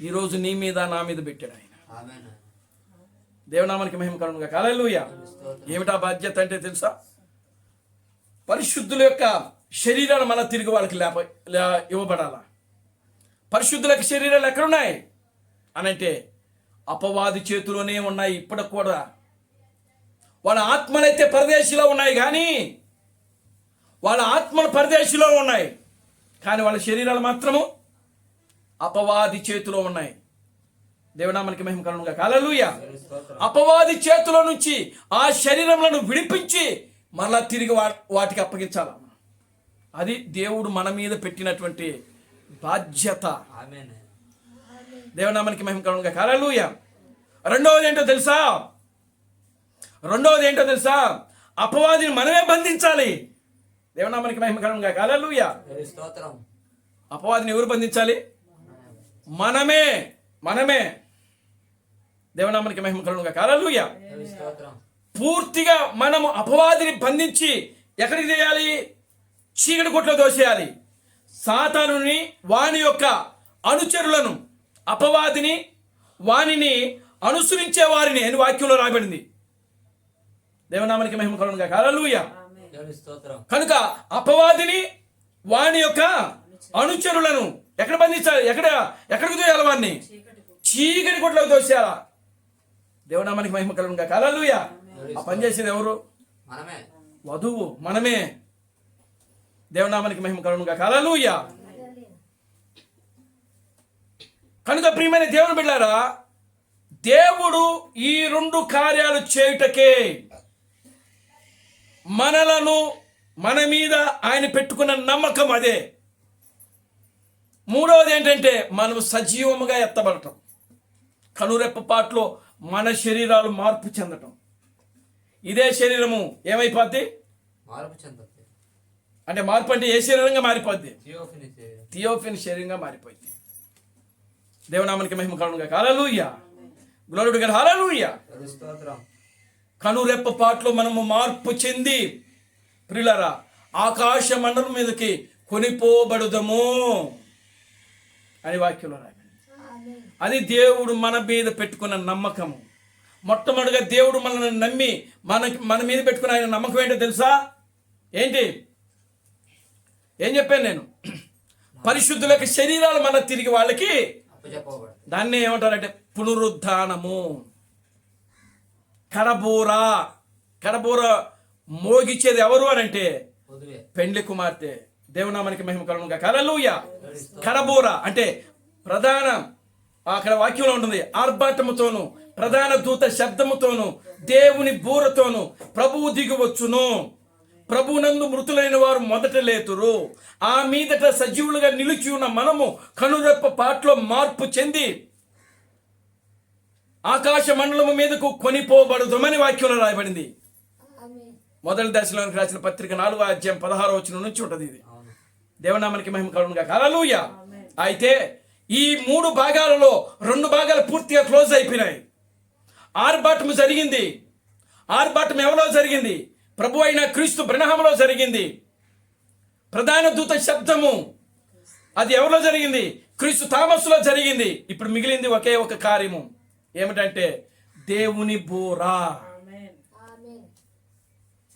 ఈరోజు నీ మీద నా మీద పెట్టాడు ఆయన. ఆమేన్. దేవునామానికి మహిమ కలుగునుగాక. హల్లెలూయా. ఏమిటా బాధ్యత అంటే తెలుసా? పరిశుద్ధుల యొక్క శరీరాలు మళ్ళా తిరిగి వాళ్ళకి ఇవ్వబడాలా. పరిశుద్ధుల యొక్క శరీరాలు ఎక్కడున్నాయి అనంటే అపవాది చేతిలోనే ఉన్నాయి. ఇప్పటికి కూడా వాళ్ళ ఆత్మలైతే పరదేశిలో ఉన్నాయి, కానీ వాళ్ళ ఆత్మలు పరదేశిలో ఉన్నాయి, కానీ వాళ్ళ శరీరాలు మాత్రము అపవాది చేతిలో ఉన్నాయి. దేవునామానికి మహిమ కలుగునుగా. హల్లెలూయా. అపవాది చేతిలో నుంచి ఆ శరీరములను విడిపించి మరలా తిరిగి వాటికి అప్పగించాల. అది దేవుడు మన మీద పెట్టినటువంటి బాధ్యత. ఆమేన్. దేవునామానికి మహిమ కలుగునుగా. హల్లెలూయా. రెండవది ఏంటో తెలుసా? అపవాదిని మనమే బంధించాలి. దేవునామానికి మహిమ కలుగునుగా. హల్లెలూయా. స్తోత్రం. అపవాదిని ఎవరు బంధించాలి? మనమే. దేవునామానికి మహిమ కలుగునుగా. హల్లెలూయా. స్తోత్రం. పూర్తిగా మనము అపవాదిని బంధించి ఎక్కడికి చేయాలి? చీకటి కొట్లో దోసేయాలి. సాతానుని, వాని యొక్క అనుచరులను, అపవాదిని, వానిని అనుసరించే వారిని అని వాక్యంలో రాయబడింది. దేవునామానికి మహిమ కలుగునుగా. హల్లెలూయా. స్తోత్రం. కనుక అపవాదిని, వాని యొక్క అనుచరులను ఎక్కడ బంధించాలి? ఎక్కడికి దోయాలి? వాడిని చీకటి కొట్లోకి దోసేయాలా. దేవునామానికి మహిమ కలుగునుగా. హల్లెలూయా. ఆ పని చేసేది ఎవరు? మనమే. వధువు, మనమే. దేవునామానికి మహిమ కలుగునుగా. హల్లెలూయా. కనుక ప్రియమైన దేవుని బిడ్డలారా, దేవుడు ఈ రెండు కార్యాలు చేయుటకే మన మీద ఆయన పెట్టుకున్న నమ్మకం అదే. మూడవది ఏంటంటే మనం సజీవముగా ఎత్తబడటం. కనురెప్పపాట్లో మన శరీరాలు మార్పు చెందటం. ఇదే శరీరము ఏమైపోద్ది? మార్పు చెందుతుంది. అంటే మార్పు అంటే ఏ శరీరంగా మారిపోద్ది? థియోఫిని శరీరంగా మారిపోయింది. దేవునామానికి మహిమ కలుగునుగా. హల్లెలూయా. Glory to God. హల్లెలూయా. స్తోత్రం. కనురెప్పపాట్లో మనము మార్పు చెంది ప్రియులారా ఆకాశ మండలం మీదకి కొనిపోబడుదము అని వాక్యంలో రాయండి. అది దేవుడు మన మీద పెట్టుకున్న నమ్మకము. మొట్టమొదటిగా దేవుడు మనల్ని నమ్మి మన మీద పెట్టుకున్న ఆయన నమ్మకం ఏంటో తెలుసా? ఏం చెప్పాను నేను? పరిశుద్ధుల యొక్క శరీరాలు మన తిరిగి వాళ్ళకి దాన్ని ఏమంటారంటే పునరుద్ధానము. కడబూర మోగిచ్చేది ఎవరు అని అంటే పెండ్లి కుమార్తె. దేవునామానికి మహిమ కలుగునుగా. హల్లెలూయా. కడబూర అంటే ప్రధాన, అక్కడ వాక్యంలో ఉంటుంది, ఆర్భాటముతోను, ప్రధాన దూత శబ్దముతోను, దేవుని బూరతోను ప్రభువు దిగివచ్చును. ప్రభునందు మృతులైన వారు మొదట లేతురు. ఆ మీదట సజీవులుగా నిలిచి ఉన్న మనము కనురెప్ప పాటలో మార్పు చెంది ఆకాశ మండలము మీదకు కొనిపోబడుదమని వాక్యంలో రాయబడింది. మొదటి దశలోనికి రాసిన పత్రిక 4వ అధ్యాయం 16వ వచనం నుంచి ఉంటుంది ఇది. దేవునామానికి మహిమ కలుగునుగా. హల్లెలూయా. అయితే ఈ 3 భాగాలలో 2 భాగాలు పూర్తిగా క్లోజ్ అయిపోయినాయి. ఆర్భాటము జరిగింది. ఆర్భాటం ఎవరో జరిగింది? ప్రభు అయిన క్రీస్తు బ్రహ్మలో జరిగింది. ప్రధాన దూత శబ్దము అది ఎవరిలో జరిగింది? క్రీస్తు థామస్లో జరిగింది. ఇప్పుడు మిగిలింది ఒకే ఒక కార్యము. ఏమిటంటే దేవుని బూర.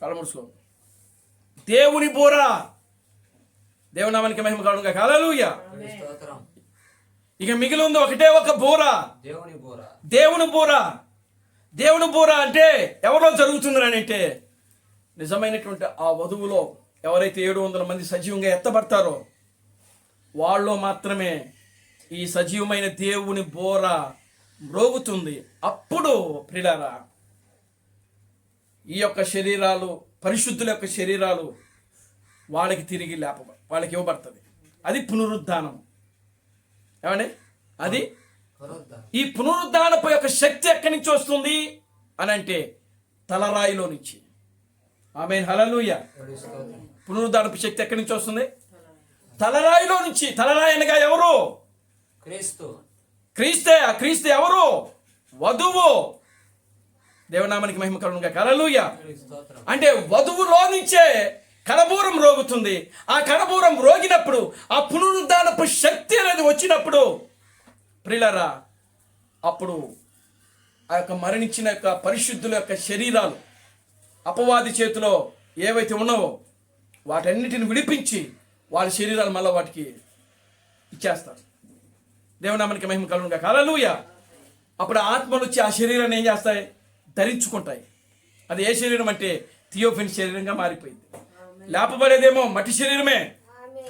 కలముడుసుకో. దేవుని బూర. దేవునామానికి మహిమ కలుగునుగా. హల్లెలూయా. ఇక మిగిలి ఉంది ఒకటే ఒక బూర. దేవుని బూర అంటే ఎవరిలో జరుగుతుంది అని అంటే నిజమైనటువంటి ఆ వధువులో ఎవరైతే 700 మంది సజీవంగా ఎత్తబడతారో వాళ్ళు మాత్రమే ఈ సజీవమైన దేవుని బోర మ్రోగుతుంది. అప్పుడు ప్రియులారా ఈ యొక్క శరీరాలు, పరిశుద్ధుల యొక్క శరీరాలు వాళ్ళకి తిరిగి వాళ్ళకి ఇవ్వబడుతుంది. అది పునరుద్ధానం. ఏమండి? అది ఈ పునరుద్ధానపు యొక్క శక్తి ఎక్కడి నుంచి వస్తుంది అని అంటే తలరాయిలో నుంచి. ఆమేన్. హల్లెలూయా. పునరుద్ధానపు శక్తి ఎక్కడి నుంచి వస్తుంది? తలరాయిలో నుంచి. తలరాయి అనగా ఎవరు? క్రీస్తే. ఆ క్రీస్తు ఎవరు? వధువు. దేవునామానికి మహిమ కలుగునుగా. హల్లెలూయా. అంటే వధువులో నుంచే కడబూరం రోగుతుంది. ఆ కడబూరం రోగినప్పుడు ఆ పునరుద్ధానపు శక్తి అనేది వచ్చినప్పుడు ప్రియులారా అప్పుడు ఆ యొక్క మరణించిన యొక్క పరిశుద్ధుల యొక్క శరీరాలు అపవాది చేతిలో ఏవైతే ఉన్నావో వాటన్నిటిని విడిపించి వాళ్ళ శరీరాలు మళ్ళీ వాటికి ఇచ్చేస్తారు. దేవునామానికి మహిమ కలుగునుగా. హల్లెలూయా. అప్పుడు ఆత్మలు వచ్చి ఆ శరీరాన్ని ఏం చేస్తాయి? ధరించుకుంటాయి. అది ఏ శరీరం అంటే థియోఫిని శరీరంగా మారిపోయింది. లేపబడేదేమో మట్టి శరీరమే,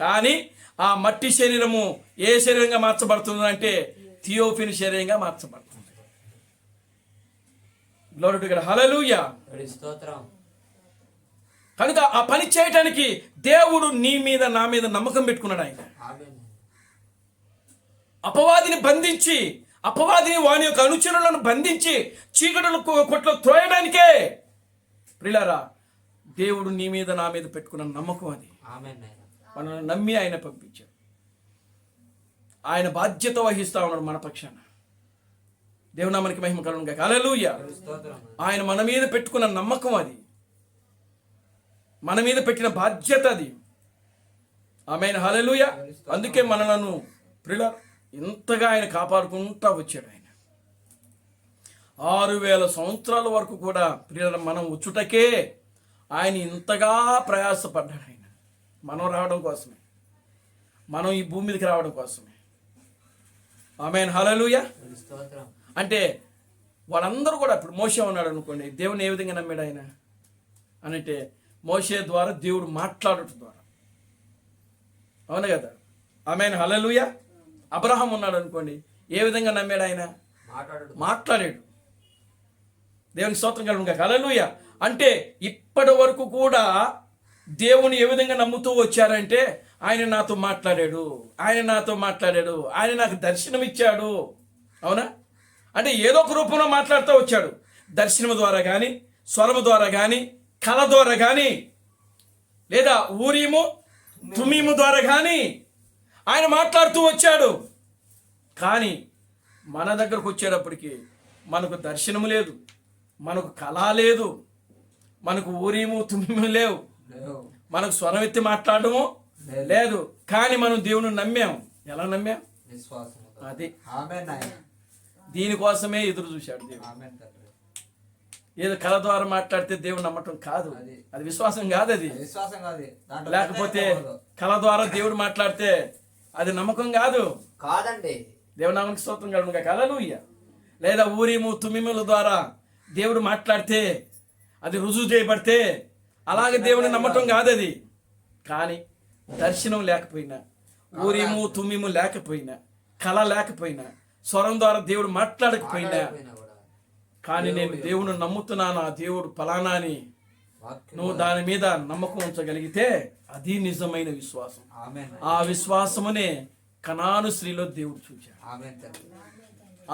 కానీ ఆ మట్టి శరీరము ఏ శరీరంగా మార్చబడుతుంది అంటే థియోఫిని శరీరంగా మార్చబడుతుంది. Glory to God. హల్లెలూయా. స్తోత్రం. కనుక ఆ పని చేయటానికి దేవుడు నీ మీద నా మీద నమ్మకం పెట్టుకున్నాడు. ఆయన ఆమేన్. అపవాదిని బంధించి, అపవాదిని వాని యొక్క అనుచరులను బంధించి చీకటిలో కొట్లో త్రోయడానికే ప్రియులారా దేవుడు నీ మీద నా మీద పెట్టుకున్న నమ్మకం అది. ఆమేన్ నాయనా. మనల్ని నమ్మి ఆయన పంపించాడు. ఆయన బాధ్యత వహిస్తా ఉన్నాడు మన పక్షాన. దేవునామానికి మహిమ కలుగును గాక. హల్లెలూయా. స్తోత్రం. ఆయన మన మీద పెట్టుకున్న నమ్మకం అది, మన మీద పెట్టిన బాధ్యత అది. ఆమేన్. హల్లెలూయా. అందుకే మనలను ప్రియుల ఇంతగా ఆయన కాపాడుకుంటా వచ్చాడు. ఆయన 6000 సంవత్సరాల వరకు కూడా ప్రియుల మనం వచ్చుటకే ఆయన ఇంతగా ప్రయాసపడ్డాడు. ఆయన మనం రావడం కోసమే, మనం ఈ భూమి మీదకి రావడం కోసమే. ఆమేన్. హల్లెలూయా. స్తోత్రం. అంటే వాళ్ళందరూ కూడా ఇప్పుడు మోషే ఉన్నాడు అనుకోండి, దేవుని ఏ విధంగా నమ్మాడు ఆయన అంటే మోషే ద్వారా దేవుడు మాట్లాడటం ద్వారా. అవును కదా. ఆమేన్. హల్లెలూయా. అబ్రహాం ఉన్నాడు అనుకోండి, ఏ విధంగా నమ్మాడు ఆయన? మాట్లాడాడు. దేవుని స్తోత్రం కలుగును గాక. హల్లెలూయా. అంటే ఇప్పటి వరకు కూడా దేవుని ఏ విధంగా నమ్ముతూ వచ్చారంటే ఆయన నాతో మాట్లాడాడు, ఆయన నాతో మాట్లాడాడు, ఆయన నాకు దర్శనం ఇచ్చాడు. అవునా? అంటే ఏదో ఒక రూపంలో మాట్లాడుతూ వచ్చాడు. దర్శనం ద్వారా కానీ, స్వరము ద్వారా కానీ, కళ ద్వారా కానీ, లేదా ఊరీము తుమీము ద్వారా కానీ ఆయన మాట్లాడుతూ వచ్చాడు. కానీ మన దగ్గరకు వచ్చేటప్పటికి మనకు దర్శనము లేదు, మనకు కళ లేదు, మనకు ఊరీము తుమీము లేవు, మనకు స్వరం ఎత్తి మాట్లాడము లేదు. కానీ మనం దేవుని నమ్మాం. ఎలా నమ్మాం? విశ్వాసముతో. అది ఆమేన్ నాయనా. దీనికోసమే ఎదురు చూశాడు దేవుడు. ఆమేన్ తండ్రి. ఏదో కళ ద్వారా మాట్లాడితే దేవుడు నమ్మటం కాదు, అది విశ్వాసం కాదు. అది విశ్వాసం కాదు. దాంట్లో లేకపోతే సందేహం ఉండదు. కళ ద్వారా దేవుడు మాట్లాడితే అది నమ్మకం కాదు. కాదండి. దేవునామానికి స్తోత్రం కలుగును గాక. హల్లెలూయా. లేదా ఊరీము తుమ్మిముల ద్వారా దేవుడు మాట్లాడితే అది రుజువు చేయబడితే అలాగే దేవుని నమ్మటం కాదు అది. కానీ దర్శనం లేకపోయినా, ఊరీము తుమ్మిము లేకపోయినా, కళ లేకపోయినా, స్వరం ద్వారా దేవుడు మాట్లాడకపోయినా, కూడా కానీ నేను దేవుని నమ్ముతున్నాను, ఆ దేవుడు ఫలానా అని వాక్యం నువ్వు దాని మీద నమ్మకం ఉంచగలిగితే అది నిజమైన విశ్వాసం. ఆమేన్. ఆ విశ్వాసమునే కనాను స్త్రీలో దేవుడు చూశాడు. ఆమేన్ తండ్రి.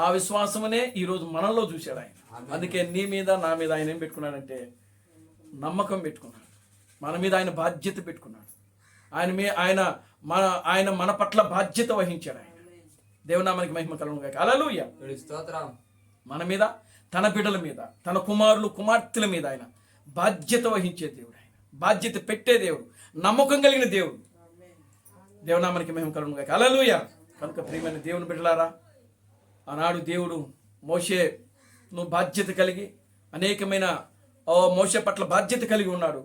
ఆ విశ్వాసమునే ఈరోజు మనలో చూశాడు ఆయన. అందుకే నీ మీద నా మీద ఆయన ఏం పెట్టుకున్నాడంటే నమ్మకం పెట్టుకున్నాడు. మన మీద ఆయన బాధ్యత పెట్టుకున్నాడు. ఆయన మన పట్ల బాధ్యత వహించాడు. ఆయన దేవునామానికి మహిమ కలుగును గాక. హల్లెలూయా. స్తోత్రం. మన మీద, తన బిడ్డల మీద, తన కుమారులు కుమార్తెల మీద ఆయన బాధ్యత వహించే దేవుడు. ఆయన బాధ్యత పెట్టే దేవుడు, నమ్మకం కలిగిన దేవుడు. దేవునామానికి మహిమ కలుగును గాక. హల్లెలూయా. కనుక ప్రియమైన దేవుని బిడ్డలారా, ఆనాడు దేవుడు మోషే నువ్వు బాధ్యత కలిగి అనేకమైన మోషే పట్ల బాధ్యత కలిగి ఉన్నాడు.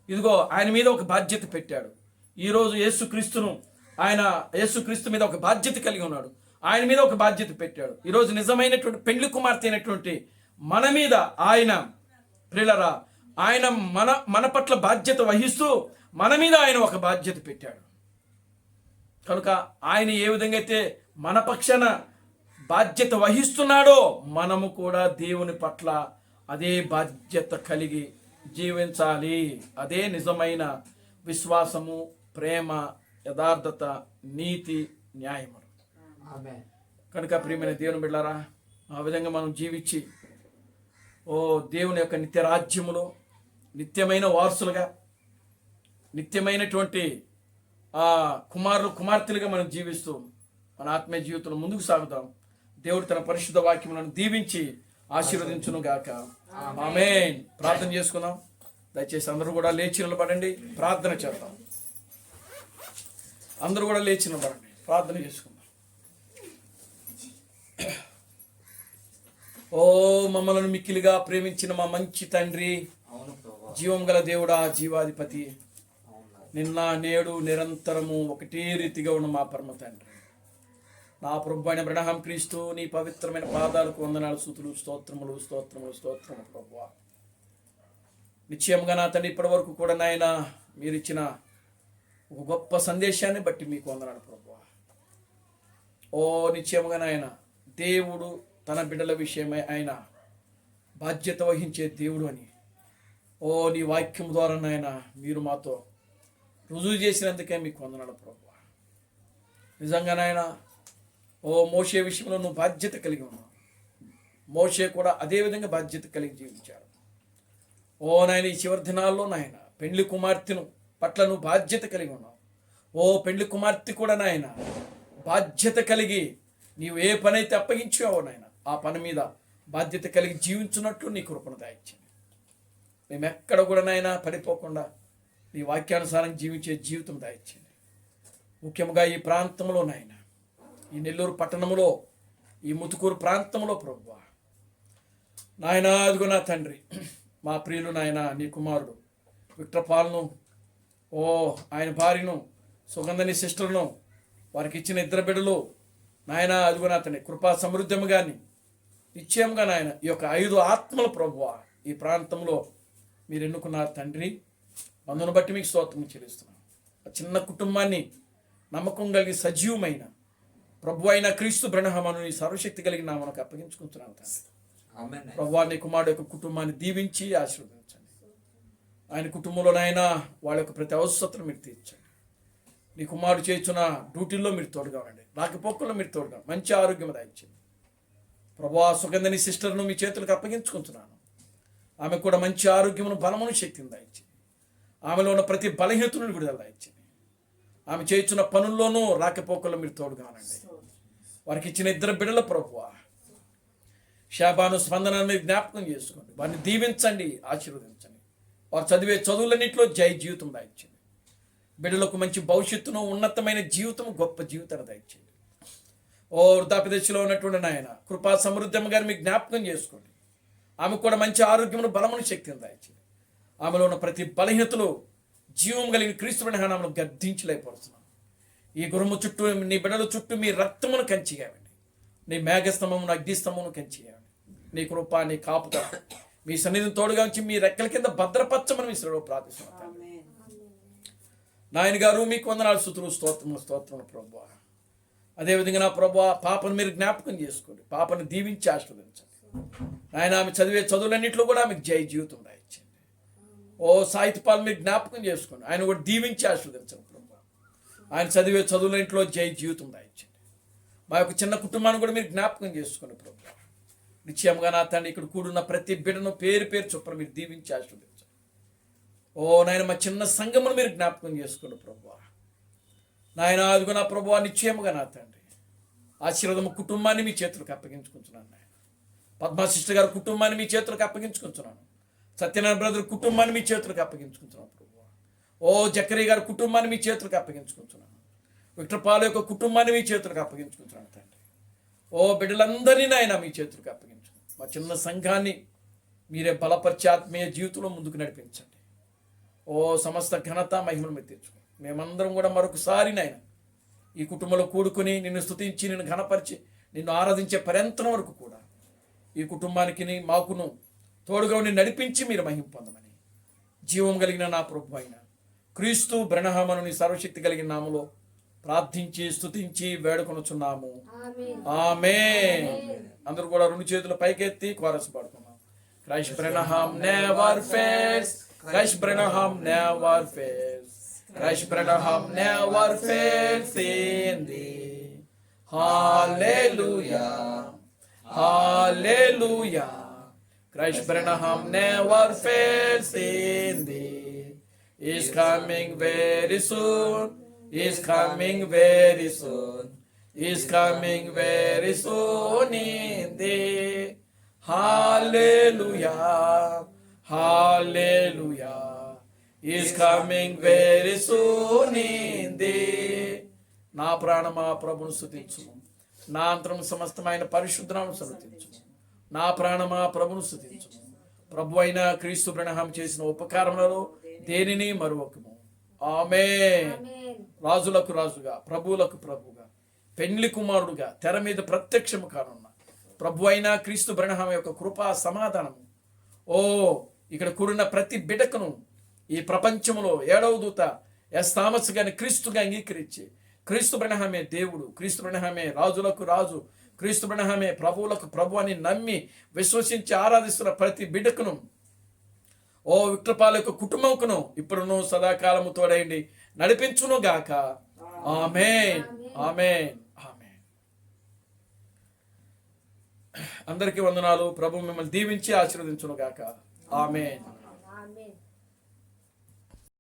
ఇదిగో ఆయన మీద ఒక బాధ్యత పెట్టాడు. ఈరోజు యేసుక్రీస్తు మీద ఒక బాధ్యత కలిగి ఉన్నాడు. ఆయన మీద ఒక బాధ్యత పెట్టాడు. ఈరోజు నిజమైనటువంటి పెండ్లి కుమార్తె అయినటువంటి మన మీద ఆయన ప్రియులారా ఆయన మన పట్ల బాధ్యత వహిస్తూ మన మీద ఆయన ఒక బాధ్యత పెట్టాడు. కనుక ఆయన ఏ విధంగా అయితే మన పక్షాన బాధ్యత వహిస్తున్నాడో మనము కూడా దేవుని పట్ల అదే బాధ్యత కలిగి జీవించాలి. అదే నిజమైన విశ్వాసము, ప్రేమ, యథార్థత, నీతి, న్యాయము. ఆమేన్. కనుక ప్రియమైన దేవుని బిడ్డలారా, ఆ విధంగా మనం జీవించి దేవుని యొక్క నిత్య రాజ్యములో నిత్యమైన వారసులుగా, నిత్యమైనటువంటి కుమారులు కుమార్తెలుగా మనం జీవిస్తూ మన ఆత్మీయ జీవితంలో ముందుకు సాగుతాం. దేవుడు తన పరిశుద్ధ వాక్యములను దీవించి ఆశీర్వదించును గాక. ఆమేన్. ప్రార్థన చేసుకుందాం. దయచేసి అందరూ కూడా లేచి నిలబడండి, ప్రార్థన చేద్దాం. అందరూ కూడా లేచి నిలబడండి, ప్రార్థన చేసుకుందాం. ఓ మమ్మలను మిక్కిలిగా ప్రేమించిన మా మంచి తండ్రి, అవును ప్రభువా. జీవం గల దేవుడా, జీవాధిపతి, అవును. నిన్న నేడు నిరంతరము ఒకటే రీతిగా ఉన్న మా పరమ తండ్రి, నా ప్రభు అయిన అబ్రహాం క్రీస్తు నీ పవిత్రమైన పాదాలకు వందనాలు, స్తుతులు, స్తోత్రములు, స్తోత్రములు, స్తోత్రములు ప్రభువా. నిశ్చయంగా నా తండ్రి ఇప్పటి వరకు కూడా నాయన మీరు ఇచ్చిన ఒక గొప్ప సందేశాన్ని బట్టి మీకు వందనాలు ప్రభువా. ఓ నిశ్చయంగా నాయన దేవుడు తన బిడ్డల విషయమై ఆయన బాధ్యత వహించే దేవుడు అని ఓ నీ వాక్యం ద్వారా నాయన మీరు మాతో రుజువు చేసినందుకే మీకు వందనాలు ప్రభువా. నిజంగా నాయన ఓ మోషే విషయంలో నువ్వు బాధ్యత కలిగి ఉన్నావు. మోషే కూడా అదే విధంగా బాధ్యత కలిగి జీవించాడు. ఓ నాయన ఈ చివరి దినాల్లో నాయన పెండ్లి కుమార్తెను పట్ల నువ్వు బాధ్యత కలిగి ఉన్నావు. ఓ పెండ్లి కుమార్తె కూడా నాయన బాధ్యత కలిగి నీవు ఏ పని అయితే అప్పగించావో నాయన ఆ పని మీద బాధ్యత కలిగి జీవించున్నట్లు నీ కృపను దాయిచ్చింది. మేము ఎక్కడ కూడా నాయన పడిపోకుండా నీ వాక్యానుసారం జీవించే జీవితం దాయిచ్చింది. ముఖ్యంగా ఈ ప్రాంతంలో నాయన ఈ నెల్లూరు పట్టణంలో ఈ ముతుకూరు ప్రాంతంలో ప్రభువా నాయన అదిగో నా తండ్రి మా ప్రియులు నాయన నీ కుమారుడు విక్టర్ పాల్ను ఓ ఆయన భార్యను సుగంధని సిస్టర్ను వారికి ఇచ్చిన ఇద్దరు బిడ్డలు నాయన అదిగో నా తండ్రి కృపా సమృద్ధము కానీ నిశ్చయంగా నాయన ఈ యొక్క 5 ఆత్మల ప్రభువా ఈ ప్రాంతంలో మీరు ఎన్నుకున్నారు తండ్రి. అందును బట్టి మీకు స్తోత్రం చెల్లిస్తున్నాను. ఆ చిన్న కుటుంబాన్ని నమ్మకం కలిగి సజీవమైన ప్రభు అయిన క్రీస్తు బ్రహ్మను నీ సర్వశక్తి కలిగిన నామమునకు అప్పగించుకుంటున్నాను తండ్రి. ఆమేన్. ప్రభువా నీ కుమారుడు యొక్క కుటుంబాన్ని దీవించి ఆశీర్వదించండి. ఆయన కుటుంబంలో నాయన వాళ్ళ యొక్క ప్రతి అవసరతను మీరు తీర్చండి. నీ కుమారుడు చేస్తున్న డ్యూటీల్లో మీరు తోడుగా ఉండండి. రాకపోకల్లో మీరు తోడుగా మంచి ఆరోగ్యం దాయించండి. ప్రభువా సుగంధని సిస్టర్ను మీ చేతులకు అప్పగించుకుంటున్నాను. ఆమె కూడా మంచి ఆరోగ్యమును బలమును శక్తిని దాయించింది. ఆమెలో ఉన్న ప్రతి బలహీనతను విడుదల దాయించింది. ఆమె చేస్తున్న పనుల్లోనూ రాకపోకల్లో మీరు తోడుగా ఉండండి. వారికి ఇచ్చిన ఇద్దరు బిడ్డల ప్రభువా శాబాను స్పందనాన్ని జ్ఞాపకం చేసుకోండి. వారిని దీవించండి, ఆశీర్వదించండి. వారు చదివే చదువులన్నింటిలో జై జీవితం దాయించండి. బిడ్డలకు మంచి భవిష్యత్తును ఉన్నతమైన జీవితం గొప్ప జీవితాన్ని దాయించండి. ఓ వృద్ధాప్య దశలో ఉన్నటువంటి నాయన కృపా సమృద్ధం గారిని మీకు జ్ఞాపకం చేసుకోండి. ఆమె కూడా మంచి ఆరోగ్యమును బలమును శక్తిని దాయించండి. ఆమెలో ఉన్న ప్రతి బలహీనతలు జీవం కలిగిన క్రీస్తు నామములో గద్దించలేకపోతున్నాం. ఈ గృహము చుట్టూ నీ బిడ్డల చుట్టూ మీ రక్తమును కంచిగావండి. నీ మేఘస్తంభమును అగ్నిస్తంభమును కంచిగావండి. నీ కృప నీ కాపుత మీ సన్నిధిని తోడుగా ఉంచి మీ రెక్కల కింద భద్రపరచమని మీ శ్రేలో ప్రార్థిస్తున్నాను. నాయన గారు మీకు వందనాలు స్తుతులు స్తోత్రములు ప్రభువా. అదేవిధంగా నా ప్రభువా పాపను మీరు జ్ఞాపకం చేసుకోండి. పాపను దీవించి ఆశీర్వదించండి. ఆయన ఆమె చదివే చదువులన్నింటిలో కూడా ఆమెకు జై జీవితం రాయించండి. ఓ సాహిత్యపాలు మీరు జ్ఞాపకం చేసుకోండి. ఆయన కూడా దీవించి ఆశీర్వదించండి ప్రభువా. ఆయన చదివే చదువులన్నింటిలో జై జీవితం రాయించండి. మా యొక్క చిన్న కుటుంబాన్ని కూడా మీరు జ్ఞాపకం చేసుకోండి ప్రభువా. నిశ్చయంగా నా తండ్రి ఇక్కడ కూడున్న ప్రతి బిడ్డను పేరు పేరు చొప్పున మీరు దీవించి ఆశీర్వదించండి. ఓ నాయన మా చిన్న సంఘమును మీరు జ్ఞాపకం చేసుకోండి ప్రభువా. నాయన అదిగో నా ప్రభువా నిశ్చయముగా నా తండ్రి ఆశీర్వాదము కుటుంబాన్ని మీ చేతులకు అప్పగించుకుంటున్నాను. నాయన పద్మా సిస్టర్ గారి కుటుంబాన్ని మీ చేతులకు అప్పగించుకుంటున్నాను. సత్యనారాయణ బ్రదర్ కుటుంబాన్ని మీ చేతులకు అప్పగించుకుంటున్నాను ప్రభువా. ఓ జకరీ గారి కుటుంబాన్ని మీ చేతులకు అప్పగించుకుంటున్నాను. విక్టర్ పాల్ యొక్క కుటుంబాన్ని మీ చేతులకు అప్పగించుకుంటున్నాను తండ్రి. ఓ బిడ్డలందరినీ నాయన మీ చేతులకు అప్పగించుకుంటున్నాను. మా చిన్న సంఘాన్ని మీరే బలపరిచి ఆత్మీయ జీవితంలో ముందుకు నడిపించండి. ఓ సమస్త ఘనత మహిమను మీరు తెచ్చుకోండి. మేమందరం కూడా మరొకసారి నాయన ఈ కుటుంబంలో కూడుకుని నిన్ను స్తుతించి నిన్ను ఘనపరిచి నిన్ను ఆరాధించే పర్యంతరం వరకు కూడా ఈ కుటుంబానికి మాకును తోడుగా ఉండి నడిపించి మీరు మహిమ పొందమని జీవం కలిగిన నా ప్రభు అయిన క్రీస్తు బ్రహ్మను నీ సర్వశక్తి కలిగిన నామములో ప్రార్థించి స్తుతించి వేడుకొనుచున్నాము. ఆమేన్. అందరూ కూడా 2 చేతులు పైకెత్తి కోరస్ పాడుకున్నాం. Christ Branham never fails, Christ Branham never fails. Christ Branham never fails in thee. Hallelujah, Hallelujah. Christ Branham never fails in thee. He's coming very soon. He's coming very soon. He's coming very soon in thee. Hallelujah. Hallelujah, is coming very soon in thee. నా ప్రాణమా ప్రభును స్తుతించుము, నా అంతరం సమస్తమైన పరిశుద్ధనామమును స్తుతించుము. నా ప్రాణమా ప్రభును స్తుతించుము. ప్రభు అయిన క్రీస్తు బ్రహ్మ చేసిన ఉపకారములలో దేనిని మరువకము. ఆమేన్. రాజులకు రాజుగా ప్రభువులకు ప్రభుగా పెండ్లి కుమారుడుగా తెర మీద ప్రత్యక్షము కానున్న ప్రభు అయిన క్రీస్తు బ్రహ్మ యొక్క కృపా సమాధానము ఓ ఇక్కడ కూడిన ప్రతి బిడ్డకును ఈ ప్రపంచంలో 7వ దూత ఎస్ థామస్ గారిని క్రీస్తుగా అంగీకరించి క్రీస్తు బ్రహ్మే దేవుడు, క్రీస్తు బ్రహ్మే రాజులకు రాజు, క్రీస్తు బ్రహ్మే ప్రభువులకు ప్రభు అని నమ్మి విశ్వసించి ఆరాధిస్తున్న ప్రతి బిడ్డకును, ఓ విక్రపాల యొక్క కుటుంబంకును ఇప్పుడును సదాకాలము తోడైండి నడిపించును గాక. ఆమేన్, ఆమేన్, ఆమేన్. అందరికీ వందనాలు. ప్రభు మిమ్మల్ని దీవించి ఆశీర్వదించును గాక. ఆమేన్. ఆమేన్.